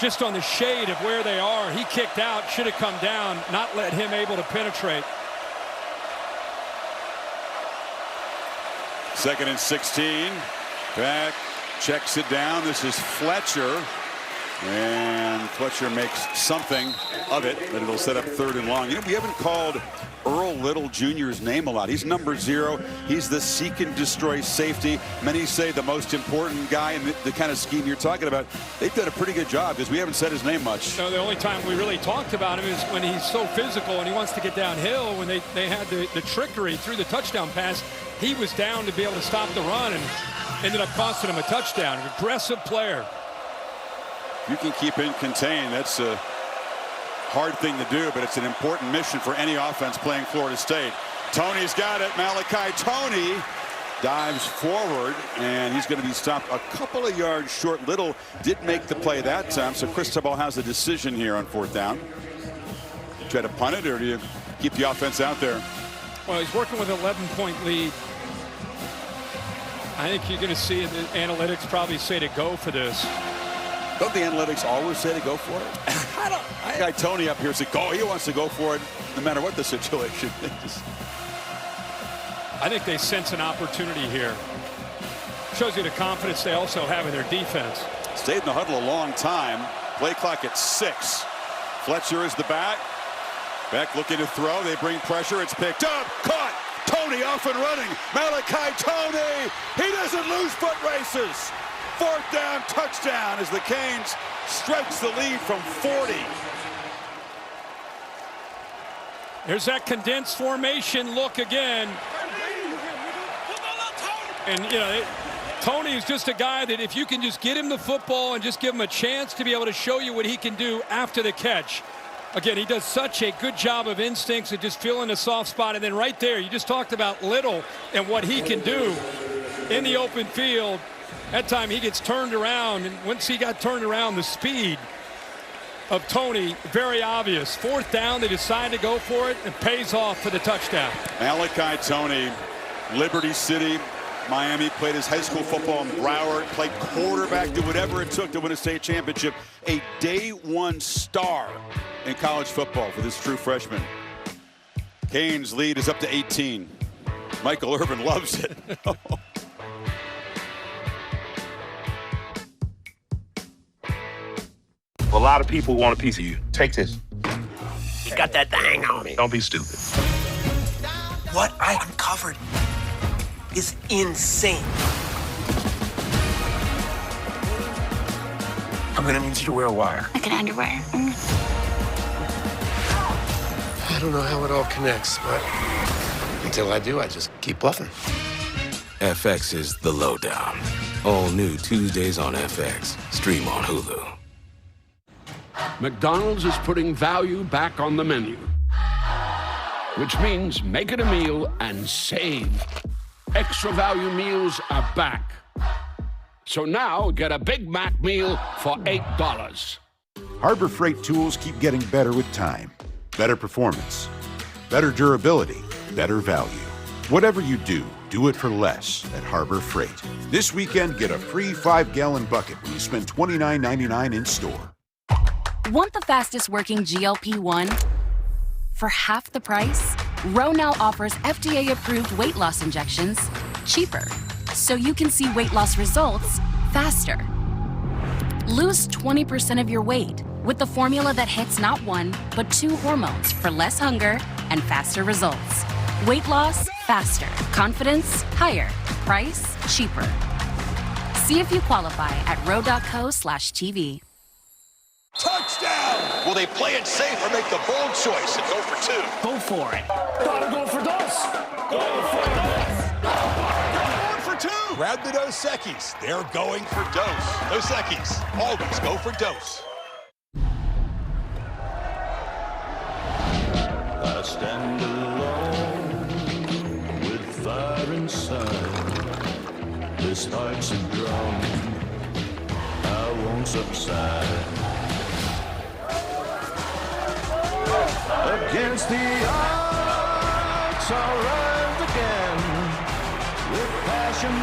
just on the shade of where they are. He kicked out, should have come down, not let him able to penetrate. 2nd and 16. Back, checks it down. This is Fletcher. And Fletcher makes something of it, but it'll set up 3rd and long. You know, we haven't called Earl Little Jr.'s name a lot. He's number 0. He's the seek and destroy safety. Many say the most important guy in the kind of scheme you're talking about. They've done a pretty good job because we haven't said his name much. No, the only time we really talked about him is when he's so physical and he wants to get downhill. When they had the trickery through the touchdown pass, he was down to be able to stop the run and ended up costing him a touchdown. An aggressive player. You can keep in contain. That's a hard thing to do, but it's an important mission for any offense playing Florida State. Tony's got it. Malachi Tony dives forward, and he's going to be stopped a couple of yards short. Little did make the play that time, so Cristobal has a decision here on 4th down. You try to punt it, or do you keep the offense out there? Well, he's working with an 11-point lead. I think you're going to see the analytics probably say to go for this. Don't the analytics always say to go for it? Guy Tony up here said, "Go." He wants to go for it no matter what the situation is. I think they sense an opportunity here. Shows you the confidence they also have in their defense. Stayed in the huddle a long time. Play clock at 6. Fletcher is the back. Beck looking to throw. They bring pressure. It's picked up. Caught. Tony off and running. Malachi Tony. He doesn't lose foot races. 4th down, touchdown as the Canes stretch the lead from 40. There's that condensed formation look again. And, you know, Tony is just a guy that if you can just get him the football and just give him a chance to be able to show you what he can do after the catch. Again, he does such a good job of instincts and just feeling a soft spot. And then right there, you just talked about Little and what he can do in the open field. That time he gets turned around, and once he got turned around, the speed of Tony, very obvious. 4th down, they decide to go for it, and pays off for the touchdown. Malachi Tony, Liberty City, Miami, played his high school football in Broward, played quarterback, did whatever it took to win a state championship. A day 1 star in college football for this true freshman. Canes' lead is up to 18. Michael Irvin loves it. A lot of people want a piece of you. Take this. You got that thing on me. Don't be stupid. What I uncovered is insane. I'm gonna need you to wear a wire. Like an underwear. I don't know how it all connects, but until I do, I just keep bluffing. FX is The Lowdown. All new Tuesdays on FX. Stream on Hulu. McDonald's is putting value back on the menu, which means make it a meal and save. Extra value meals are back. So now get a Big Mac meal for $8. Harbor Freight tools keep getting better with time. Better performance, better durability, better value. Whatever you do, do it for less at Harbor Freight. This weekend, get a free 5-gallon bucket when you spend $29.99 in store. Want the fastest working GLP-1? For half the price, Ro now offers FDA-approved weight loss injections cheaper, so you can see weight loss results faster. Lose 20% of your weight with the formula that hits not 1, but 2 hormones for less hunger and faster results. Weight loss, faster. Confidence, higher. Price, cheaper. See if you qualify at ro.co/TV. Touchdown! Will they play it safe or make the bold choice and go for 2? Go for it. Gotta go for Dos. Go for Dos. Going for 2. Grab the Dos Equis. They're going for Dos. Dos Equis. Always go for Dos. I stand alone with fire inside. This heart's a drum. I won't subside. Against the odds, I'll rise again with passion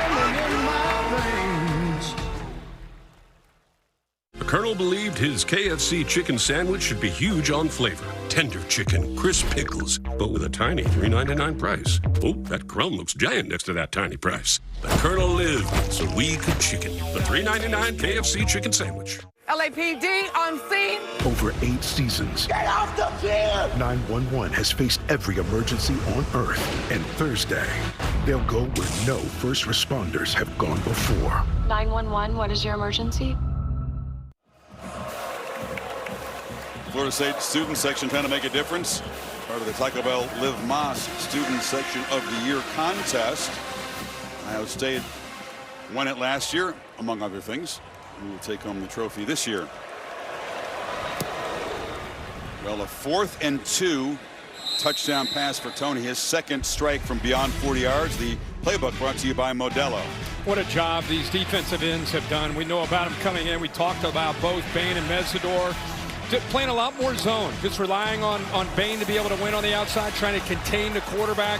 burning in my veins. The Colonel believed his KFC chicken sandwich should be huge on flavor. Tender chicken, crisp pickles, but with a tiny $3.99 price. Oh, that crumb looks giant next to that tiny price. The Colonel lived so we could chicken. The $3.99 KFC chicken sandwich. LAPD on scene. Over 8 seasons, Get off the field! 911 has faced every emergency on Earth. And Thursday, they'll go where no first responders have gone before. 911, what is your emergency? Florida State student section trying to make a difference. Part of the Taco Bell Live Más Student Section of the Year contest. Ohio State won it last year, among other things. who will take home the trophy this year. Well, a 4th and 2 touchdown pass for Tony. His second strike from beyond 40 yards. The playbook brought to you by Modelo. What a job these defensive ends have done. We know about them coming in. We talked about both Bain and Mesidor. Playing a lot more zone. Just relying on Bain to be able to win on the outside, trying to contain the quarterback.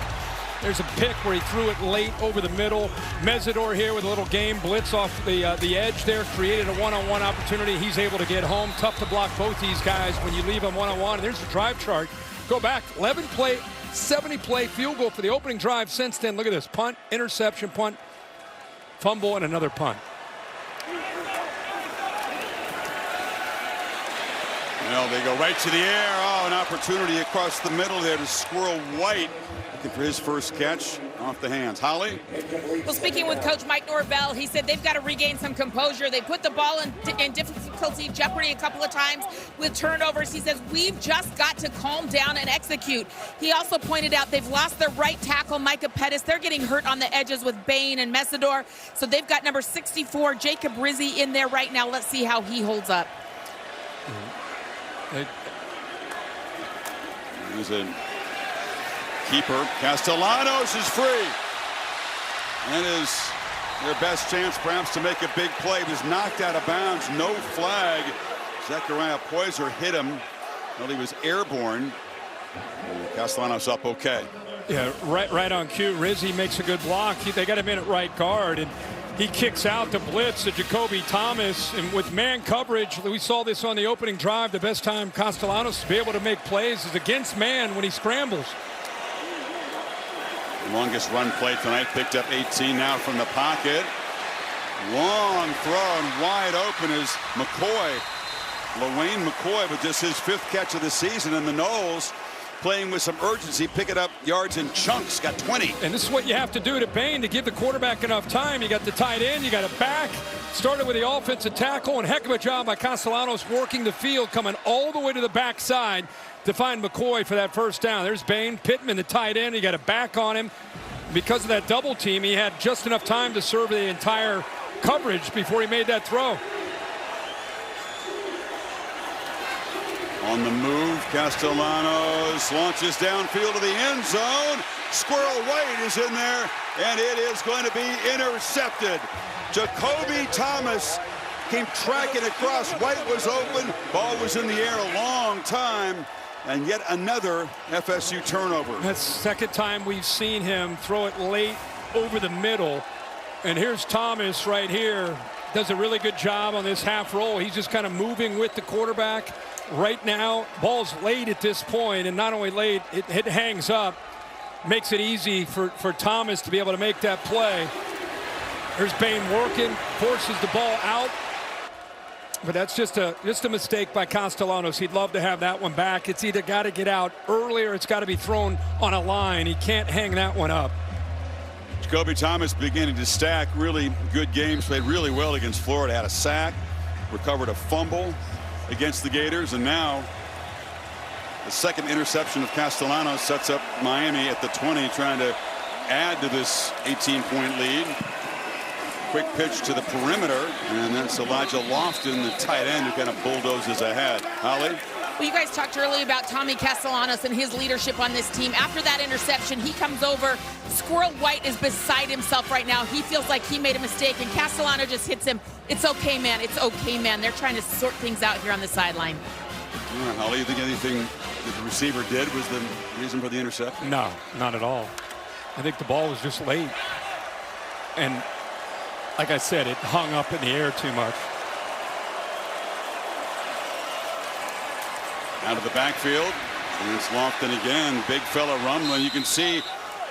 There's a pick where he threw it late over the middle. Mesidor here with a little game blitz off the edge there, created a one-on-one opportunity. He's able to get home. Tough to block both these guys when you leave them one-on-one. And there's the drive chart. Go back, 11-play, 70-play field goal for the opening drive since then. Look at this, punt, interception, punt, fumble, and another punt. Well, they go right to the air. Oh, an opportunity across the middle there to Squirrel White. Looking for his first catch off the hands. Holly? Well, speaking with Coach Mike Norvell, he said they've got to regain some composure. They put the ball in difficulty, jeopardy a couple of times with turnovers. He says, we've just got to calm down and execute. He also pointed out they've lost their right tackle, Micah Pettis. They're getting hurt on the edges with Bain and Mesidor. So they've got number 64, Jacob Rizzi, in there right now. Let's see how he holds up. He's a keeper. Castellanos is free. And is their best chance perhaps to make a big play. He was knocked out of bounds. No flag. Zechariah Poyser hit him. Well, he was airborne. Castellanos up okay. Yeah, right on cue. Rizzi makes a good block. They got him in at right guard, and he kicks out the blitz to Jacoby Thomas. And with man coverage, we saw this on the opening drive. The best time Castellanos to be able to make plays is against man when he scrambles. The longest run play tonight, picked up 18 now from the pocket. Long throw and wide open is McCoy. LaWayne McCoy with just his 5th catch of the season, and the Noles playing with some urgency, picking up yards in chunks, got 20. And this is what you have to do to Bain to give the quarterback enough time. You got the tight end, you got a back. Started with the offensive tackle, and heck of a job by Castellanos working the field, coming all the way to the backside to find McCoy for that first down. There's Bain, Pittman, the tight end. He got a back on him. Because of that double team, he had just enough time to serve the entire coverage before he made that throw. On the move, Castellanos launches downfield to the end zone. Squirrel White is in there, and it is going to be intercepted. Jacoby Thomas came tracking across. White was open. Ball was in the air a long time. And yet another FSU turnover. That's the second time we've seen him throw it late over the middle. And here's Thomas right here. Does a really good job on this half roll. He's just kind of moving with the quarterback. Right now, ball's late at this point, and not only late, it hangs up. Makes it easy for Thomas to be able to make that play. Here's Bain working, forces the ball out. But that's just a mistake by Castellanos. He'd love to have that one back. It's either got to get out earlier, it's got to be thrown on a line. He can't hang that one up. Jacoby Thomas beginning to stack really good games, played really well against Florida, had a sack, recovered a fumble against the Gators, and now the second interception of Castellanos sets up Miami at the 20, trying to add to this 18-point lead. Quick pitch to the perimeter, and that's Elijah Lofton, the tight end, who kind of bulldozes ahead. Holly? Well, you guys talked earlier about Tommy Castellanos and his leadership on this team. After that interception, he comes over. Squirrel White is beside himself right now. He feels like he made a mistake, and Castellanos just hits him. It's okay, man. It's okay, man. They're trying to sort things out here on the sideline. All right, Holly, you think anything that the receiver did was the reason for the interception? No, not at all. I think the ball was just late. And like I said, it hung up in the air too much. Out of the backfield, and it's Lofton again. Big fella rumbling. You can see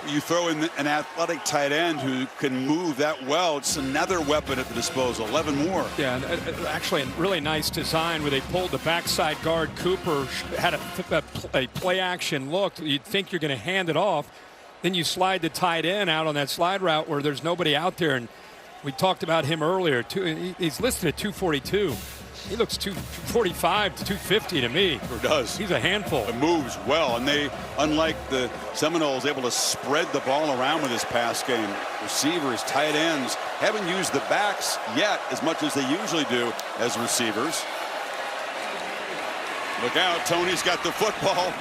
you throw in an athletic tight end who can move that well. It's another weapon at the disposal. 11 more. Yeah, actually a really nice design where they pulled the backside guard. Cooper had a play action look. You'd think you're going to hand it off. Then you slide the tight end out on that slide route where there's nobody out there. And we talked about him earlier. He's listed at 242. He looks 245 to 250 to me. Sure does. He's a handful. It moves well, and they, unlike the Seminoles, able to spread the ball around with this pass game. Receivers, tight ends haven't used the backs yet as much as they usually do as receivers. Look out, Tony's got the football,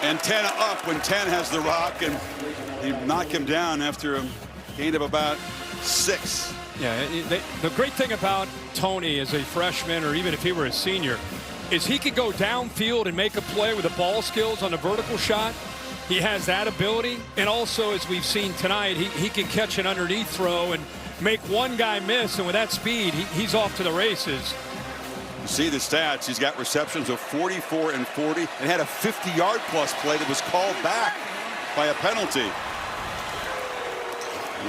and 10 up when 10 has the rock, and he knocked him down after a gain of about 6. Yeah, the great thing about Tony as a freshman, or even if he were a senior, is he could go downfield and make a play with the ball skills on a vertical shot. He has that ability, and also, as we've seen tonight, he can catch an underneath throw and make one guy miss, and with that speed, he's off to the races. You see the stats. He's got receptions of 44 and 40, and had a 50-yard plus play that was called back by a penalty.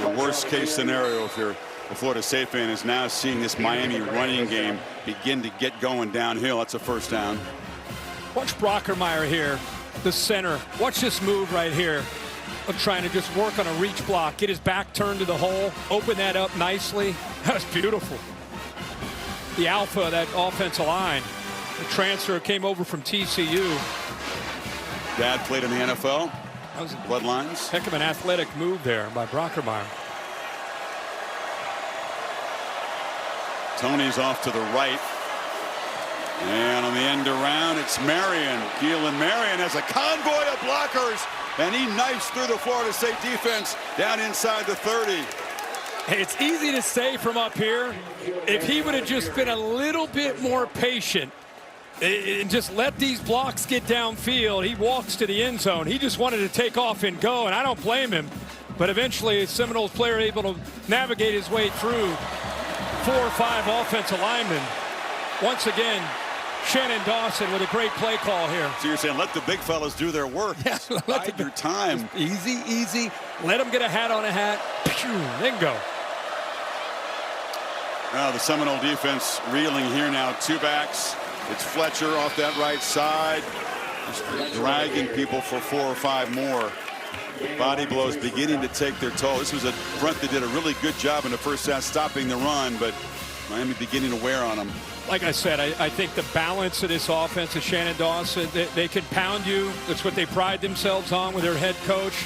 The worst case scenario if you're the Florida State fan is now seeing this Miami running game begin to get going downhill. That's a first down. Watch Brockermeyer here, the center. Watch this move right here of trying to just work on a reach block, get his back turned to the hole, open that up nicely. That was beautiful. The alpha of that offensive line. The transfer came over from TCU. Dad played in the NFL. That was bloodlines. Heck of an athletic move there by Brockermeyer. Tony's off to the right. And on the end around, it's Marion. Keelan Marion has a convoy of blockers, and he knifes through the Florida State defense down inside the 30. Hey, it's easy to say from up here. If he would have just been a little bit more patient and just let these blocks get downfield, he walks to the end zone. He just wanted to take off and go, and I don't blame him. But eventually, a Seminoles player able to navigate his way through 4 or 5 offensive linemen. Once again, Shannon Dawson with a great play call here. So you're saying let the big fellas do their work. Yeah, Bide your time. Easy. Let them get a hat on a hat. Then go. Now the Seminole defense reeling here now. 2 backs. It's Fletcher off that right side. Just dragging people for 4 or 5 more. Body blows beginning to take their toll. This was a front that did a really good job in the first half stopping the run, but Miami beginning to wear on them. Like I said, I think the balance of this offense is Shannon Dawson. They can pound you. That's what they pride themselves on with their head coach.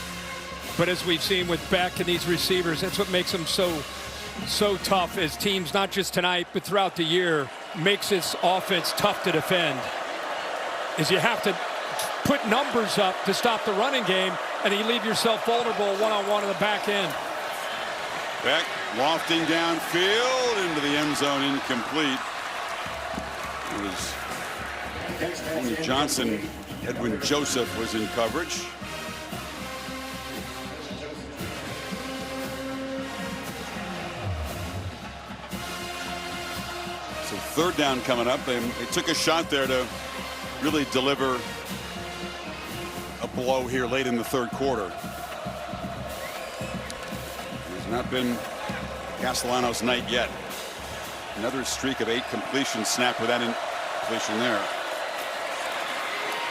But as we've seen with Beck and these receivers, that's what makes them so tough as teams, not just tonight, but throughout the year, makes this offense tough to defend. Is you have to put numbers up to stop the running game, and you leave yourself vulnerable one-on-one in the back end. Beck lofting downfield into the end zone, incomplete. It was Tony Johnson. Edwin Joseph was in coverage. So 3rd down coming up. They took a shot there to really deliver a blow here late in the 3rd quarter. It has not been Castellanos' night yet. Another streak of 8 completions snapped with that completion there.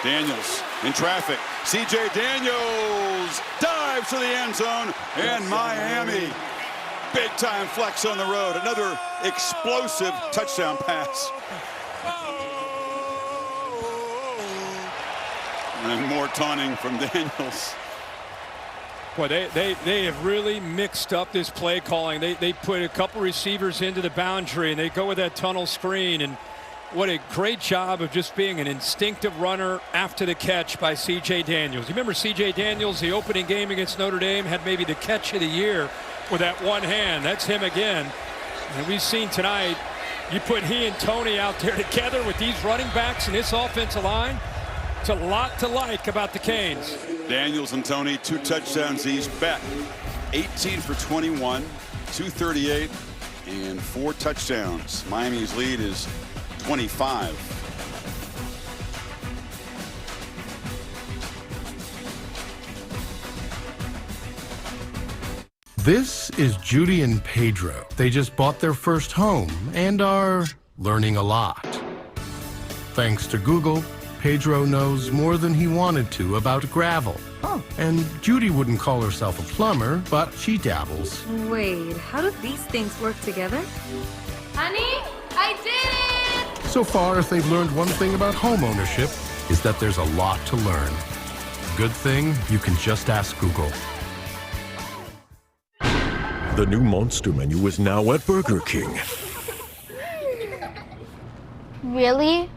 Daniels in traffic. C.J. Daniels dives to the end zone, and Miami big time flex on the road. Another explosive touchdown pass. And more taunting from Daniels. Boy, they have really mixed up this play calling. They put a couple receivers into the boundary, and they go with that tunnel screen. And what a great job of just being an instinctive runner after the catch by C.J. Daniels. You remember C.J. Daniels, the opening game against Notre Dame, had maybe the catch of the year with that one hand. That's him again. And we've seen tonight, you put he and Tony out there together with these running backs and this offensive line. It's a lot to like about the Canes. Daniels and Tony, 2 touchdowns each. Beck, 18 for 21, 238, and 4 touchdowns. Miami's lead is 25. This is Judy and Pedro. They just bought their first home and are learning a lot. Thanks to Google, Pedro knows more than he wanted to about gravel. Oh. And Judy wouldn't call herself a plumber, but she dabbles. Wait, how do these things work together? Honey, I did it! So far, if they've learned one thing about home ownership, is that there's a lot to learn. Good thing you can just ask Google. The new Monster Menu is now at Burger King. Really?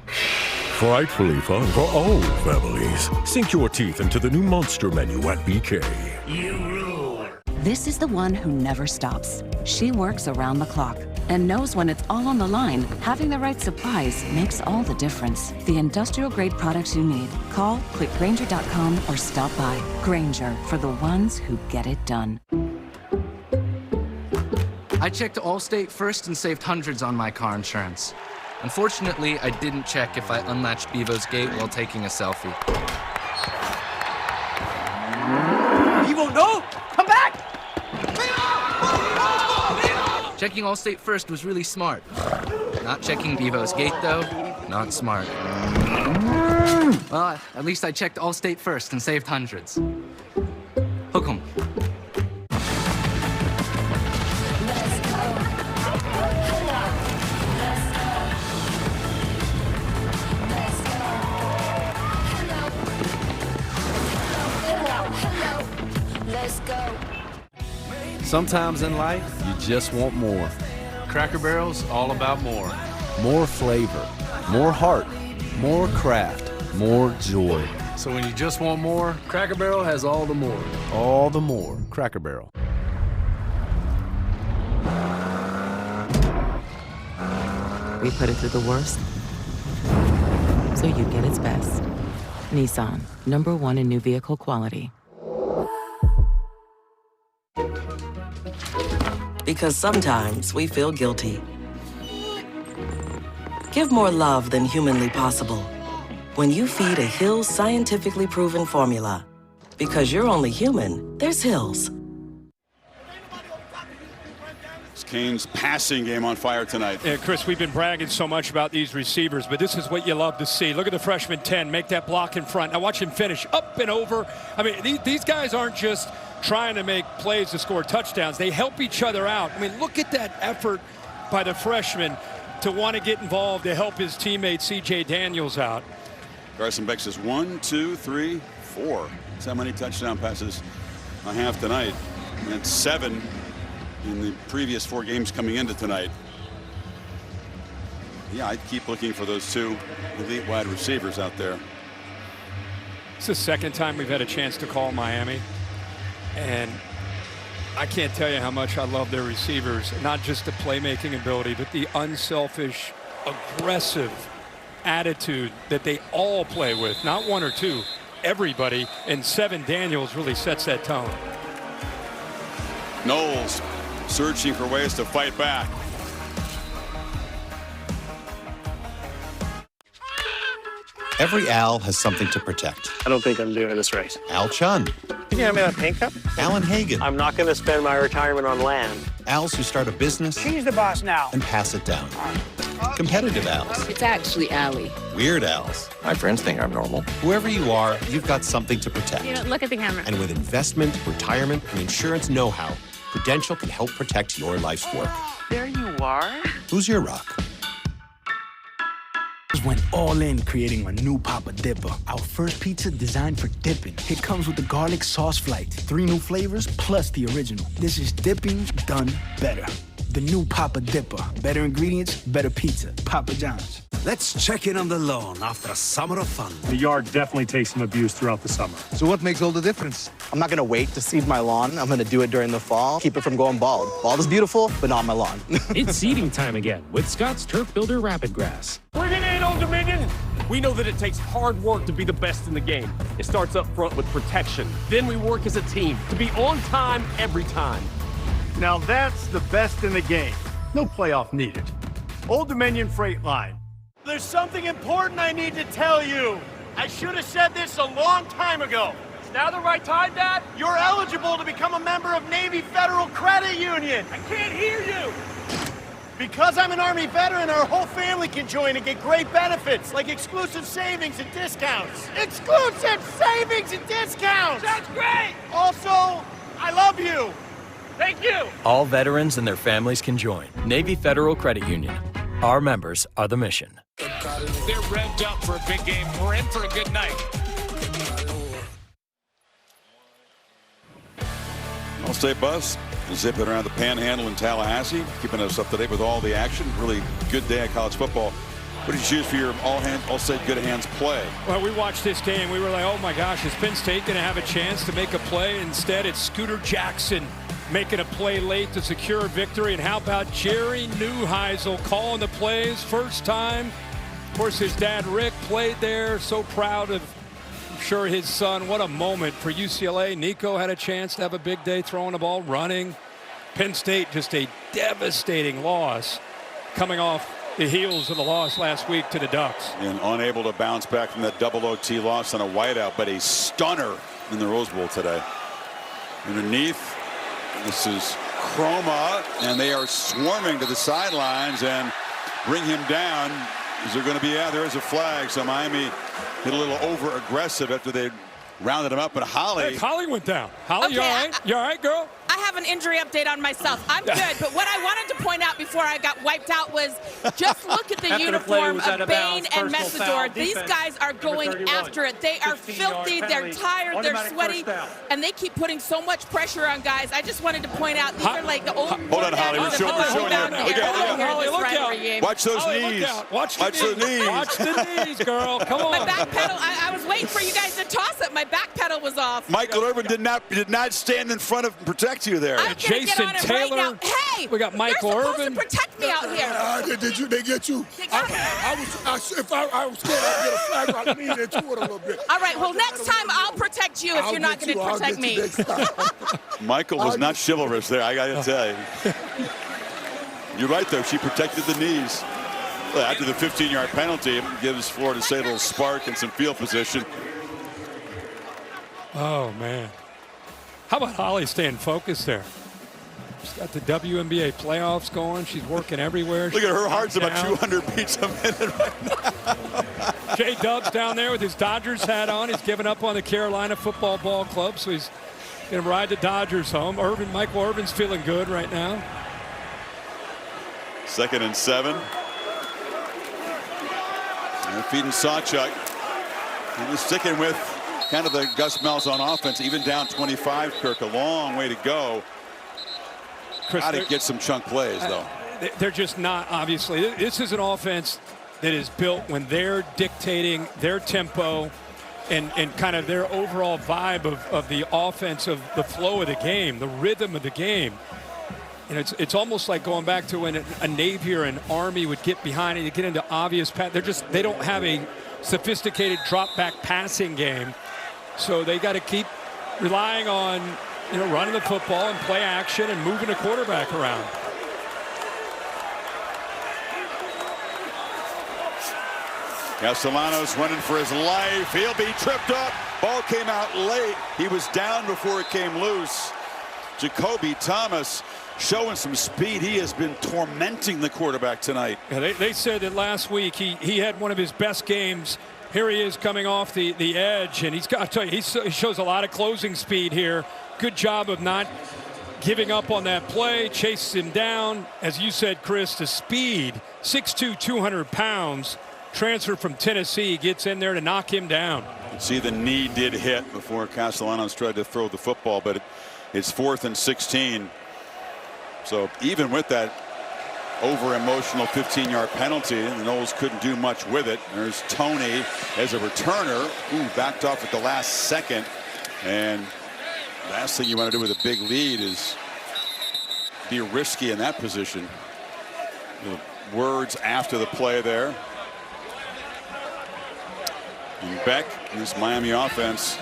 Frightfully fun for all families. Sink your teeth into the new Monster Menu at BK. You rule. This is the one who never stops. She works around the clock and knows when it's all on the line, having the right supplies makes all the difference. The industrial-grade products you need. Call, click Grainger.com, or stop by. Grainger, for the ones who get it done. I checked Allstate first and saved hundreds on my car insurance. Unfortunately, I didn't check if I unlatched Bevo's gate while taking a selfie. Bevo, no! Come back! Checking Allstate first was really smart. Not checking Bevo's gate, though, not smart. Well, at least I checked Allstate first and saved hundreds. Hook 'em. Sometimes in life, you just want more. Cracker Barrel's all about more. More flavor, more heart, more craft, more joy. So when you just want more, Cracker Barrel has all the more. All the more. Cracker Barrel. We put it through the worst, so you get its best. Nissan, #1 in new vehicle quality. Because sometimes we feel guilty. Give more love than humanly possible when you feed a Hill's scientifically proven formula. Because you're only human, there's Hill's. Kane's passing game on fire tonight. Yeah, Chris, we've been bragging so much about these receivers, but this is what you love to see. Look at the freshman 10 make that block in front. Now watch him finish up and over. I mean, these guys aren't just trying to make plays to score touchdowns. They help each other out. I mean, look at that effort by the freshman to want to get involved to help his teammate C.J. Daniels out. Carson Beck says 1, 2, 3, 4. That's how many touchdown passes I have tonight. And that's 7 in the previous 4 games coming into tonight. Yeah, I'd keep looking for those 2 elite wide receivers out there. It's the second time we've had a chance to call Miami, and I can't tell you how much I love their receivers. Not just the playmaking ability, but the unselfish, aggressive attitude that they all play with. Not 1 or 2, everybody. And 7 Daniels really sets that tone. Knowles searching for ways to fight back. Every Al has something to protect. I don't think I'm doing this right. Al Chun. Can you hand me that paint cup? Alan Hagan. I'm not going to spend my retirement on land. Als who start a business. She's the boss now. And pass it down. Competitive Als. It's actually Allie. Weird Als. My friends think I'm normal. Whoever you are, you've got something to protect. You know, look at the camera. And with investment, retirement, and insurance know-how, Prudential can help protect your life's work. There you are. Who's your rock? Went all in creating a new Papa Dipper. Our first pizza designed for dipping. It comes with the garlic sauce flight, 3 new flavors plus the original. This is dipping done better. The new Papa Dipper. Better ingredients, better pizza. Papa John's. Let's check in on the lawn after a summer of fun. The yard definitely takes some abuse throughout the summer. So what makes all the difference? I'm not gonna wait to seed my lawn. I'm gonna do it during the fall. Keep it from going bald. Bald is beautiful, but not my lawn. It's seeding time again with Scott's Turf Builder Rapid Grass. Bring it in, Old Dominion! We know that it takes hard work to be the best in the game. It starts up front with protection. Then we work as a team to be on time every time. Now that's the best in the game. No playoff needed. Old Dominion Freight Line. There's something important I need to tell you. I should have said this a long time ago. Is now the right time, Dad? You're eligible to become a member of Navy Federal Credit Union. I can't hear you. Because I'm an Army veteran, our whole family can join and get great benefits, like exclusive savings and discounts. Exclusive savings and discounts! Sounds great! Also, I love you. Thank you. All veterans and their families can join. Navy Federal Credit Union. Our members are the mission. They're revved up for a big game. We're in for a good night. All-State Bus zipping around the Panhandle in Tallahassee, keeping us up to date with all the action. Really good day of college football. What did you choose for your All-State Good Hands play? Well, we watched this game. We were like, oh my gosh, is Penn State going to have a chance to make a play? Instead, it's Scooter Jackson making a play late to secure a victory. And how about Jerry Neuheisel calling the plays first time? Of course, his dad, Rick, played there. So proud of, I'm sure, his son. What a moment for UCLA. Nico had a chance to have a big day throwing the ball, running. Penn State, just a devastating loss coming off the heels of the loss last week to the Ducks. And unable to bounce back from that double OT loss on a whiteout, but a stunner in the Rose Bowl today. Underneath, this is Chroma, and they are swarming to the sidelines and bring him down. Is there going to be, yeah, there is a flag. So Miami hit a little over aggressive after they rounded him up, but Holly. Hey, Holly went down. Holly, okay, you all right? You all right, girl? I have an injury update on myself. I'm good, but what I wanted to point out before I got wiped out was just look at the uniform of Bain and Messidor. These guys are going after it. They are filthy, they're tired, they're sweaty, and they keep putting so much pressure on guys. I just wanted to point out these are like the old. Hold on, Holly. We're showing you. Look out. Watch those knees. Watch the knees. Watch the knees, girl. Come on. My back pedal. I was waiting for you guys to toss it. My back pedal was off. Michael Irvin did not stand in front of and protect you there. I'm Jason get on Taylor. Right now. Hey, we got Michael they're Irvin. supposed to protect me out here. They get you? I was scared I'd get a flag. I leaned into it a little bit. All right. Well, next time I'll protect you if you're not going to protect me. Michael was not chivalrous there. I got to tell you. You're right, though. She protected the knees. Well, after the 15-yard penalty, it gives Florida State a little spark and some field position. Oh, man. How about Holly staying focused there? She's got the WNBA playoffs going. She's working everywhere. Look at her heart's about 200 beats a minute right now. Jay Dub's down there with his Dodgers hat on. He's given up on the Carolina Football Ball Club, so he's going to ride the Dodgers home. Michael Irvin's feeling good right now. 2nd and 7. And feeding Sawchuk. And he's sticking with kind of the Gus Malzahn offense, even down 25, Kirk. A long way to go. Chris, got to get some chunk plays, though. They're just not, obviously. This is an offense that is built when they're dictating their tempo and kind of their overall vibe of the offense, of the flow of the game, the rhythm of the game. And it's almost like going back to when a Navy or an Army would get behind and get into obvious pass. They don't have a sophisticated drop back passing game. So they got to keep relying on, running the football and play action and moving the quarterback around. Castellanos running for his life. He'll be tripped up. Ball came out late. He was down before it came loose. Jacoby Thomas showing some speed. He has been tormenting the quarterback tonight. Yeah, they said that last week he had one of his best games. Here he is coming off the edge, and I'll tell you, he shows a lot of closing speed here. Good job of not giving up on that play, chases him down. As you said, Chris, the speed, 6'2", 200 pounds, transfer from Tennessee, gets in there to knock him down. See, the knee did hit before Castellanos tried to throw the football, but it's 4th and 16. So even with that over-emotional 15-yard penalty, the Noles couldn't do much with it. There's Tony as a returner. Backed off at the last second. And last thing you want to do with a big lead is be risky in that position. The words after the play there. And Beck, this Miami offense,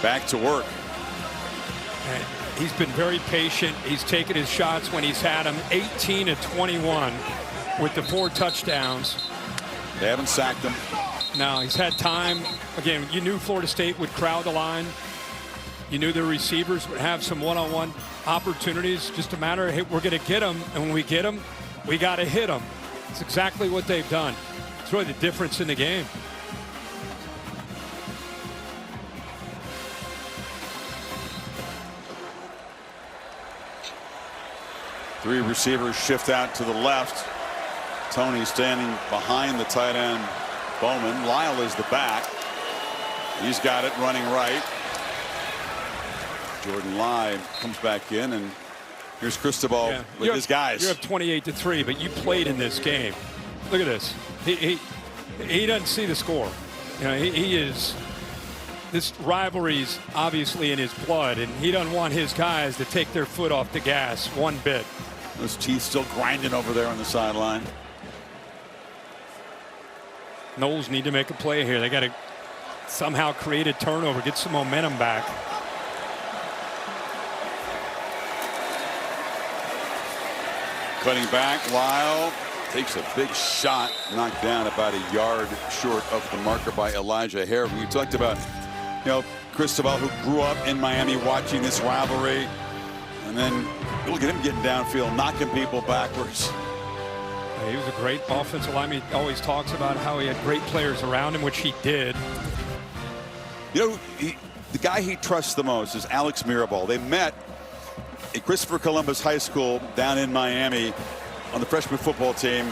back to work. And he's been very patient. He's taken his shots when he's had them. 18 of 21 with the 4 touchdowns. They haven't sacked him. No, he's had time. Again, you knew Florida State would crowd the line. You knew the receivers would have some one-on-one opportunities. Just a matter of, hey, we're going to get them. And when we get them, we got to hit them. It's exactly what they've done. It's really the difference in the game. Three receivers shift out to the left. Tony standing behind the tight end Bowman. Lyle is the back. He's got it running right. Jordan Lye comes back in, and here's Cristobal with his guys. You're up 28-3, but you played in this game. Look at this. He doesn't see the score. You know, he is. This rivalry's obviously in his blood, and he doesn't want his guys to take their foot off the gas one bit. Those teeth still grinding over there on the sideline. Knowles need to make a play here. They got to somehow create a turnover, get some momentum back. Cutting back, Lyle takes a big shot, knocked down about a yard short of the marker by Elijah Hare. You talked about, you know, Cristobal, who grew up in Miami watching this rivalry, and then look at him getting downfield, knocking people backwards. He was a great offensive lineman. He always talks about how he had great players around him, which he did. You know, the guy he trusts the most is Alex Mirabal. They met at Christopher Columbus High School down in Miami on the freshman football team.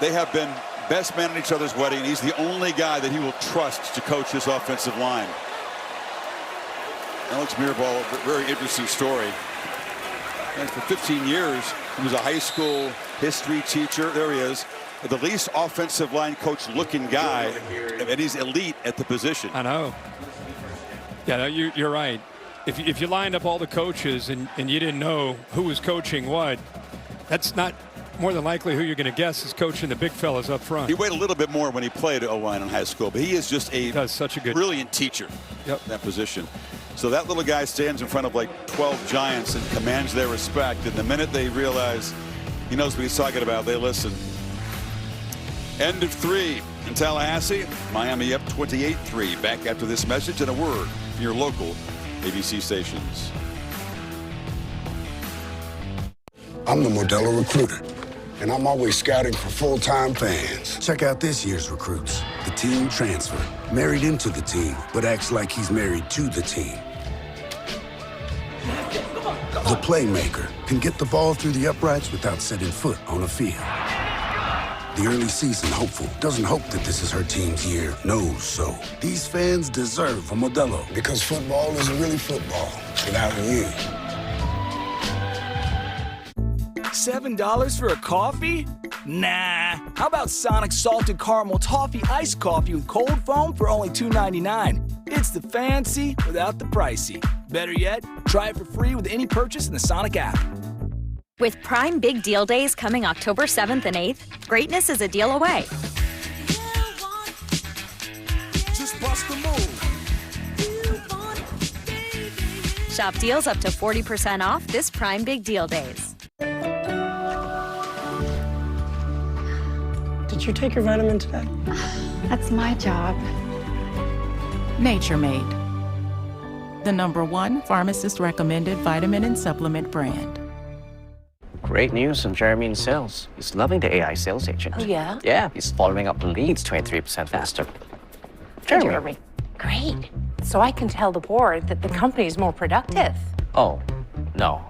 They have been best man at each other's wedding. He's the only guy that he will trust to coach his offensive line. Alex Mirabal, very interesting story. And for 15 years, he was a high school history teacher. There he is, the least offensive line coach looking guy, and he's elite at the position. I know. Yeah, you're right. If you lined up all the coaches and you didn't know who was coaching what, that's not more than likely who you're going to guess is coaching the big fellas up front. He weighed a little bit more when he played O-line in high school, but he is just such a good, brilliant teacher. Yep. That position. So that little guy stands in front of like 12 giants and commands their respect. And the minute they realize he knows what he's talking about, they listen. End of 3 in Tallahassee. Miami up 28-3. Back after this message and a word from your local ABC stations. I'm the Modelo Recruiter, and I'm always scouting for full-time fans. Check out this year's recruits. The teen transfer, married into the team, but acts like he's married to the team. The playmaker can get the ball through the uprights without setting foot on a field. The early season hopeful doesn't hope that this is her team's year, knows so. These fans deserve a Modelo. Because football isn't really football without you. $7 for a coffee? Nah. How about Sonic Salted Caramel Toffee Iced Coffee with cold foam for only $2.99? It's the fancy without the pricey. Better yet, try it for free with any purchase in the Sonic app. With Prime Big Deal Days coming October 7th and 8th, greatness is a deal away. Just bust the move. Shop deals up to 40% off this Prime Big Deal Days. Did you take your vitamin today? That's my job. Nature Made, the #1 pharmacist recommended vitamin and supplement brand. Great news from Jeremy in sales. He's loving the AI sales agent. Oh, yeah? Yeah, he's following up the leads 23% faster. Jeremy. Great. So I can tell the board that the company is more productive. Oh, no.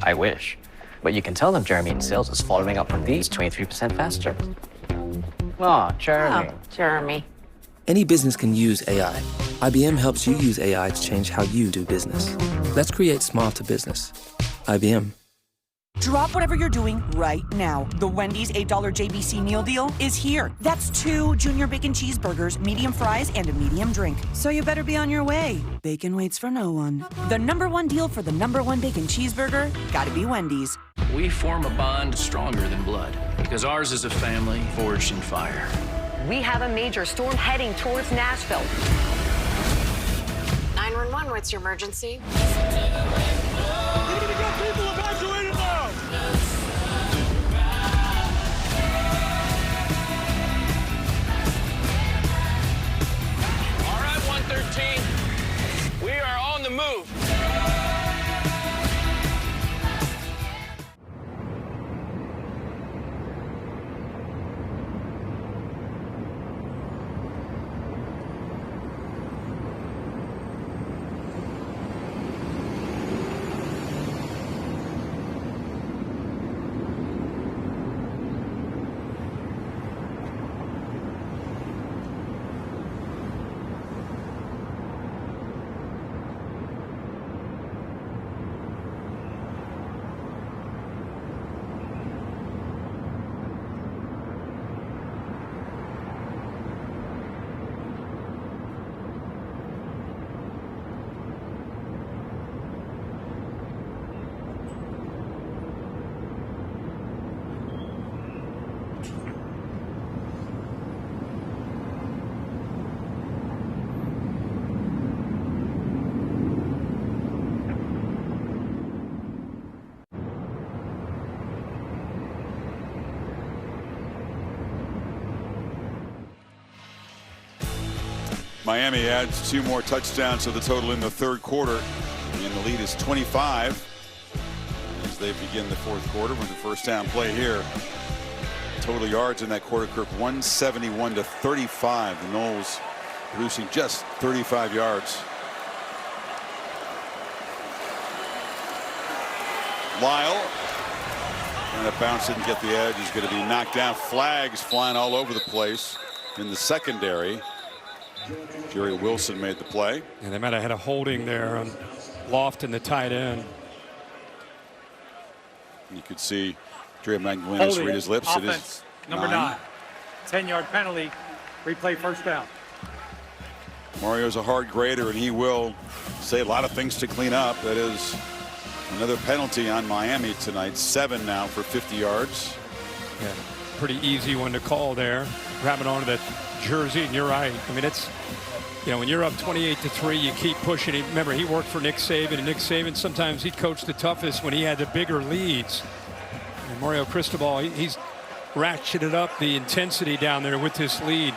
I wish. But you can tell them Jeremy in sales is following up on these 23% faster. Oh, Jeremy. Oh, Jeremy. Any business can use AI. IBM helps you use AI to change how you do business. Let's create smarter business. IBM. Drop whatever you're doing right now. The Wendy's $8 JBC meal deal is here. That's 2 Junior Bacon Cheeseburgers, medium fries, and a medium drink. So you better be on your way. Bacon waits for no one. The #1 deal for the #1 bacon cheeseburger, gotta be Wendy's. We form a bond stronger than blood, because ours is a family forged in fire. We have a major storm heading towards Nashville. 911, what's your emergency? People evacuated now! All right, 113. We are on the move. Miami adds 2 more touchdowns to the total in the third quarter, and the lead is 25 as they begin the fourth quarter with the first down play here. Total yards in that quarter, Kirk, 171 to 35. The Noles producing just 35 yards. Lyle trying to bounce it and get the edge. He's going to be knocked down. Flags flying all over the place in the secondary. Jerry Wilson made the play. And they might have had a holding there on Lofton, the tight end. You could see Dre Magdalenas read his lips. Offense, it is number 9. 10-yard penalty. Replay first down. Mario's a hard grader, and he will say a lot of things to clean up. That is another penalty on Miami tonight. 7 now for 50 yards. Yeah, pretty easy one to call there. Grabbing onto that jersey, and you're right. I mean, it's, you know, when you're up 28-3, you keep pushing. Remember, he worked for Nick Saban, and Nick Saban, sometimes he coached the toughest when he had the bigger leads. And Mario Cristobal, he's ratcheted up the intensity down there with this lead.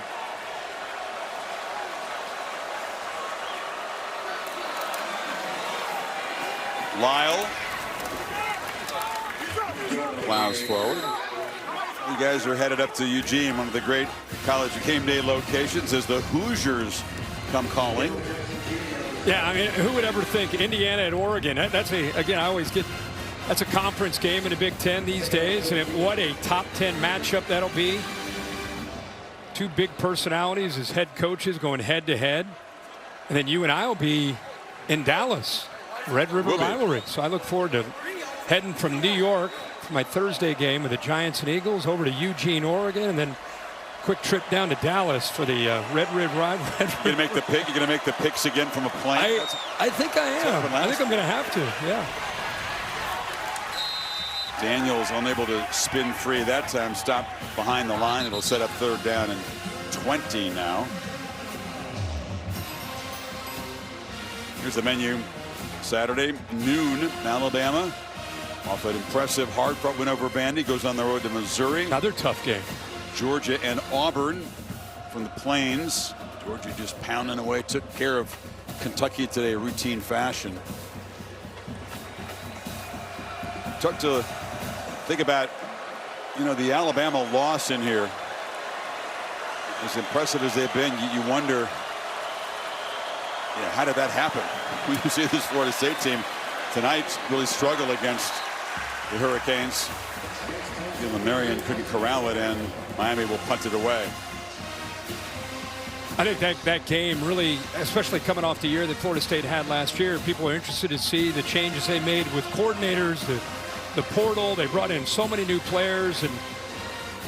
Lyle plows forward. You guys are headed up to Eugene, one of the great college game day locations, as the Hoosiers come calling. Yeah, I mean, who would ever think Indiana at Oregon? That's again, I always get, that's a conference game in the Big Ten these days, and what a top 10 matchup that'll be. 2 big personalities as head coaches going head to head, and then you and I will be in Dallas. Red River rivalry. So I look forward to heading from New York for my Thursday game with the Giants and Eagles over to Eugene, Oregon, and then quick trip down to Dallas for the Red River rivalry. You're going to make the pick? You're going to make the picks again from a plane? I think I am. I think I'm going to have to, yeah. Daniels unable to spin free that time. Stop behind the line. It'll set up 3rd down and 20 now. Here's the menu. Saturday, noon, Alabama. Off an impressive hard-fought win over Vandy. Goes on the road to Missouri. Another tough game. Georgia and Auburn from the Plains. Georgia just pounding away. Took care of Kentucky today, routine fashion. Took to think about, you know, the Alabama loss in here. As impressive as they've been, you wonder, yeah, how did that happen? We can see this Florida State team tonight really struggle against the Hurricanes. Marion couldn't corral it, and Miami will punt it away. I think that game really, especially coming off the year that Florida State had last year, people are interested to see the changes they made with coordinators, the portal. They brought in so many new players,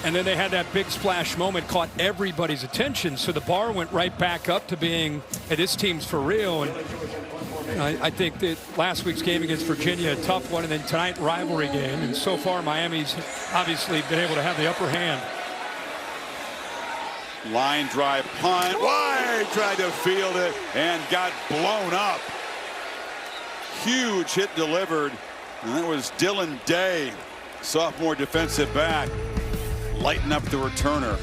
and then they had that big splash moment, caught everybody's attention. So the bar went right back up to being, hey, this team's for real. And I think that last week's game against Virginia, a tough one, and then tonight, rivalry game. And so far, Miami's obviously been able to have the upper hand. Line drive punt. Wide, tried to field it and got blown up. Huge hit delivered. And that was Dylan Day, sophomore defensive back, lighten up the returner.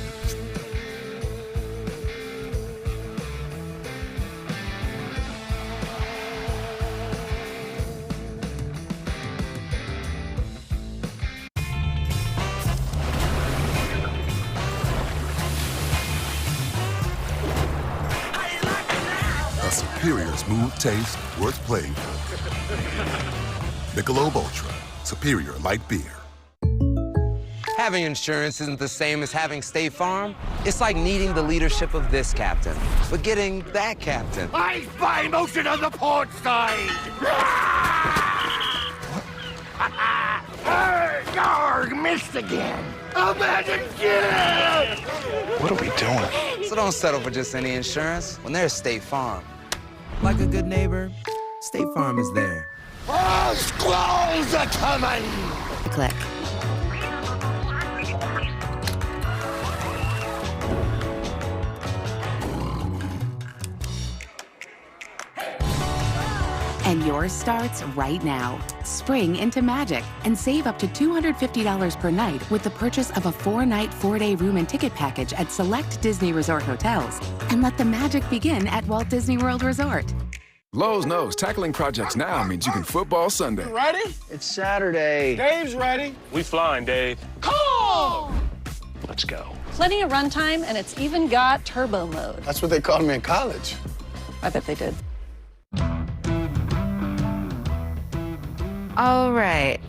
A superior smooth taste worth playing for. Michelob Ultra, superior light beer. Having insurance isn't the same as having State Farm. It's like needing the leadership of this captain, but getting that captain. I spy motion on the port side! Garg, missed again! Imagine kill! What are we doing? So don't settle for just any insurance when there's State Farm. Like a good neighbor, State Farm is there. Oh, squalls are coming! Click. And yours starts right now. Spring into magic and save up to $250 per night with the purchase of a 4-night, 4-day room and ticket package at select Disney Resort hotels. And let the magic begin at Walt Disney World Resort. Lowe's knows tackling projects now means you can football Sunday. Ready? It's Saturday. Dave's ready. We flying, Dave. Call! Let's go. Plenty of runtime, and it's even got turbo mode. That's what they called me in college. I bet they did. All right.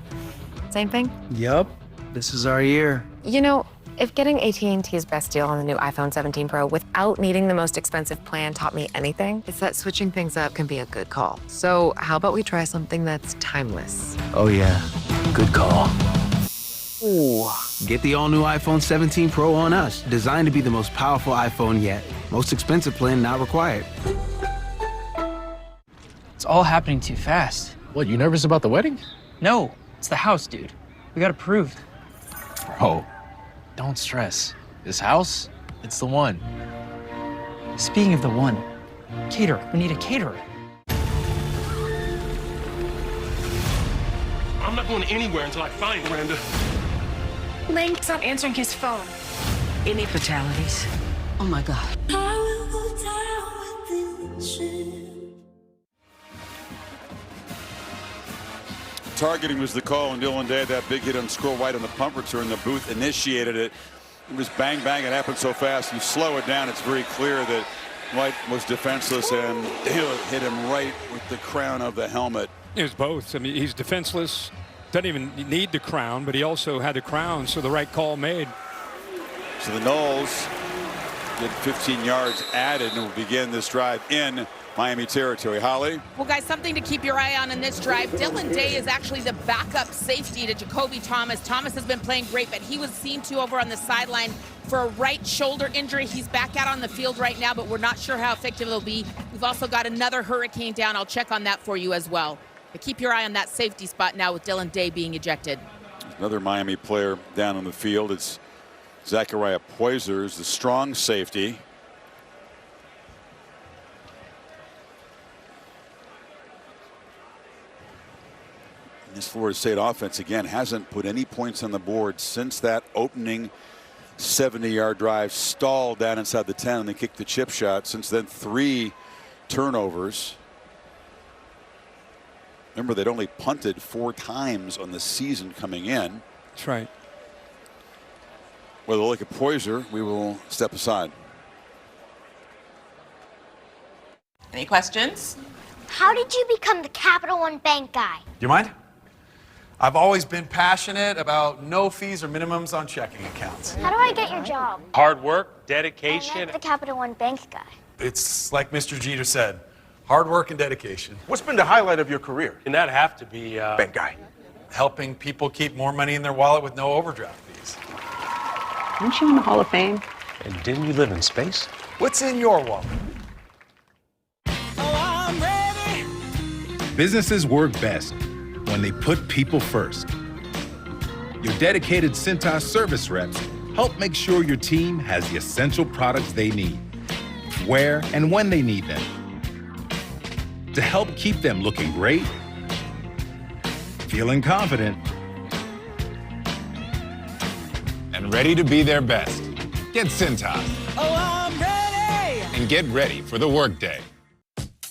Same thing? Yup. This is our year. You know, if getting AT&T's best deal on the new iPhone 17 Pro without needing the most expensive plan taught me anything, it's that switching things up can be a good call. So how about we try something that's timeless? Oh, yeah. Good call. Ooh. Get the all-new iPhone 17 Pro on us. Designed to be the most powerful iPhone yet. Most expensive plan not required. It's all happening too fast. What, you nervous about the wedding? No, it's the house, dude. We got approved. Bro, don't stress. This house, it's the one. Speaking of the one, caterer. We need a caterer. I'm not going anywhere until I find Miranda. Link's not answering his phone. Any fatalities? Oh my God. Targeting was the call, and Dylan Day had that big hit on Squirrel White on the punt return. The booth initiated it. It was bang, bang. It happened so fast. You slow it down, it's very clear that White was defenseless, and Hill hit him right with the crown of the helmet. It was both. I mean, he's defenseless. Doesn't even need the crown, but he also had the crown, so the right call made. So the Knowles get 15 yards added and will begin this drive in Miami territory. Holly? Well, guys, something to keep your eye on in this drive. Dylan Day is actually the backup safety to Jacoby Thomas. Thomas has been playing great, but he was seen to over on the sideline for a right shoulder injury. He's back out on the field right now, but we're not sure how effective it'll be. We've also got another Hurricane down. I'll check on that for you as well. But keep your eye on that safety spot now with Dylan Day being ejected. Another Miami player down on the field. It's Zachariah Poisers, the strong safety. This Florida State offense, again, hasn't put any points on the board since that opening 70-yard drive stalled down inside the 10, and they kicked the chip shot. Since then, 3 turnovers. Remember, they'd only punted 4 times on the season coming in. That's right. With a look at Poyser, we will step aside. Any questions? How did you become the Capital One Bank guy? Do you mind? I've always been passionate about no fees or minimums on checking accounts. How do I get your job? Hard work, dedication. I met the Capital One Bank guy. It's like Mr. Jeter said, hard work and dedication. What's been the highlight of your career? And that have to be bank guy. Helping people keep more money in their wallet with no overdraft fees. Aren't you in the Hall of Fame? And didn't you live in space? What's in your wallet? Businesses work best when they put people first. Your dedicated Cintas service reps help make sure your team has the essential products they need, where and when they need them, to help keep them looking great, feeling confident, and ready to be their best. Get Cintas. Oh, I'm ready! And get ready for the workday.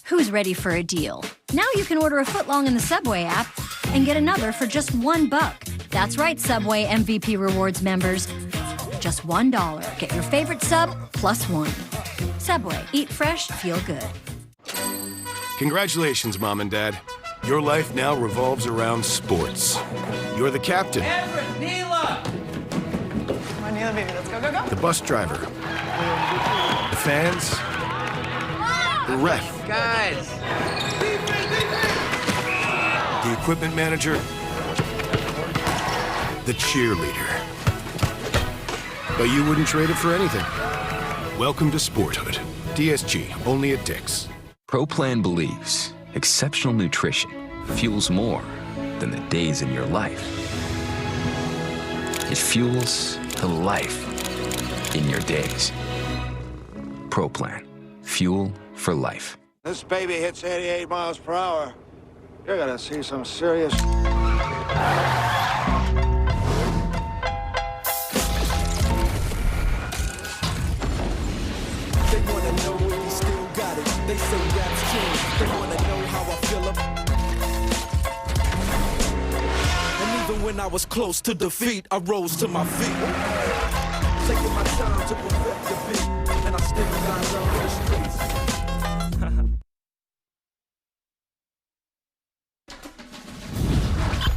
Who's ready for a deal? Now you can order a footlong in the Subway app and get another for just $1. That's right, Subway MVP Rewards members. Just $1. Get your favorite sub plus 1. Subway, eat fresh, feel good. Congratulations, Mom and Dad. Your life now revolves around sports. You're the captain. Everett, Neela! Come on, Neela, baby, let's go, go, go. The bus driver. The fans. The ref. Guys. The equipment manager. The cheerleader. But you wouldn't trade it for anything. Welcome to Sporthood. DSG, only at Dick's. ProPlan believes exceptional nutrition fuels more than the days in your life. It fuels the life in your days. ProPlan, fuel for life. This baby hits 88 miles per hour. You're gonna see some serious. They wanna know if he still got it. They say rap's king. They wanna know how I feel and even when I was close to defeat, I rose to my feet. Taking my time to perfect the beat, and I still got love in the streets.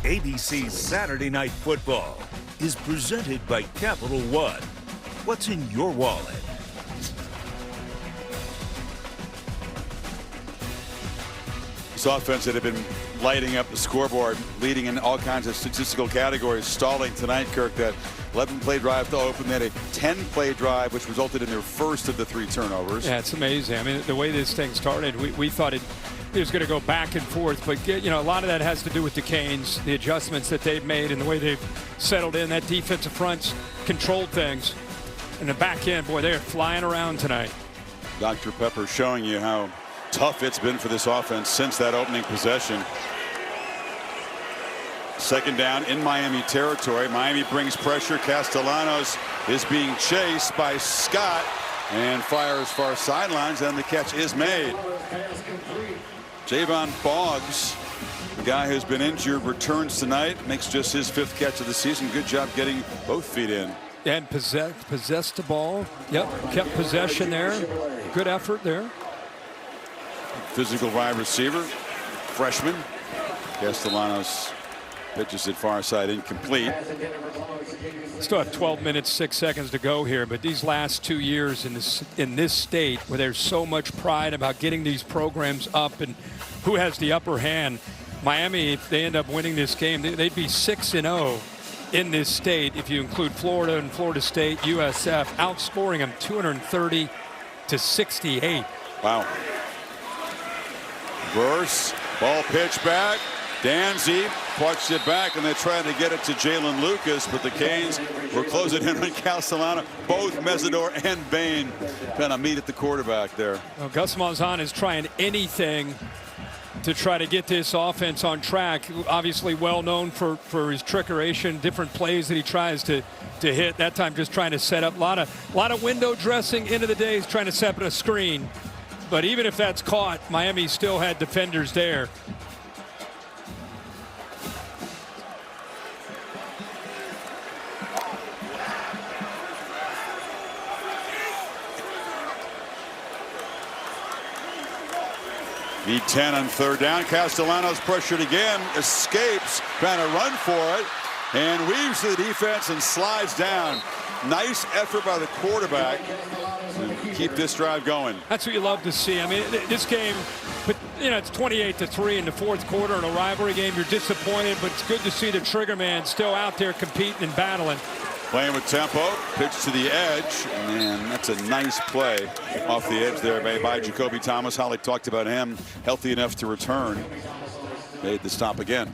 ABC's Saturday Night Football is presented by Capital One. What's in your wallet? This offense that had been lighting up the scoreboard, leading in all kinds of statistical categories, stalling tonight, Kirk. That 11-play drive to open, then a 10-play drive, which resulted in their first of the 3 turnovers. Yeah, it's amazing. I mean, the way this thing started, we thought it was going to go back and forth, but you know, a lot of that has to do with the Canes, the adjustments that they've made, and the way they've settled in. That defensive front's controlled things, and the back end, boy, they're flying around tonight. Dr. Pepper showing you how tough it's been for this offense since that opening possession. Second down in Miami territory. Miami brings pressure. Castellanos is being chased by Scott and fires far sidelines, and the catch is made. Javon Boggs, the guy who's been injured, returns tonight, makes just his 5th catch of the season. Good job getting both feet in. And possessed the ball. Yep, kept possession there. Good effort there. Physical wide receiver, freshman. Castellanos pitches it far side, incomplete. Still have 12 minutes, 6 seconds to go here, but these last 2 years in this state where there's so much pride about getting these programs up and who has the upper hand, Miami, if they end up winning this game, they'd be 6-0 in this state if you include Florida and Florida State, USF, outscoring them 230-68. Wow. Verse, ball pitch back. Danzy clutched it back, and they're trying to get it to Jalen Lucas, but the Canes were closing in on Castellano. Both Mesidor and Bain kind of meet at the quarterback there. Well, Gus Malzahn is trying anything to try to get this offense on track. Obviously well known for his trickeration, different plays that he tries to hit. That time just trying to set up a lot of window dressing into the day. He's trying to set up a screen. But even if that's caught, Miami still had defenders there. Need 10 on 3rd down. Castellanos pressured again, escapes, trying to run for it, and weaves to the defense and slides down. Nice effort by the quarterback to keep this drive going. That's what you love to see. I mean, this game, but you know, it's 28-3 in the 4th quarter in a rivalry game. You're disappointed, but it's good to see the trigger man still out there competing and battling. Playing with tempo, pitch to the edge, and that's a nice play off the edge there by Jacoby Thomas. Holly talked about him, healthy enough to return. Made the stop again.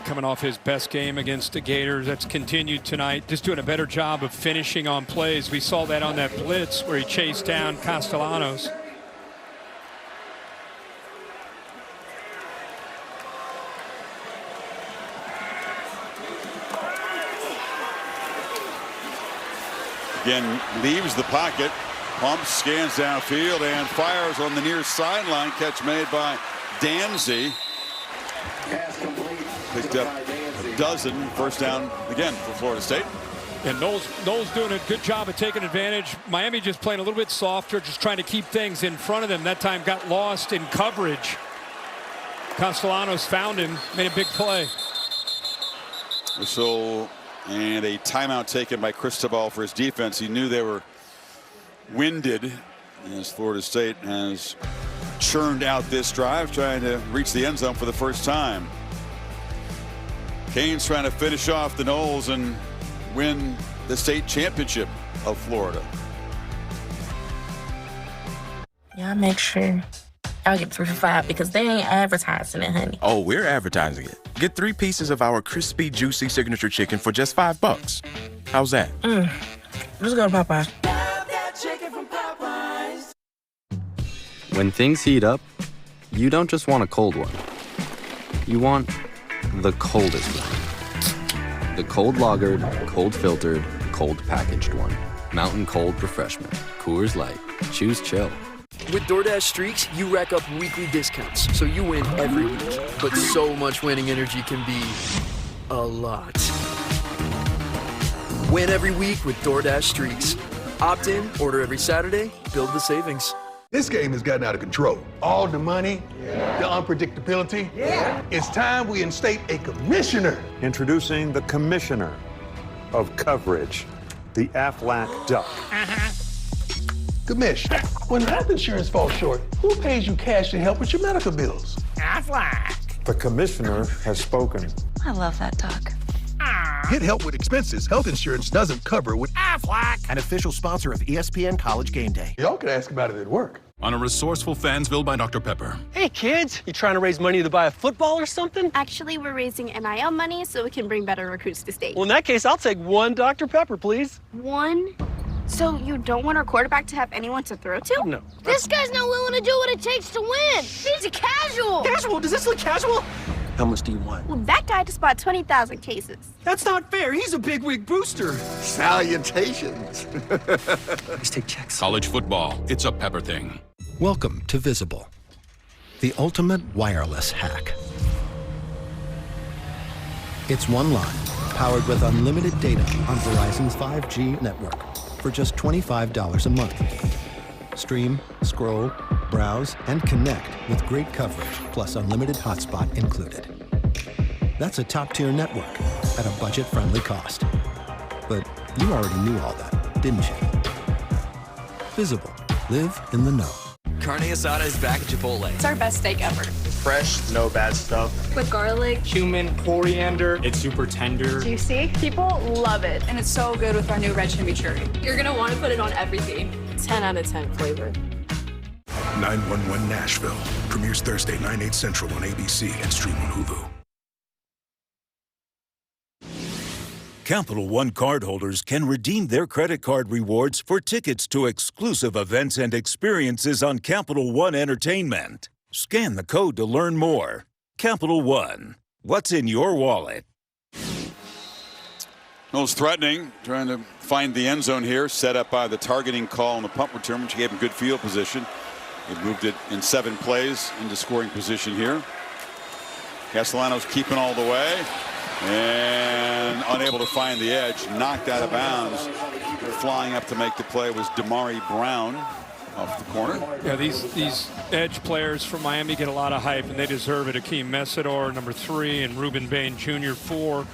Coming off his best game against the Gators. That's continued tonight. Just doing a better job of finishing on plays. We saw that on that blitz where he chased down Castellanos. Again, leaves the pocket, pumps, scans downfield, and fires on the near sideline. Catch made by Danzy. Picked up a dozen. First down again for Florida State. And Knowles doing a good job of taking advantage. Miami just playing a little bit softer, just trying to keep things in front of them. That time got lost in coverage. Castellanos found him, made a big play. Whistle and a timeout taken by Cristobal for his defense. He knew they were winded as Florida State has churned out this drive, trying to reach the end zone for the first time. Canes trying to finish off the Noles and win the state championship of Florida. Y'all make sure y'all get 3 for $5 because they ain't advertising it, honey. Oh, we're advertising it. Get 3 pieces of our crispy, juicy signature chicken for just $5. How's that? Let's go to Popeyes. When things heat up, you don't just want a cold one. You want the coldest one. The cold lagered, cold filtered, cold packaged one. Mountain Cold Refreshment. Coors Light. Choose chill. With DoorDash Streaks, you rack up weekly discounts, so you win every week. But so much winning energy can be a lot. Win every week with DoorDash Streaks. Opt in, order every Saturday, build the savings. This game has gotten out of control. All the money, the unpredictability. It's time we instate a commissioner. Introducing the commissioner of coverage, the Aflac Duck. Commish, when health insurance falls short, who pays you cash to help with your medical bills? Aflac. The commissioner has spoken. I love that duck. Get help with expenses health insurance doesn't cover with Aflac, an official sponsor of ESPN College Game Day. Y'all can ask about it at work. On a resourceful Fansville by Dr. Pepper. Hey kids, you trying to raise money to buy a football or something? Actually, we're raising NIL money so we can bring better recruits to state. Well, in that case, I'll take one Dr. Pepper, please. One? So you don't want our quarterback to have anyone to throw to? No. This guy's not willing to do what it takes to win. He's a casual. Casual? Does this look casual? How much do you want? Well, that guy just bought 20,000 cases. That's not fair. He's a bigwig booster. Salutations. Please take checks. College football, it's a Pepper thing. Welcome to Visible, the ultimate wireless hack. It's one line, powered with unlimited data on Verizon's 5G network for just $25 a month. Stream, scroll, browse, and connect with great coverage, plus unlimited hotspot included. That's a top-tier network at a budget-friendly cost. But you already knew all that, didn't you? Visible. Live in the know. Carne asada is back at Chipotle. It's our best steak ever. Fresh, no bad stuff. With garlic, Cumin, coriander. It's super tender. juicy. People love it. And it's so good with our new red chimichurri. You're gonna want to put it on everything. 10 out of 10 flavor. 911 Nashville premieres Thursday, 9/8 Central on ABC and stream on Hulu. Capital One cardholders can redeem their credit card rewards for tickets to exclusive events and experiences on Capital One Entertainment. Scan the code to learn more. Capital One. What's in your wallet? Knowles threatening, trying to find the end zone here, set up by the targeting call on the punt return, which gave him good field position. He moved it in 7 plays into scoring position here. Castellanos keeping all the way and unable to find the edge, knocked out of bounds. Flying up to make the play was Damari Brown off the corner. Yeah, these edge players from Miami get a lot of hype, and they deserve it. Akeem Mesidor, number 3, and Ruben Bain Jr., 4.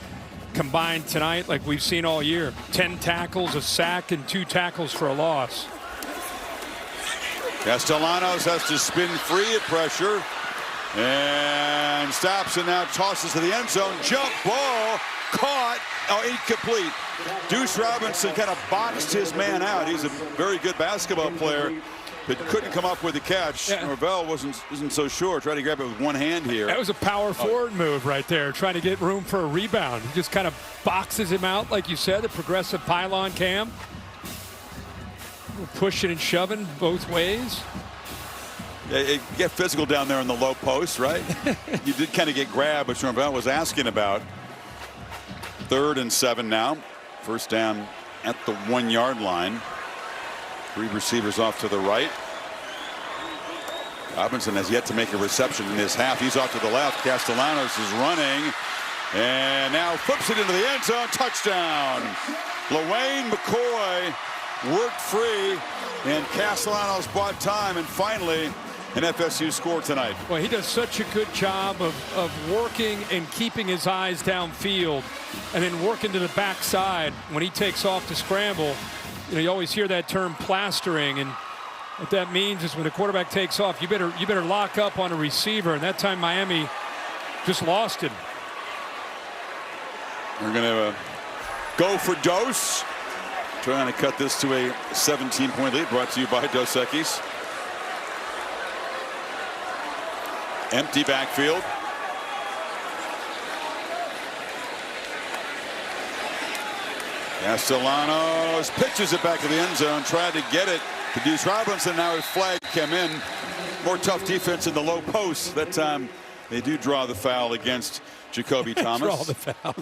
Combined tonight like we've seen all year. 10 tackles, a sack, and 2 tackles for a loss. Castellanos has to spin free at pressure and stops and now tosses to the end zone. Jump ball caught. Oh, incomplete. Deuce Robinson kind of boxed his man out. He's a very good basketball player, but couldn't come up with the catch. Yeah. Norvell wasn't so sure. Tried to grab it with one hand here. That was a power forward move right there, trying to get room for a rebound. He just kind of boxes him out, like you said, the progressive pylon cam. Pushing and shoving both ways. Yeah, it get physical down there in the low post, right? You did kind of get grabbed, which Norvell was asking about. 3rd and 7 now. First down at the 1-yard line. 3 receivers off to the right. Robinson has yet to make a reception in this half. He's off to the left. Castellanos is running and now flips it into the end zone. Touchdown. LaWayne McCoy worked free, and Castellanos bought time, and finally an FSU score tonight. Well, he does such a good job of working and keeping his eyes downfield and then working to the backside when he takes off to scramble. You know, you always hear that term plastering, and what that means is when a quarterback takes off, you better lock up on a receiver, and that time Miami just lost it. We're going to go for Dos. Trying to cut this to a 17-point lead, brought to you by Dos Equis. Empty backfield. Castellanos pitches it back to the end zone, tried to get it to Deuce Robinson. Now his flag came in. More tough defense in the low post. That time They do draw the foul against Jacoby Thomas. Draw the foul.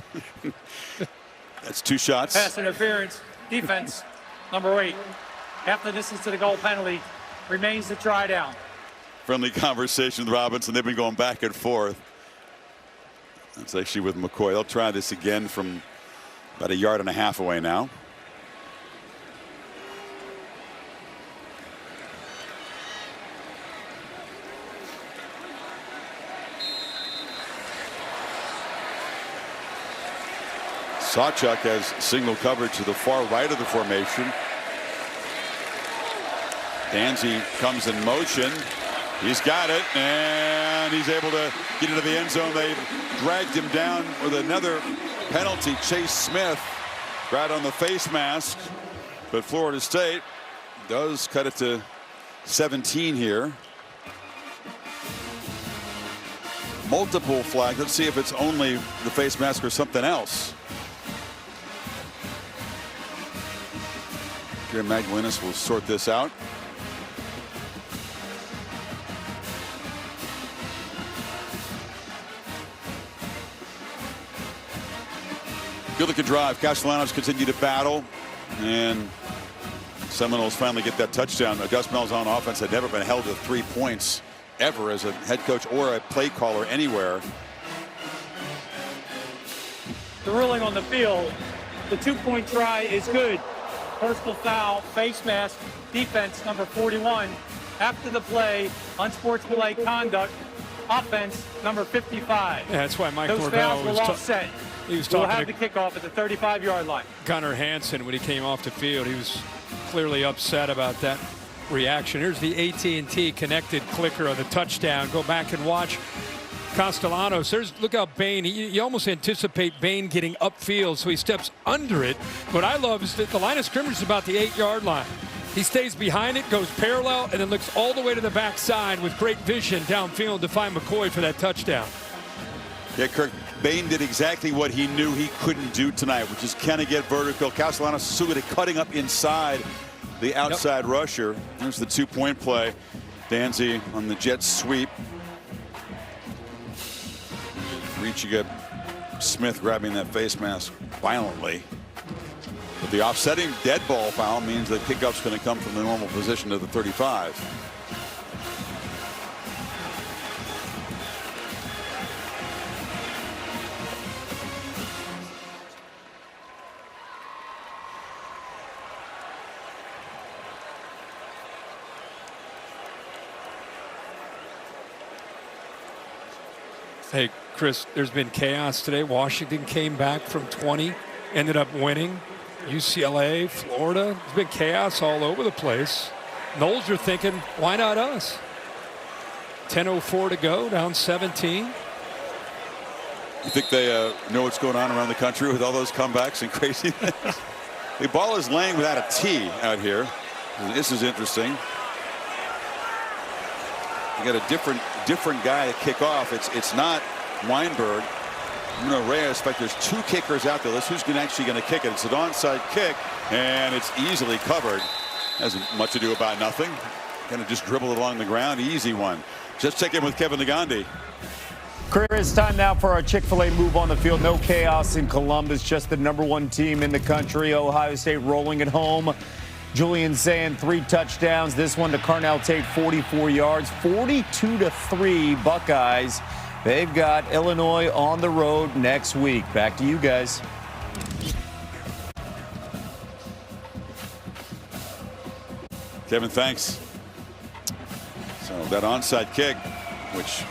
That's 2 shots. Pass interference. Defense, number 8. Half the distance to the goal penalty. Remains to try down. Friendly conversation with Robinson. They've been going back and forth. That's actually with McCoy. They'll try this again from about 1.5 yards away now. Sawchuk has single coverage to the far right of the formation. Danzy comes in motion. He's got it, and he's able to get into the end zone. They dragged him down with another penalty. Chase Smith right on the face mask, but Florida State does cut it to 17 here. Multiple flags. Let's see if it's only the face mask or something else. Gary Maglinis will sort this out. Good looking drive. Castellanos continue to battle, and Seminoles finally get that touchdown. Gus Malzahn offense had never been held to 3 points ever as a head coach or a play caller anywhere. The ruling on the field, the 2-point try is good. Personal foul, face mask, defense, number 41. After the play, unsportsmanlike conduct, offense, number 55. Yeah, that's why Mike Those Norvell fouls will offset. He was We'll talking have the kickoff at the 35-yard line. Gunnar Hansen when he came off the field. He was clearly upset about that reaction. Here's the AT&T connected clicker of the touchdown. Go back and watch Castellanos. Look how Bain, you almost anticipate Bain getting upfield, so he steps under it. What I love is that the line of scrimmage is about the 8-yard line. He stays behind it, goes parallel, and then looks all the way to the backside with great vision downfield to find McCoy for that touchdown. Yeah, Kirk, Bain did exactly what he knew he couldn't do tonight, which is kind of get vertical. Castellanos so good at cutting up inside the outside rusher. There's the 2-point play. Danzy on the jet sweep. Reaching up, Smith grabbing that face mask violently. But the offsetting dead ball foul means that kickoff's going to come from the normal position to the 35. Hey, Chris, there's been chaos today. Washington came back from 20, ended up winning. UCLA, Florida, there's been chaos all over the place. Noles are thinking, why not us? 10:04 to go, down 17. You think they know what's going on around the country with all those comebacks and crazy things? The ball is laying without a tee out here. This is interesting. You got a different guy to kick off. It's not Weinberg. Reyes, in fact, there's 2 kickers out there. That's who's actually going to kick it. It's an onside kick, and it's easily covered. Hasn't much to do about nothing. Kind of just dribble it along the ground. Easy one. Just check in with Kevin Negandhi. Chris, time now for our Chick-fil-A move on the field. No chaos in Columbus, just the #1 team in the country. Ohio State rolling at home. Julian Sand, 3 touchdowns. This one to Carnell Tate, 44 yards. 42-3 Buckeyes. They've got Illinois on the road next week. Back to you guys. Kevin, thanks. So that onside kick, which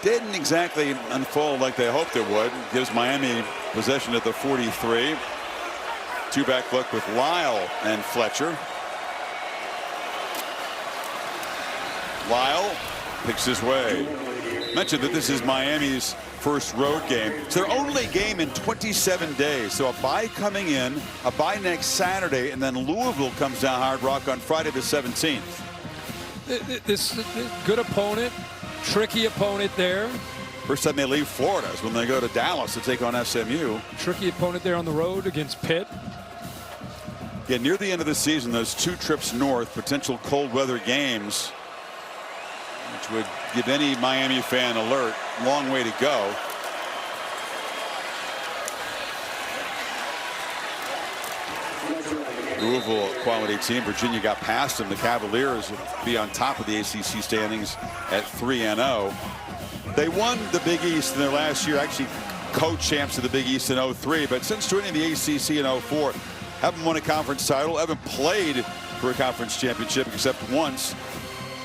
didn't exactly unfold like they hoped it would, gives Miami possession at the 43. 2-back look with Lyle and Fletcher. Lyle picks his way. Mentioned that this is Miami's first road game. It's their only game in 27 days. So a bye coming in, a bye next Saturday, and then Louisville comes down Hard Rock on Friday the 17th. This good opponent, tricky opponent there. First time they leave Florida is when they go to Dallas to take on SMU. Tricky opponent there on the road against Pitt. Yeah, near the end of the season, those 2 trips north, potential cold weather games. which would give any Miami fan alert. Long way to go. Louisville, quality team. Virginia got past them. The Cavaliers will be on top of the ACC standings at 3-0. They won the Big East in their last year, actually co-champs of the Big East in 03, but since joining the ACC in 04, haven't won a conference title, haven't played for a conference championship except once,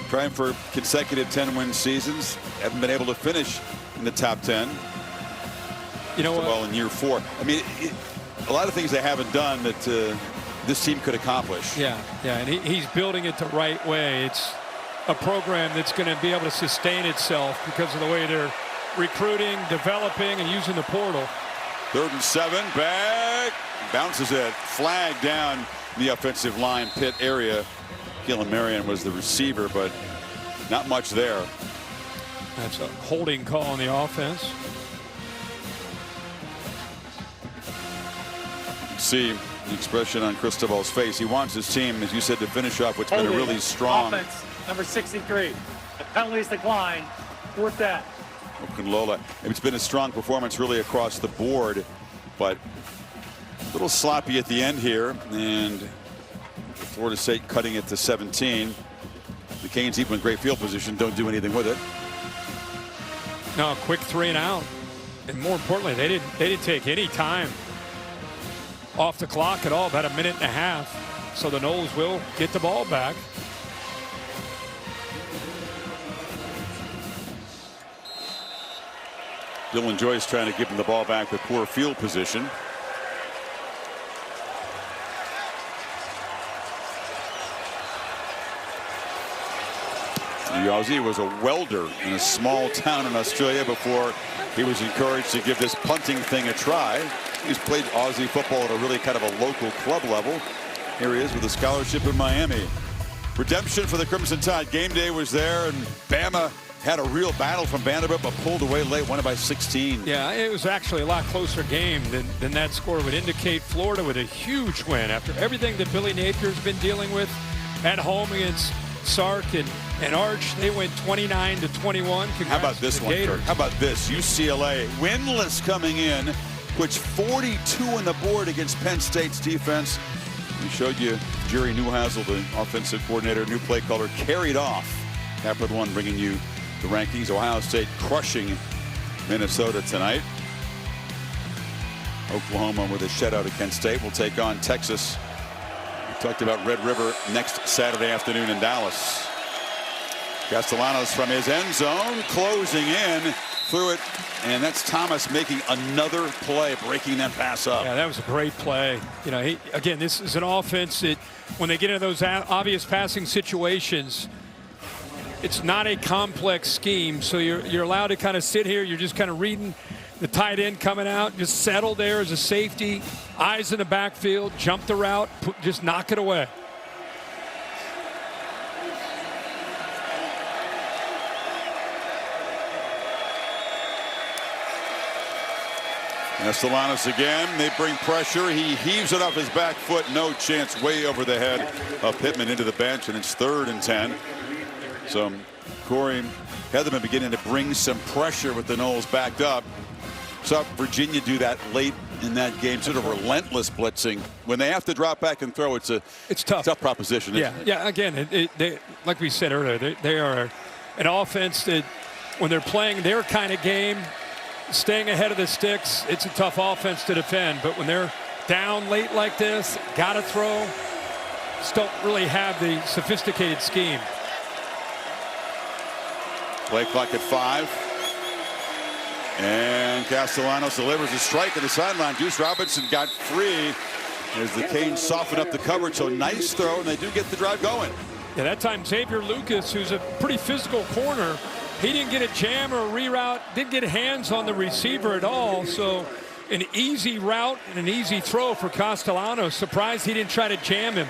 trying for consecutive 10-win seasons, haven't been able to finish in the top 10. You know what? Well, in year 4. I mean, a lot of things they haven't done that this team could accomplish. Yeah, and he's building it the right way. It's a program that's going to be able to sustain itself because of the way they're recruiting, developing, and using the portal. 3rd and 7, back, bounces it, flag down the offensive line pit area. Keelan Marion was the receiver, but not much there. That's a holding call on the offense. See the expression on Cristobal's face. He wants his team, as you said, to finish off what's been a really strong offense. Number 63. The penalties decline. 4th down. Okunlola. It's been a strong performance really across the board, but a little sloppy at the end here, and Florida State cutting it to 17. The Canes, even in great field position, don't do anything with it. No, quick 3 and out, and more importantly, they didn't take any time off the clock at all. About 1.5 minutes, so the Noles will get the ball back. Dylan Joyce trying to give him the ball back with poor field position. Yazzie was a welder in a small town in Australia before he was encouraged to give this punting thing a try. He's played Aussie football at a really kind of a local club level. Here he is with a scholarship in Miami. Redemption for the Crimson Tide. Game day was there, and Bama had a real battle from Vanderbilt, but pulled away late, won it by 16. Yeah, it was actually a lot closer game than that score would indicate. Florida with a huge win after everything that Billy Napier's been dealing with at home against Sark and Arch. They went 29-21. How about this one, Kirk? How about this? UCLA winless coming in, puts 42 on the board against Penn State's defense. We showed you Jerry Neuheisel, the offensive coordinator, new play caller, carried off. Capital One bringing you the rankings. Ohio State crushing Minnesota tonight. Oklahoma with a shutout at Kent State will take on Texas. We talked about Red River next Saturday afternoon in Dallas. Castellanos from his end zone, closing in, threw it, and that's Thomas making another play, breaking that pass up. Yeah, that was a great play. You know, again, this is an offense that when they get into those obvious passing situations, it's not a complex scheme, so you're allowed to kind of sit here. You're just kind of reading the tight end coming out, just settle there as a safety, eyes in the backfield, jump the route, just knock it away. Castellanos again. They bring pressure. He heaves it off his back foot. No chance. Way over the head of Pittman into the bench, and it's 3rd and 10. So Corey Heatherman beginning to bring some pressure with the Noles backed up. Saw Virginia do that late in that game, sort of relentless blitzing. When they have to drop back and throw, it's tough proposition. Isn't it? Yeah. Again, they, like we said earlier, they are an offense that when they're playing their kind of game, staying ahead of the sticks, it's a tough offense to defend. But when they're down late like this, got to throw, just don't really have the sophisticated scheme. Play clock at 5. And Castellanos delivers a strike to the sideline. Deuce Robinson got free as the Canes soften up the coverage. So nice throw, and they do get the drive going. Yeah, that time Xavier Lucas, who's a pretty physical corner, he didn't get a jam or a reroute, didn't get hands on the receiver at all. So an easy route and an easy throw for Castellanos. Surprised he didn't try to jam him.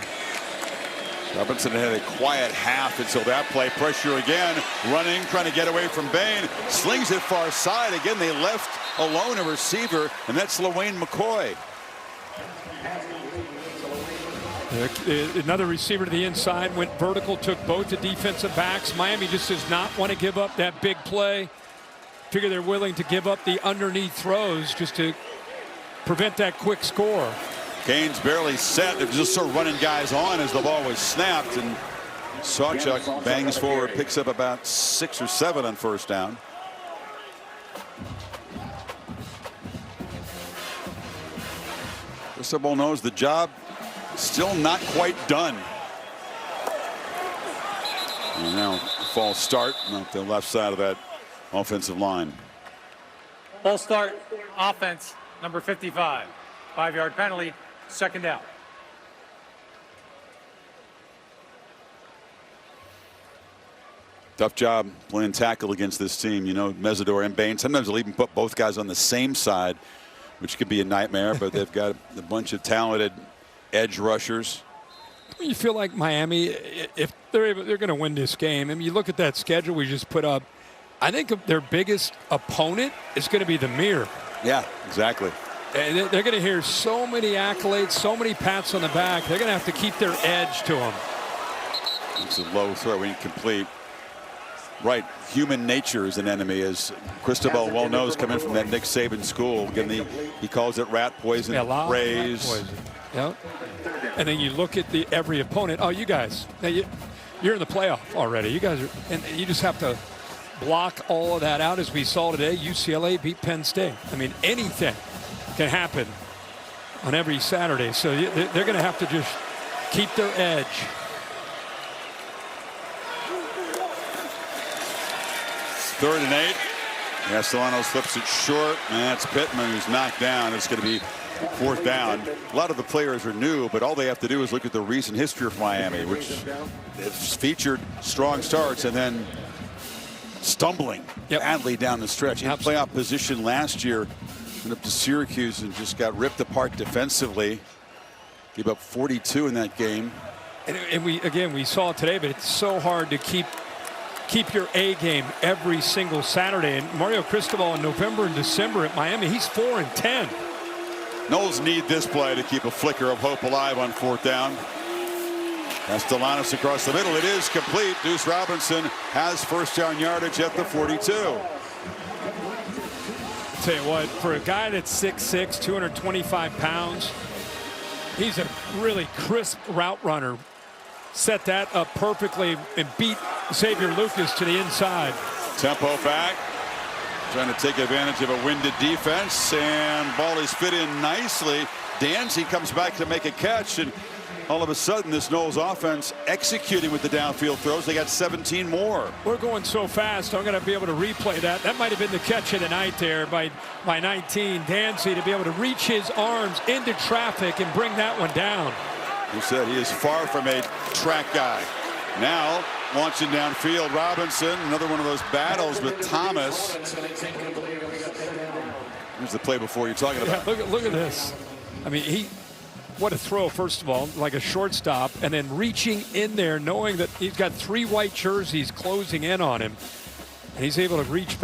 Robinson had a quiet half until that play. Pressure again, running, trying to get away from Bain. Slings it far side. Again, they left alone a receiver, and that's LaWayne McCoy. Another receiver to the inside, went vertical, took both the defensive backs. Miami just does not want to give up that big play. Figure they're willing to give up the underneath throws just to prevent that quick score. Canes barely set. They're just sort of running guys on as the ball was snapped, and Sawchuk bangs forward, picks up about 6 or 7 on first down. Cristobal knows the job still not quite done. And now false start on the left side of that offensive line. False start offense, number 55. 5-yard penalty, second down. Tough job playing tackle against this team. You know, Mesidor and Bain. Sometimes they'll even put both guys on the same side, which could be a nightmare, but they've got a bunch of talented edge rushers. You feel like Miami, if they're going to win this game, I mean, you look at that schedule we just put up, I think their biggest opponent is going to be the Mirror. Yeah, exactly. And they're going to hear so many accolades, so many pats on the back. They're going to have to keep their edge to them. It's a low throw, incomplete. Right, human nature is an enemy, as Cristobal well knows, coming from that Nick Saban school. Again, he calls it rat poison, rays. Yep. And then you look at every opponent. Oh, you guys, you're in the playoff already. You guys are, and you just have to block all of that out, as we saw today. UCLA beat Penn State. I mean, anything can happen on every Saturday. So they're going to have to just keep their edge. Third and 8. Castellanos flips it short, and that's Pittman who's knocked down. It's going to be fourth down. A lot of the players are new, but all they have to do is look at the recent history of Miami, which has featured strong starts and then stumbling badly down the stretch. In playoff position last year, went up to Syracuse and just got ripped apart defensively. Gave up 42 in that game. And we saw it today, but it's so hard to keep your A game every single Saturday. And Mario Cristobal in November and December at Miami, he's 4-10. Noles need this play to keep a flicker of hope alive on fourth down. Castellanos across the middle. It is complete. Deuce Robinson has first down yardage at the 42. Tell you what, for a guy that's 6'6", 225 pounds, he's a really crisp route runner. Set that up perfectly and beat Xavier Lucas to the inside. Tempo back. Trying to take advantage of a winded defense, and ball is fit in nicely. Dancy comes back to make a catch, and all of a sudden this Noles offense executing with the downfield throws. They got 17 more. We're going so fast, I'm going to be able to replay that. That might have been the catch of the night there by 19. Dancy to be able to reach his arms into traffic and bring that one down. Who said he is far from a track guy. Now launching downfield, Robinson, another one of those battles with Thomas. Here's the play before you're talking about. Yeah, look at this. I mean, what a throw, first of all, like a shortstop, and then reaching in there, knowing that he's got 3 white jerseys closing in on him. And he's able to reach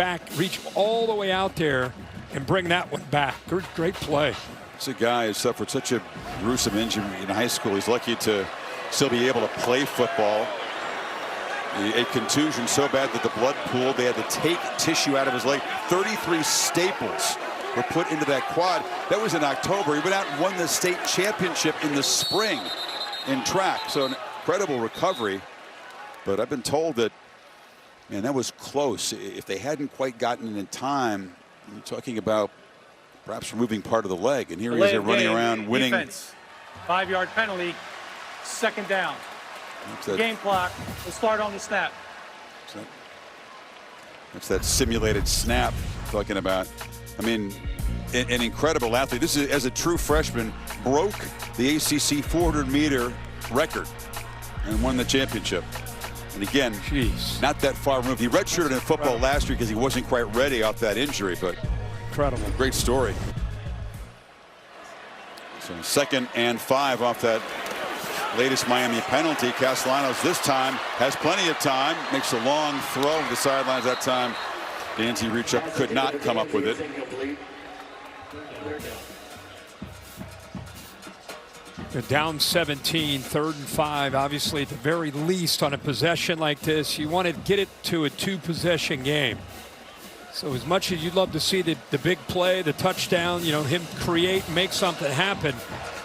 all the way out there and bring that one back. Great play. It's a guy who suffered such a gruesome injury in high school. He's lucky to still be able to play football. A contusion so bad that the blood pooled. They had to take tissue out of his leg. 33 staples were put into that quad. That was in October. He went out and won the state championship in the spring in track. So an incredible recovery. But I've been told that, man, that was close. If they hadn't quite gotten it in time, you're talking about perhaps removing part of the leg. And here he is running around winning. Defense. 5-yard penalty, second down. Game clock will start on the snap. That's that simulated snap talking about. I mean, an incredible athlete. This is, as a true freshman, broke the ACC 400-meter record and won the championship. And again, not that far removed. He redshirted in football last year because he wasn't quite ready off that injury, but incredible. Great story. So 2nd and 5 off that latest Miami penalty. Castellanos this time has plenty of time. Makes a long throw to the sidelines that time. Dancy reach up, could not come up with it. They're down 17, 3rd and 5. Obviously, at the very least, on a possession like this, you want to get it to a 2-possession game. So as much as you'd love to see the big play, the touchdown, you know, him create, make something happen,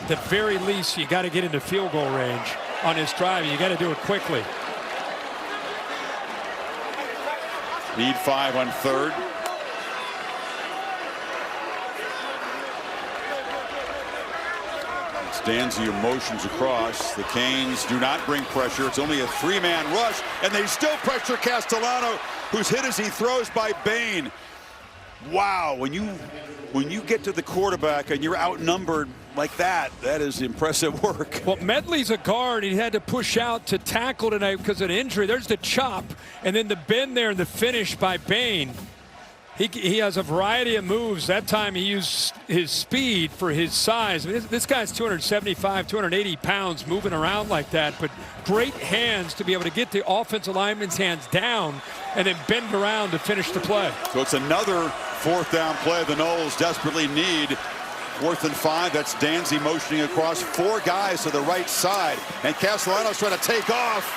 at the very least, you got to get into field goal range on this drive. You got to do it quickly. Need 5 on 3rd. Danzy motions across. The Canes do not bring pressure. It's only a 3-man rush, and they still pressure Castellano, who's hit as he throws by Bain. Wow, when you get to the quarterback and you're outnumbered like that, that is impressive work. Well, Medley's a guard. He had to push out to tackle tonight because of an injury. There's the chop, and then the bend there and the finish by Bain. He has a variety of moves. That time he used his speed for his size. I mean, this guy's 275, 280 pounds moving around like that, but great hands to be able to get the offensive lineman's hands down and then bend around to finish the play. So it's another 4th down play the Noles desperately need. 4th and 5. That's Danzy motioning across 4 guys to the right side. And Castellano's trying to take off,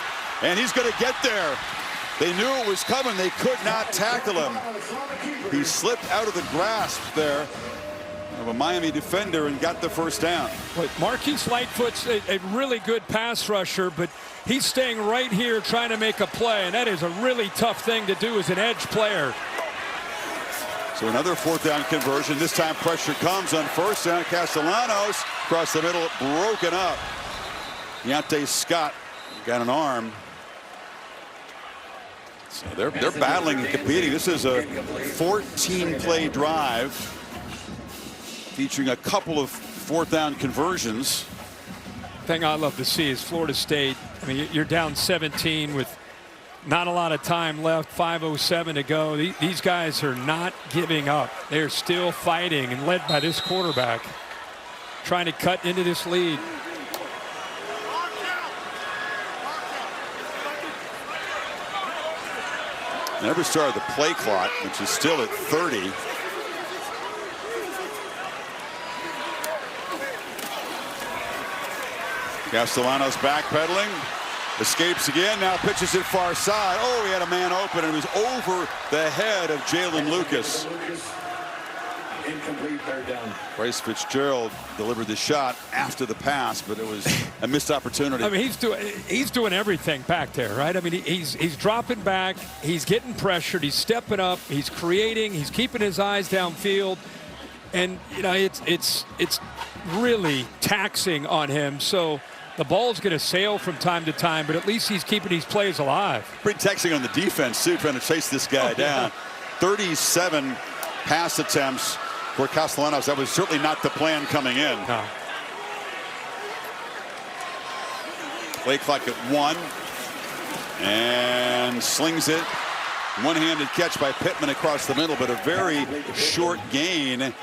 and he's going to get there. They knew it was coming. They could not tackle him. He slipped out of the grasp there of a Miami defender and got the 1st down. But Marquise Lightfoot's a really good pass rusher, but he's staying right here trying to make a play, and that is a really tough thing to do as an edge player. So another 4th down conversion. This time pressure comes on 1st down. Castellanos across the middle, broken up. Deontay Scott got an arm. So they're battling and competing. This is a 14-play drive featuring a couple of 4th down conversions. Thing I love to see is Florida State. I mean, you're down 17 with not a lot of time left, 5:07 to go. These guys are not giving up. They're still fighting, and led by this quarterback, trying to cut into this lead. Never started the play clock, which is still at 30. Castellanos backpedaling, escapes again, now pitches it far side. Oh, he had a man open, and it was over the head of Jalen Lucas. Incomplete, 3rd down. Bryce Fitzgerald delivered the shot after the pass, but it was a missed opportunity. I mean, he's doing everything back there, right? I mean, he's dropping back, he's getting pressured, he's stepping up, he's creating, he's keeping his eyes downfield, and you know it's really taxing on him. So the ball's going to sail from time to time, but at least he's keeping these plays alive. Pretty taxing on the defense too, trying to chase this guy down. 37 pass attempts for Castellanos. That was certainly not the plan coming in. No. Play clock at 1, and slings it. One-handed catch by Pittman across the middle, but a very short gain.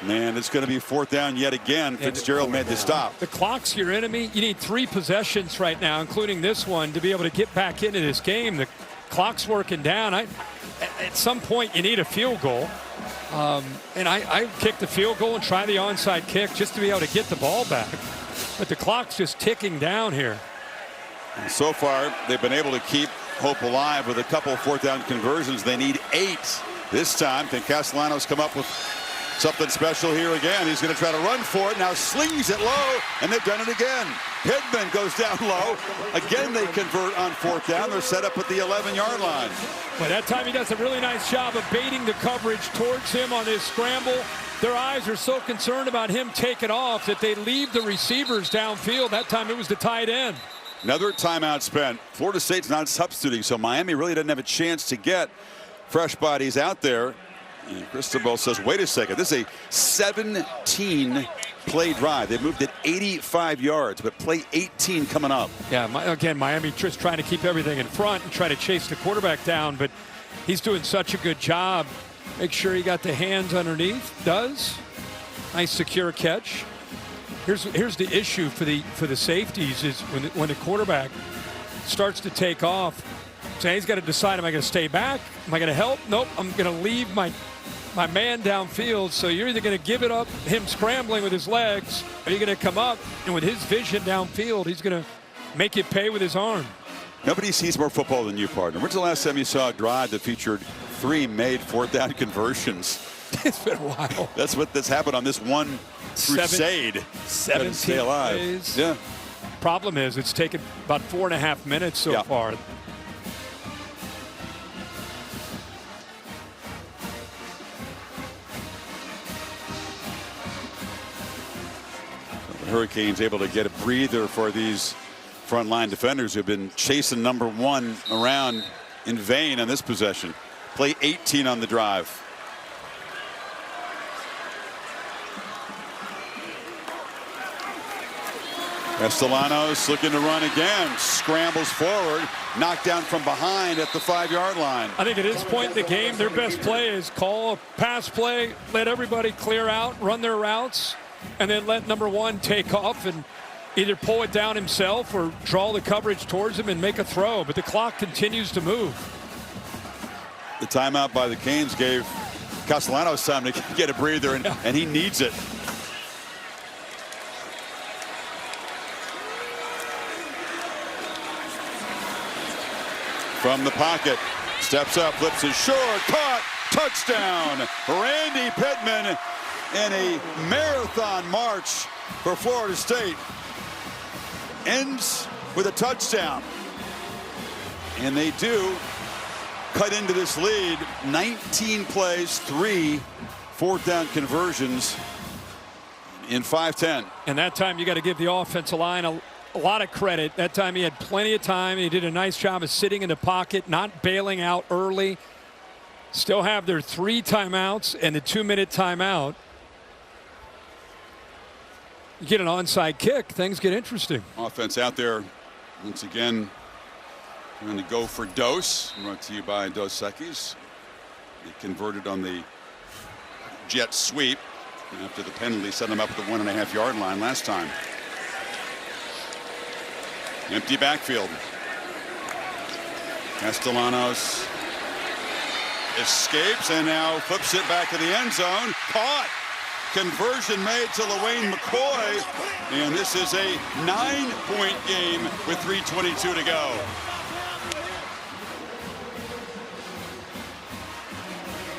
And it's going to be 4th down yet again. Fitzgerald made the stop. The clock's your enemy. You need 3 possessions right now, including this one, to be able to get back into this game. The clock's working down. At some point, you need a field goal. And I kick the field goal and try the onside kick just to be able to get the ball back. But the clock's just ticking down here. And so far, they've been able to keep hope alive with a couple of 4th down conversions. They need 8 this time. Can Castellanos come up with something special here again? He's going to try to run for it. Now slings it low, and they've done it again. Pittman goes down low. Again, they convert on 4th down. They're set up at the 11-yard line. But that time he does a really nice job of baiting the coverage towards him on his scramble. Their eyes are so concerned about him taking off that they leave the receivers downfield. That time it was the tight end. Another timeout spent. Florida State's not substituting, so Miami really doesn't have a chance to get fresh bodies out there. And Cristobal says, wait a second, this is a 17-play drive. They moved it 85 yards, but play 18 coming up. Yeah, again, Miami just trying to keep everything in front and try to chase the quarterback down, but he's doing such a good job. Make sure he got the hands underneath. Does. Nice secure catch. Here's the issue for the safeties is when the quarterback starts to take off. So he's got to decide, am I going to stay back? Am I going to help? Nope, I'm going to leave my my man downfield. So you're either going to give it up, him scrambling with his legs, or you're going to come up, and with his vision downfield, he's going to make you pay with his arm. Nobody sees more football than you, partner. When's the last time you saw a drive that featured 3 made 4th down conversions? It's been a while. That's happened on this one crusade. 17 stay alive. Plays. Yeah. Problem is, it's taken about 4.5 minutes so far. The Hurricanes able to get a breather for these frontline defenders who've been chasing number 1 around in vain on this possession. Play 18 on the drive. Castellanos looking to run again, scrambles forward, knocked down from behind at the 5-yard line. I think at this point in the game, their best play is call a pass play, let everybody clear out, run their routes, and then let number 1 take off and either pull it down himself or draw the coverage towards him and make a throw. But the clock continues to move. The timeout by the Canes gave Castellanos time to get a breather, and he needs it. From the pocket, steps up, flips it short, caught, touchdown. Randy Pittman in a marathon march for Florida State. Ends with a touchdown. And they do cut into this lead. 19 plays, 3 4th down conversions in 5-10. And that time you got to give the offensive line a lot of credit. That time he had plenty of time. He did a nice job of sitting in the pocket, not bailing out early. Still have their 3 timeouts and the 2-minute timeout. You get an onside kick, things get interesting. Offense out there once again. Going to go for Dose. Brought to you by Dos Equis. They converted on the jet sweep after the penalty set them up at the 1.5-yard line last time. Empty backfield. Castellanos escapes and now flips it back to the end zone. Caught. Conversion made to LaWayne McCoy. And this is a 9-point game with 3:22 to go.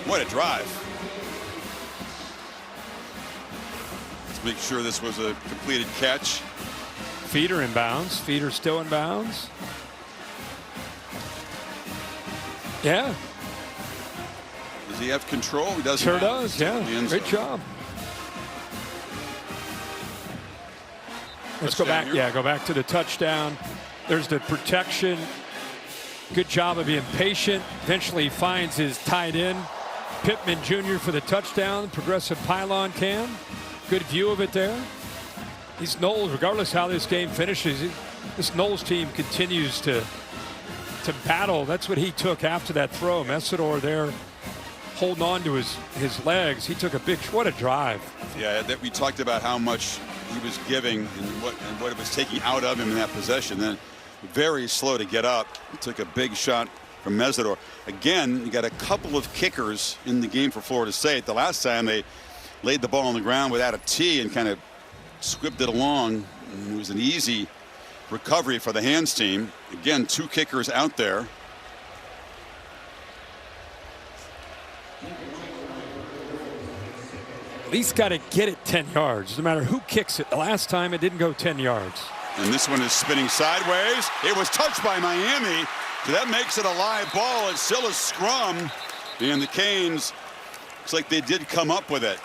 What a drive. Let's make sure this was a completed catch. Feet are in bounds. Feet are still in bounds. Yeah. Does he have control? He does. Sure does, yeah. Great job. Let's go back. Yeah, go back to the touchdown. There's the protection. Good job of being patient. Eventually he finds his tight end, Pittman Jr. for the touchdown. Progressive pylon cam. Good view of it there. These Noles, regardless how this game finishes, this Noles team continues to battle. That's what he took after that throw. Messidor there holding on to his legs. He took a big, what a drive. Yeah, that we talked about how much he was giving and what it was taking out of him in that possession. Then very slow to get up. He took a big shot from Messidor. Again, you got a couple of kickers in the game for Florida State. The last time they laid the ball on the ground without a tee and kind of squibbed it along. And it was an easy recovery for the hands team. Again, 2 kickers out there. At least got to get it 10 yards, no matter who kicks it. The last time it didn't go 10 yards. And this one is spinning sideways. It was touched by Miami. So that makes it a live ball. It's still a scrum. And the Canes, looks like they did come up with it.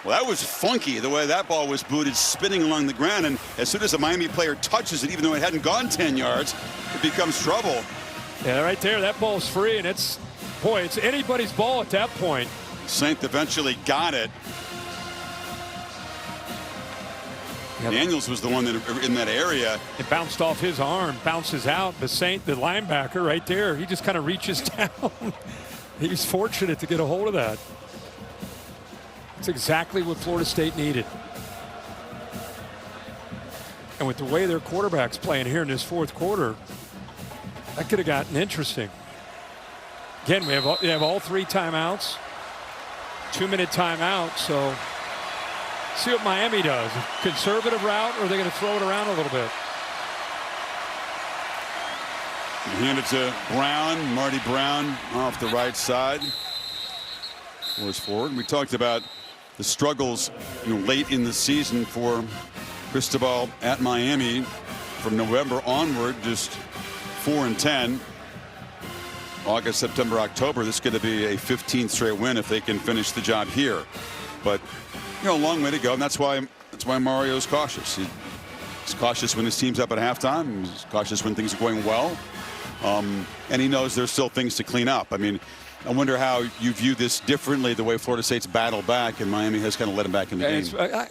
Well, that was funky, the way that ball was booted, spinning along the ground. And as soon as a Miami player touches it, even though it hadn't gone 10 yards, it becomes trouble. Yeah, right there, that ball's free. And it's anybody's ball at that point. Saint eventually got it. Daniels was the one that in that area. It bounced off his arm, bounces out. But Saint, the linebacker right there, he just kind of reaches down. He's fortunate to get a hold of that. It's exactly what Florida State needed. And with the way their quarterback's playing here in this 4th quarter, that could have gotten interesting. Again, we have all 3 timeouts. 2-minute timeout. So see what Miami does. Conservative route, or are they going to throw it around a little bit? Hand it to Brown. Marty Brown off the right side. Was forward. We talked about the struggles, late in the season for Cristobal at Miami. From November onward, just 4-10. August, September, October. This is going to be a 15th straight win if they can finish the job here. But a long way to go, and that's why Mario's cautious. He's cautious when his team's up at halftime. He's cautious when things are going well. And he knows there's still things to clean up. I mean, I wonder how you view this differently, the way Florida State's battled back and Miami has kind of let him back in the game.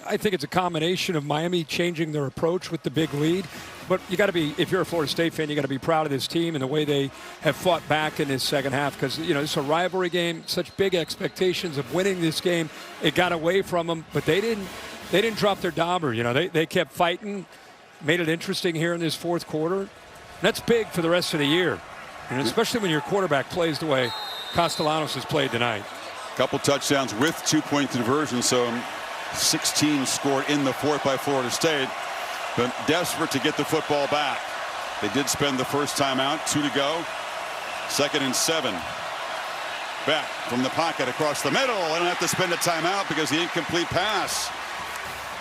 I think it's a combination of Miami changing their approach with the big lead. But you got to be, if you're a Florida State fan, you got to be proud of this team and the way they have fought back in this second half. Because, it's a rivalry game, such big expectations of winning this game. It got away from them, but they didn't drop their dauber. They kept fighting, made it interesting here in this fourth quarter. And that's big for the rest of the year, especially when your quarterback plays the way Castellanos has played tonight. Couple touchdowns with 2-point conversions, so 16 scored in the fourth by Florida State, but desperate to get the football back. They did spend the first time out, 2 to go. 2nd and 7. Back from the pocket across the middle. They don't have to spend a timeout because the incomplete pass.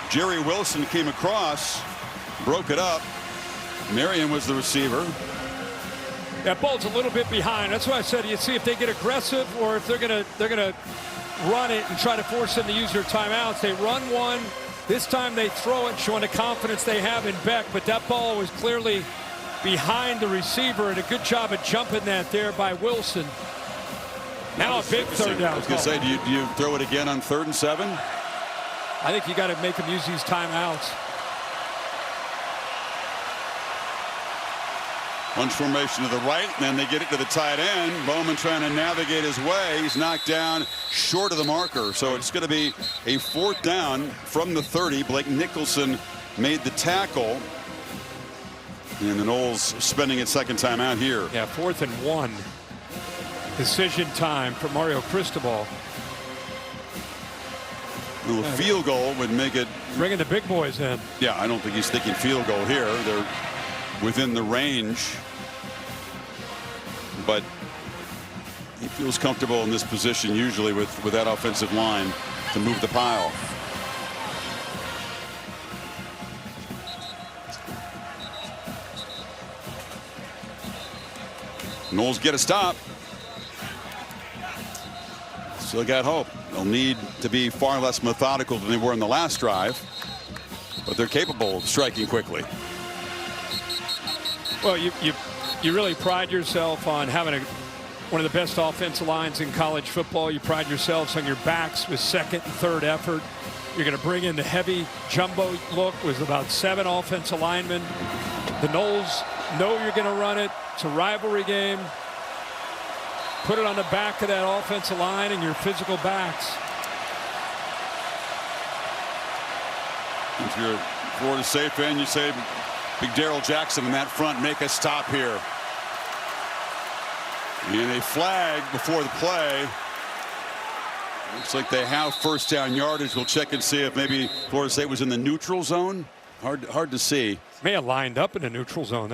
Jerry Wilson came across, broke it up. Marion was the receiver. That ball's a little bit behind. That's why I said you see if they get aggressive or if they're gonna run it and try to force them to use their timeouts. They run one. This time they throw it, showing the confidence they have in Beck. But that ball was clearly behind the receiver, and a good job of jumping that there by Wilson. Now a big third down. I was going to say, do you throw it again on 3rd and 7? I think you got to make them use these timeouts. Bunch formation to the right, and then they get it to the tight end. Bowman trying to navigate his way. He's knocked down short of the marker. So it's going to be a 4th down from the 30. Blake Nicholson made the tackle. And the Noles spending its second time out here. Yeah, 4th and 1. Decision time for Mario Cristobal. A little field goal would make it. Bringing the big boys in. Yeah, I don't think he's thinking field goal here. They're within the range, but he feels comfortable in this position usually with that offensive line to move the pile. Noles get a stop. Still got hope. They'll need to be far less methodical than they were in the last drive, but they're capable of striking quickly. Well, you really pride yourself on having one of the best offensive lines in college football. You pride yourselves on your backs with 2nd and 3rd effort. You're going to bring in the heavy jumbo look with about 7 offensive linemen. The Noles know you're going to run it. It's a rivalry game. Put it on the back of that offensive line and your physical backs. If you're a Florida State fan, you say, big Darrell Jackson in that front, make a stop here. And a flag before the play. Looks like they have 1st down yardage. We'll check and see if maybe Florida State was in the neutral zone. Hard to see. May have lined up in the neutral zone.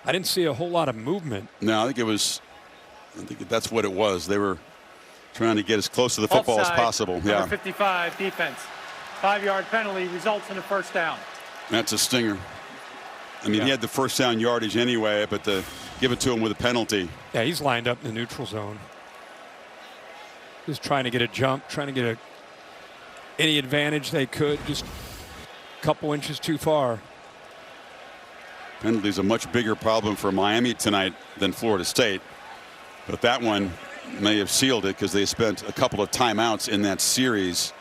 I didn't see a whole lot of movement. No, I think that's what it was. They were trying to get as close to the football Offside, as possible. Number 55 defense. 5-yard penalty results in a 1st down. That's a stinger. I mean, he had the 1st down yardage anyway, but to give it to him with a penalty. Yeah, he's lined up in the neutral zone. Just trying to get a jump, trying to get any advantage they could, just a couple inches too far. Penalty's a much bigger problem for Miami tonight than Florida State. But that one may have sealed it because they spent a couple of timeouts in that series.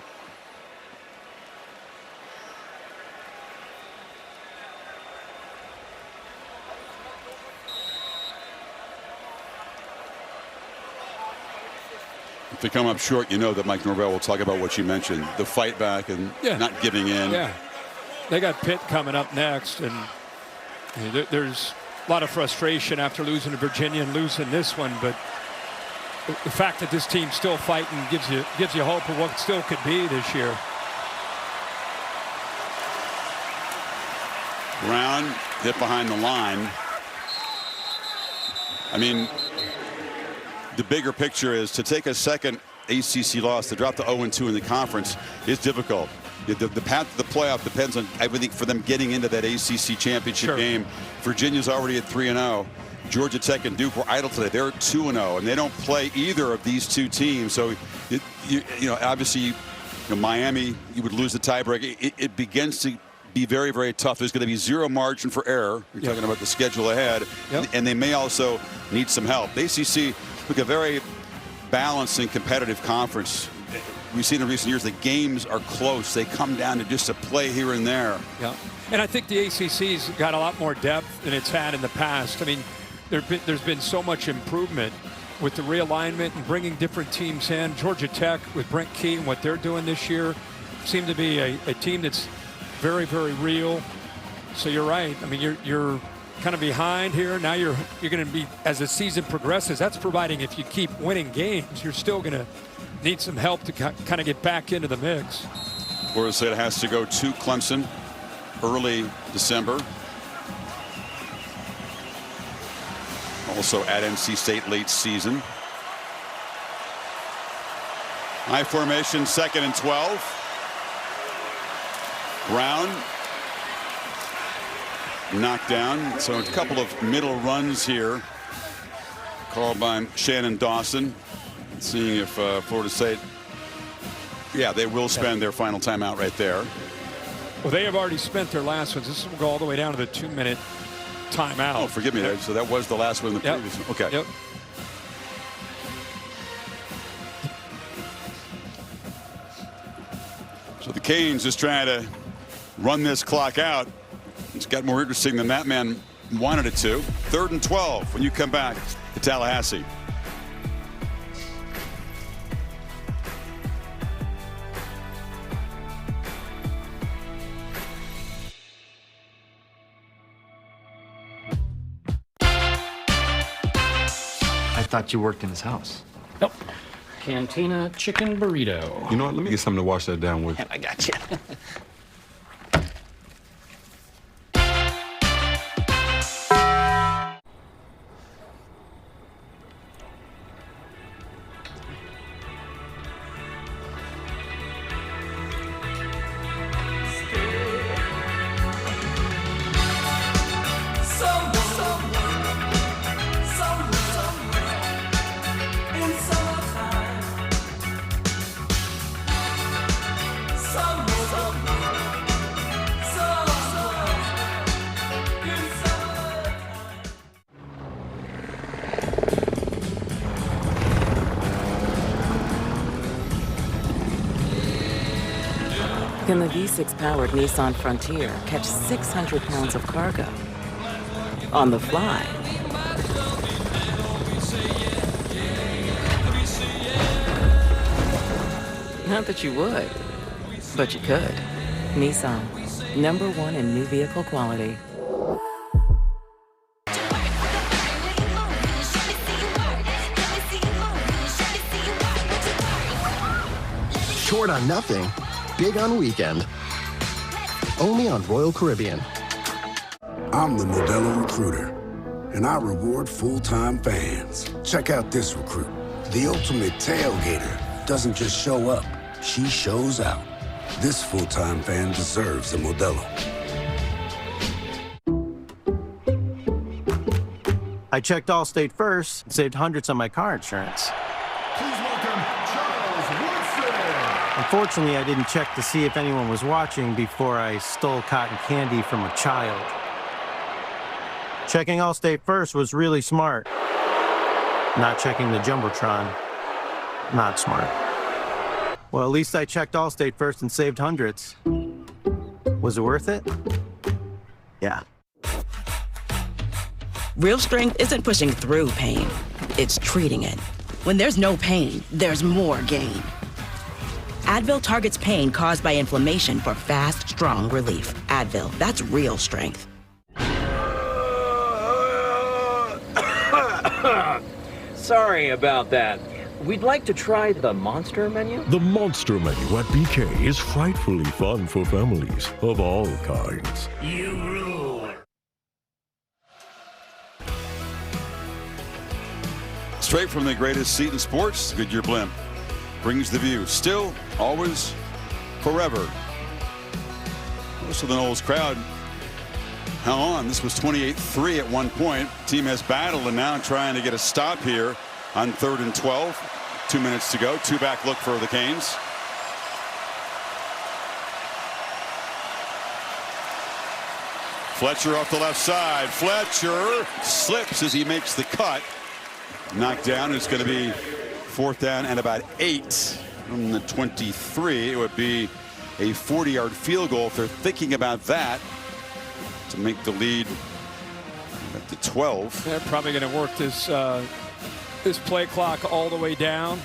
If they come up short, you know that Mike Norvell will talk about what you mentioned, the fight back and not giving in. Yeah, they got Pitt coming up next, and there's a lot of frustration after losing to Virginia and losing this one, but the fact that this team's still fighting gives you hope of what still could be this year. Brown hit behind the line. I mean, the bigger picture is to take a second ACC loss, to drop to 0-2 in the conference is difficult. The path to the playoff depends on, I think, for them getting into that ACC championship game. Virginia's already at 3-0. Georgia Tech and Duke were idle today. They're 2-0, and they don't play either of these two teams. So, you know, obviously, Miami, you would lose the tiebreak. It begins to be very, very tough. There's going to be zero margin for error. You're talking about the schedule ahead, and they may also need some help. The ACC took a very balanced and competitive conference. We've seen in recent years the games are close. They come down to just a play here and there. Yeah, and I think the ACC's got a lot more depth than it's had in the past. I mean, there's been so much improvement with the realignment and bringing different teams in. Georgia Tech with Brent Key and what they're doing this year seem to be a team that's very, very real. So you're right. I mean, you're kind of behind here. Now you're going to be, as the season progresses, that's providing if you keep winning games, you're still going to need some help to kind of get back into the mix. Florida State has to go to Clemson early December. Also at NC State late season. High formation, 2nd and 12. Brown knocked down. So a couple of middle runs here called by Shannon Dawson. Seeing if Florida State, they will spend their final timeout right there. Well, they have already spent their last ones. This will go all the way down to the 2-minute timeout. Oh, forgive me. So that was the last one in the previous one. Okay. Yep. So the Canes just trying to run this clock out. It's got more interesting than that man wanted it to. 3rd and 12 when you come back to Tallahassee. I thought you worked in his house. Nope. Cantina chicken burrito. You know what? Let me get something to wash that down with. I got you. Can the V6-powered Nissan Frontier catch 600 pounds of cargo on the fly? Not that you would, but you could. Nissan, #1 in new vehicle quality. Short on nothing, big on weekend. Only on Royal Caribbean. I'm the Modelo Recruiter, and I reward full-time fans. Check out this recruit. The ultimate tailgater doesn't just show up, she shows out. This full-time fan deserves a Modelo. I checked Allstate first and saved hundreds on my car insurance. Please welcome Charles Woodson. Unfortunately, I didn't check to see if anyone was watching before I stole cotton candy from a child. Checking Allstate first was really smart. Not checking the Jumbotron, not smart. Well, at least I checked Allstate first and saved hundreds. Was it worth it? Yeah. Real strength isn't pushing through pain, it's treating it. When there's no pain, there's more gain. Advil targets pain caused by inflammation for fast, strong relief. Advil, that's real strength. Sorry about that. We'd like to try the Monster menu. The Monster menu at BK is frightfully fun for families of all kinds. You rule. Straight from the greatest seat in sports, Goodyear Blimp brings the view. Still, always, forever. Most of the Noles crowd hung on. This was 28-3 at one point. Team has battled and now trying to get a stop here on 3rd and 12. 2 minutes to go. 2-back look for the Canes. Fletcher off the left side. Fletcher slips as he makes the cut. Knocked down. It's going to be 4th down and about 8 from the 23. It would be a 40-yard field goal if they're thinking about that to make the lead at the 12. They're probably going to work this play clock all the way down.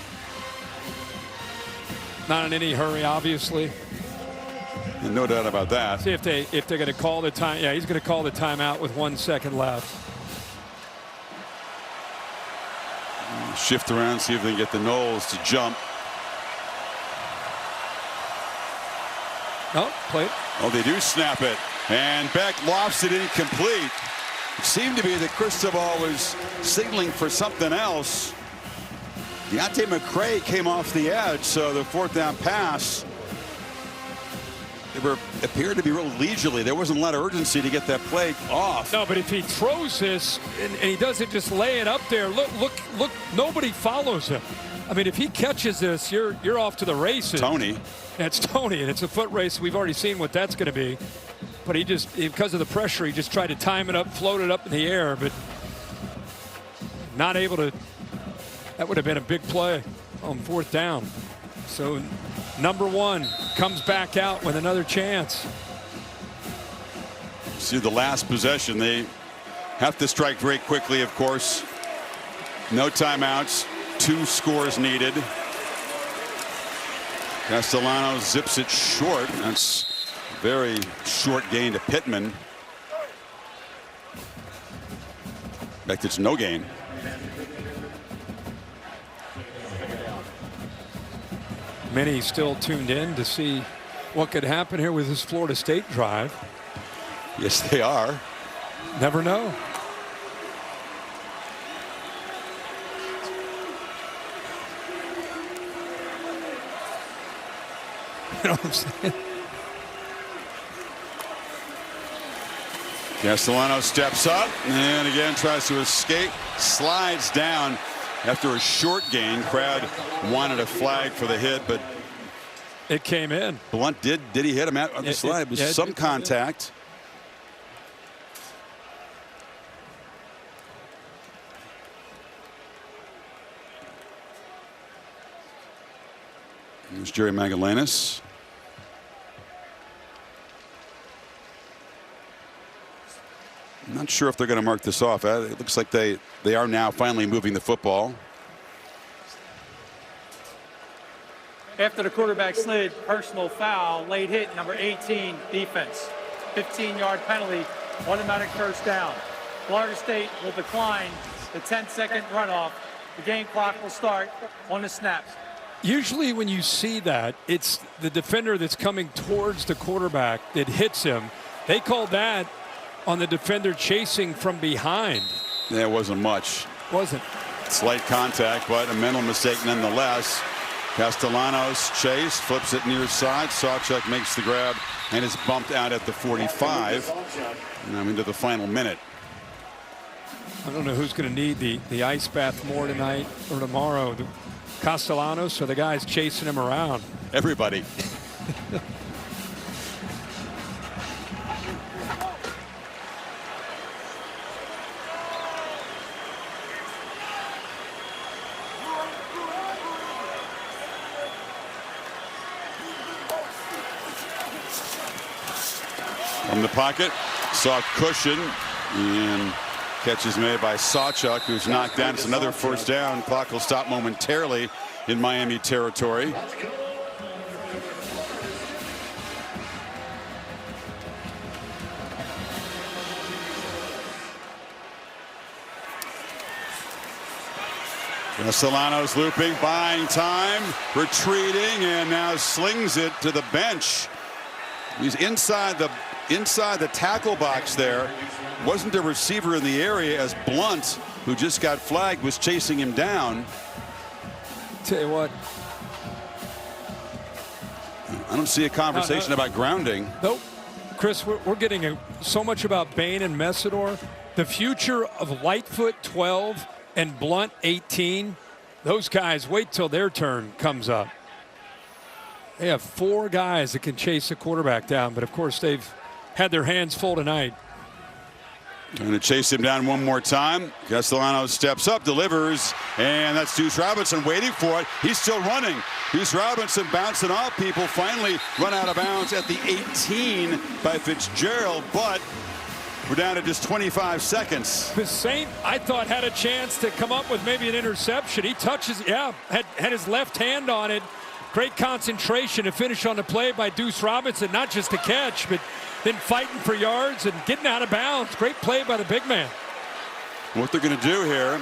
Not in any hurry, obviously. And no doubt about that. See if they're going to call the time. Yeah, he's going to call the timeout with 1 second left. Shift around, see if they can get the Noles to jump. Oh, play. Oh, they do snap it. And Beck lofts it incomplete. It seemed to be that Cristobal was signaling for something else. Deontay McCray came off the edge, so the 4th down pass appeared to be real leisurely. There wasn't a lot of urgency to get that play off. No, but if he throws this and he doesn't just lay it up there, look, nobody follows him. I mean, if he catches this, you're off to the races. Tony. That's Tony, and it's a foot race. We've already seen what that's going to be. But he just, because of the pressure, he just tried to time it up, float it up in the air, but not able to. That would have been a big play on 4th down. So number 1 comes back out with another chance. See the last possession. They have to strike very quickly, of course. No timeouts. 2 scores needed. Castellanos zips it short. That's very short gain to Pittman. In fact, it's no gain. Many still tuned in to see what could happen here with this Florida State drive. Yes, they are. Never know. You know what I'm saying? Castellano steps up and again tries to escape, slides down after a short gain. Crowd wanted a flag for the hit, but it came in. Blunt did he hit him on the slide? It was some contact. There's Jerry Magallanes. I'm not sure if they're going to mark this off. It looks like they are now finally moving the football. After the quarterback slid, personal foul, late hit, number 18, defense. 15-yard penalty, automatic first down. Florida State will decline the 10-second runoff. The game clock will start on the snap. Usually when you see that, it's the defender that's coming towards the quarterback that hits him. They called that on the defender chasing from behind. There wasn't much. Wasn't. Slight contact, but a mental mistake nonetheless. Castellanos chase, flips it near side. Sawchuk makes the grab and is bumped out at the 45. Now into the final minute. I don't know who's going to need the ice bath more tonight or tomorrow. The Castellanos or the guys chasing him around? Everybody. From the pocket, soft cushion, and catch is made by Sawchuk, who's knocked down. It's another first down. Clock will stop momentarily in Miami territory. Castellanos looping, buying time, retreating, and now slings it to the bench. He's inside the tackle box there. Wasn't a receiver in the area as Blunt, who just got flagged, was chasing him down. Tell you what. I don't see a conversation about grounding. Nope. Chris, we're getting so much about Bain and Messidor. The future of Lightfoot 12 and Blunt 18. Those guys, wait till their turn comes up. They have 4 guys that can chase the quarterback down, but of course they've had their hands full tonight. Trying to chase him down one more time. Castellanos steps up, delivers, and that's Deuce Robinson waiting for it. He's still running. Deuce Robinson bouncing off people, finally run out of bounds at the 18 by Fitzgerald, but we're down to just 25 seconds. Saint, I thought, had a chance to come up with maybe an interception. He touches, had his left hand on it. Great concentration to finish on the play by Deuce Robinson, not just a catch, but then fighting for yards and getting out of bounds. Great play by the big man. What they're going to do here,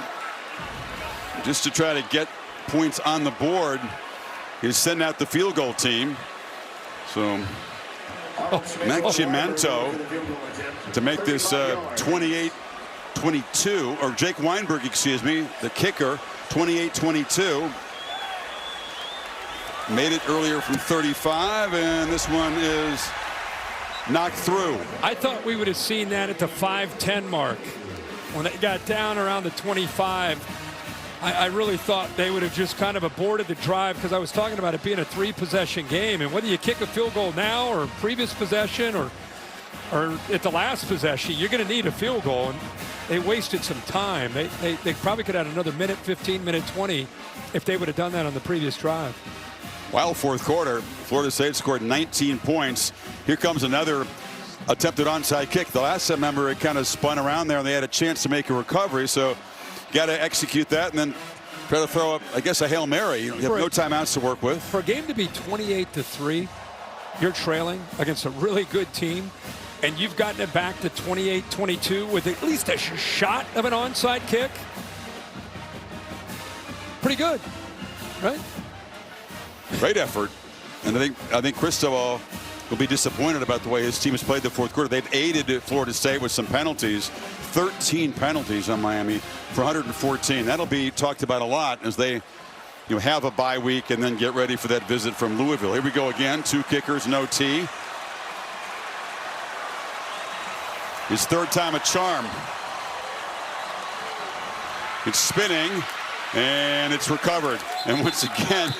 just to try to get points on the board, is send out the field goal team. So Mac Chimanto to make this 28-22, or Jake Weinberg, excuse me, the kicker, 28-22. Made it earlier from 35, and this one is knocked through. I thought we would have seen that at the 5-10 mark. When they got down around the 25, I really thought they would have just kind of aborted the drive, because I was talking about it being a 3-possession game, and whether you kick a field goal now or previous possession or at the last possession, you're going to need a field goal, and they wasted some time. They probably could have had another minute, 15, minute 20 if they would have done that on the previous drive. Wild fourth quarter. Florida State scored 19 points. Here comes another attempted onside kick. The last time, remember, it kind of spun around there and they had a chance to make a recovery. So got to execute that and then try to throw up, I guess, a Hail Mary. You have no timeouts to work with. For a game to be 28-3, you're trailing against a really good team, and you've gotten it back to 28-22 with at least a shot of an onside kick. Pretty good, right? Great effort. And I think Cristobal will be disappointed about the way his team has played the fourth quarter. They've aided Florida State with some penalties. 13 penalties on Miami for 114. That'll be talked about a lot as they have a bye week and then get ready for that visit from Louisville. Here we go again. 2 kickers, no tee. His third time a charm. It's spinning and it's recovered. And once again,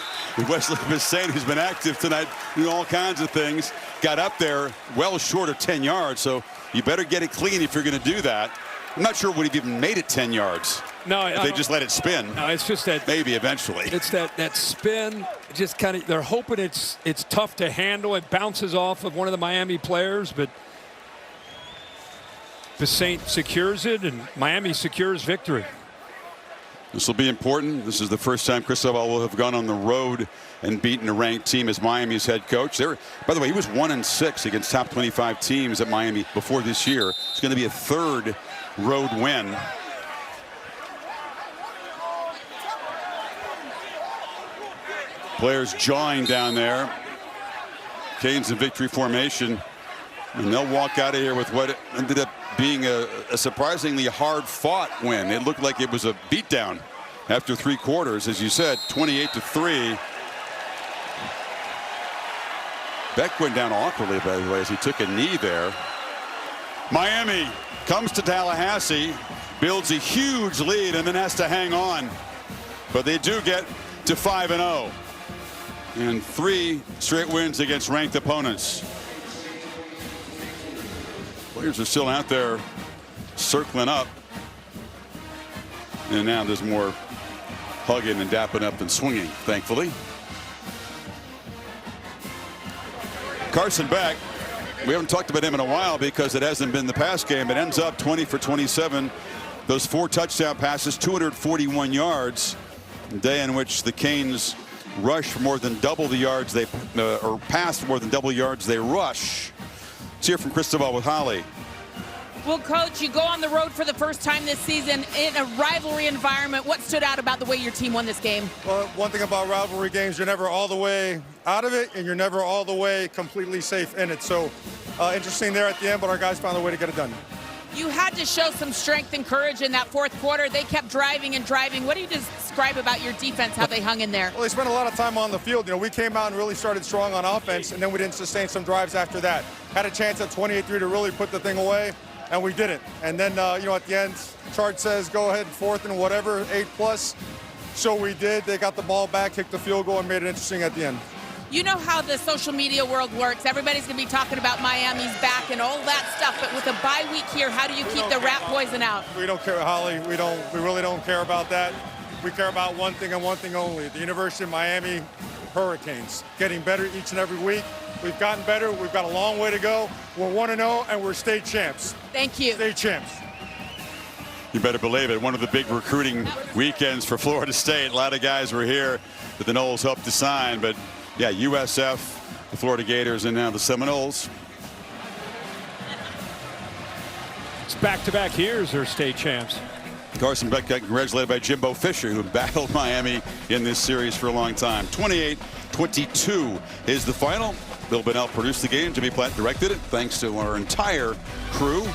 Wesley Bissainthe, who's been active tonight, doing all kinds of things, got up there well short of 10 yards. So you better get it clean if you're going to do that. I'm not sure would have even made it 10 yards. No, if they just let it spin. No, it's just that maybe eventually. It's that spin. Just kind of, they're hoping it's tough to handle. It bounces off of one of the Miami players, but Bissainthe secures it, and Miami secures victory. This will be important. This is the first time Cristobal will have gone on the road and beaten a ranked team as Miami's head coach. By the way, he was 1-6 against top 25 teams at Miami before this year. It's going to be a third road win. Players jawing down there. Canes in victory formation. And they'll walk out of here with what ended up being a surprisingly hard-fought win. It looked like it was a beatdown after 3 quarters, as you said, 28-3. Beck went down awkwardly, by the way, as he took a knee there. Miami comes to Tallahassee, builds a huge lead, and then has to hang on. But they do get to 5-0. And 3 straight wins against ranked opponents. Players are still out there circling up. And now there's more hugging and dapping up and swinging, thankfully. Carson Beck, we haven't talked about him in a while because it hasn't been the past game. It ends up 20 for 27. Those 4 touchdown passes, 241 yards. A day in which the Canes rush for more than double the yards they or pass for more than double yards they rush. Let's hear from Cristobal with Holly. Well, Coach, you go on the road for the first time this season in a rivalry environment. What stood out about the way your team won this game? Well, one thing about rivalry games, you're never all the way out of it, and you're never all the way completely safe in it. So interesting there at the end, but our guys found a way to get it done. You had to show some strength and courage in that fourth quarter. They kept driving and driving. What do you describe about your defense, how they hung in there? Well, they spent a lot of time on the field. You know, we came out and really started strong on offense, and then we didn't sustain some drives after that. Had a chance at 28-3 to really put the thing away, and we didn't. And then, you know, at the end, chart says go ahead, fourth and whatever, 8+. So we did. They got the ball back, kicked the field goal, and made it interesting at the end. You know how the social media world works. Everybody's going to be talking about Miami's back and all that stuff. But with a bye week here, how do you keep the rat poison out? We don't care, Holly. We really don't care about that. We care about one thing and one thing only: the University of Miami Hurricanes. Getting better each and every week. We've gotten better. We've got a long way to go. We're 1-0, and we're state champs. Thank you. State champs. You better believe it. One of the big recruiting weekends for Florida State. A lot of guys were here that the Noles hoped to sign, but yeah, USF, the Florida Gators, and now the Seminoles. It's back-to-back years they're state champs. Carson Beck got congratulated by Jimbo Fisher, who battled Miami in this series for a long time. 28-22 is the final. Bill Bennell produced the game. Jimmy Platt directed it. Thanks to our entire crew.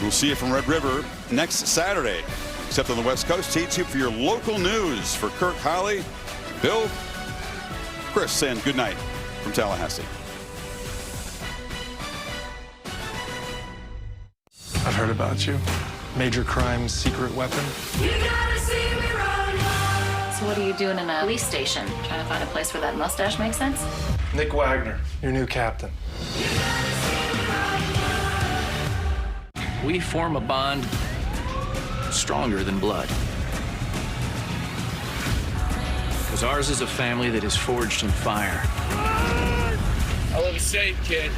We'll see you from Red River next Saturday, except on the West Coast. Stay tuned for your local news. For Kirk, Holly, Bill, Chris, and good night from Tallahassee. I've heard about you. Major crimes, secret weapon. You gotta see me run. So what are you doing in a police station? Trying to find a place where that mustache makes sense? Nick Wagner, your new captain. We form a bond stronger than blood. Because ours is a family that is forged in fire. I live safe, kid.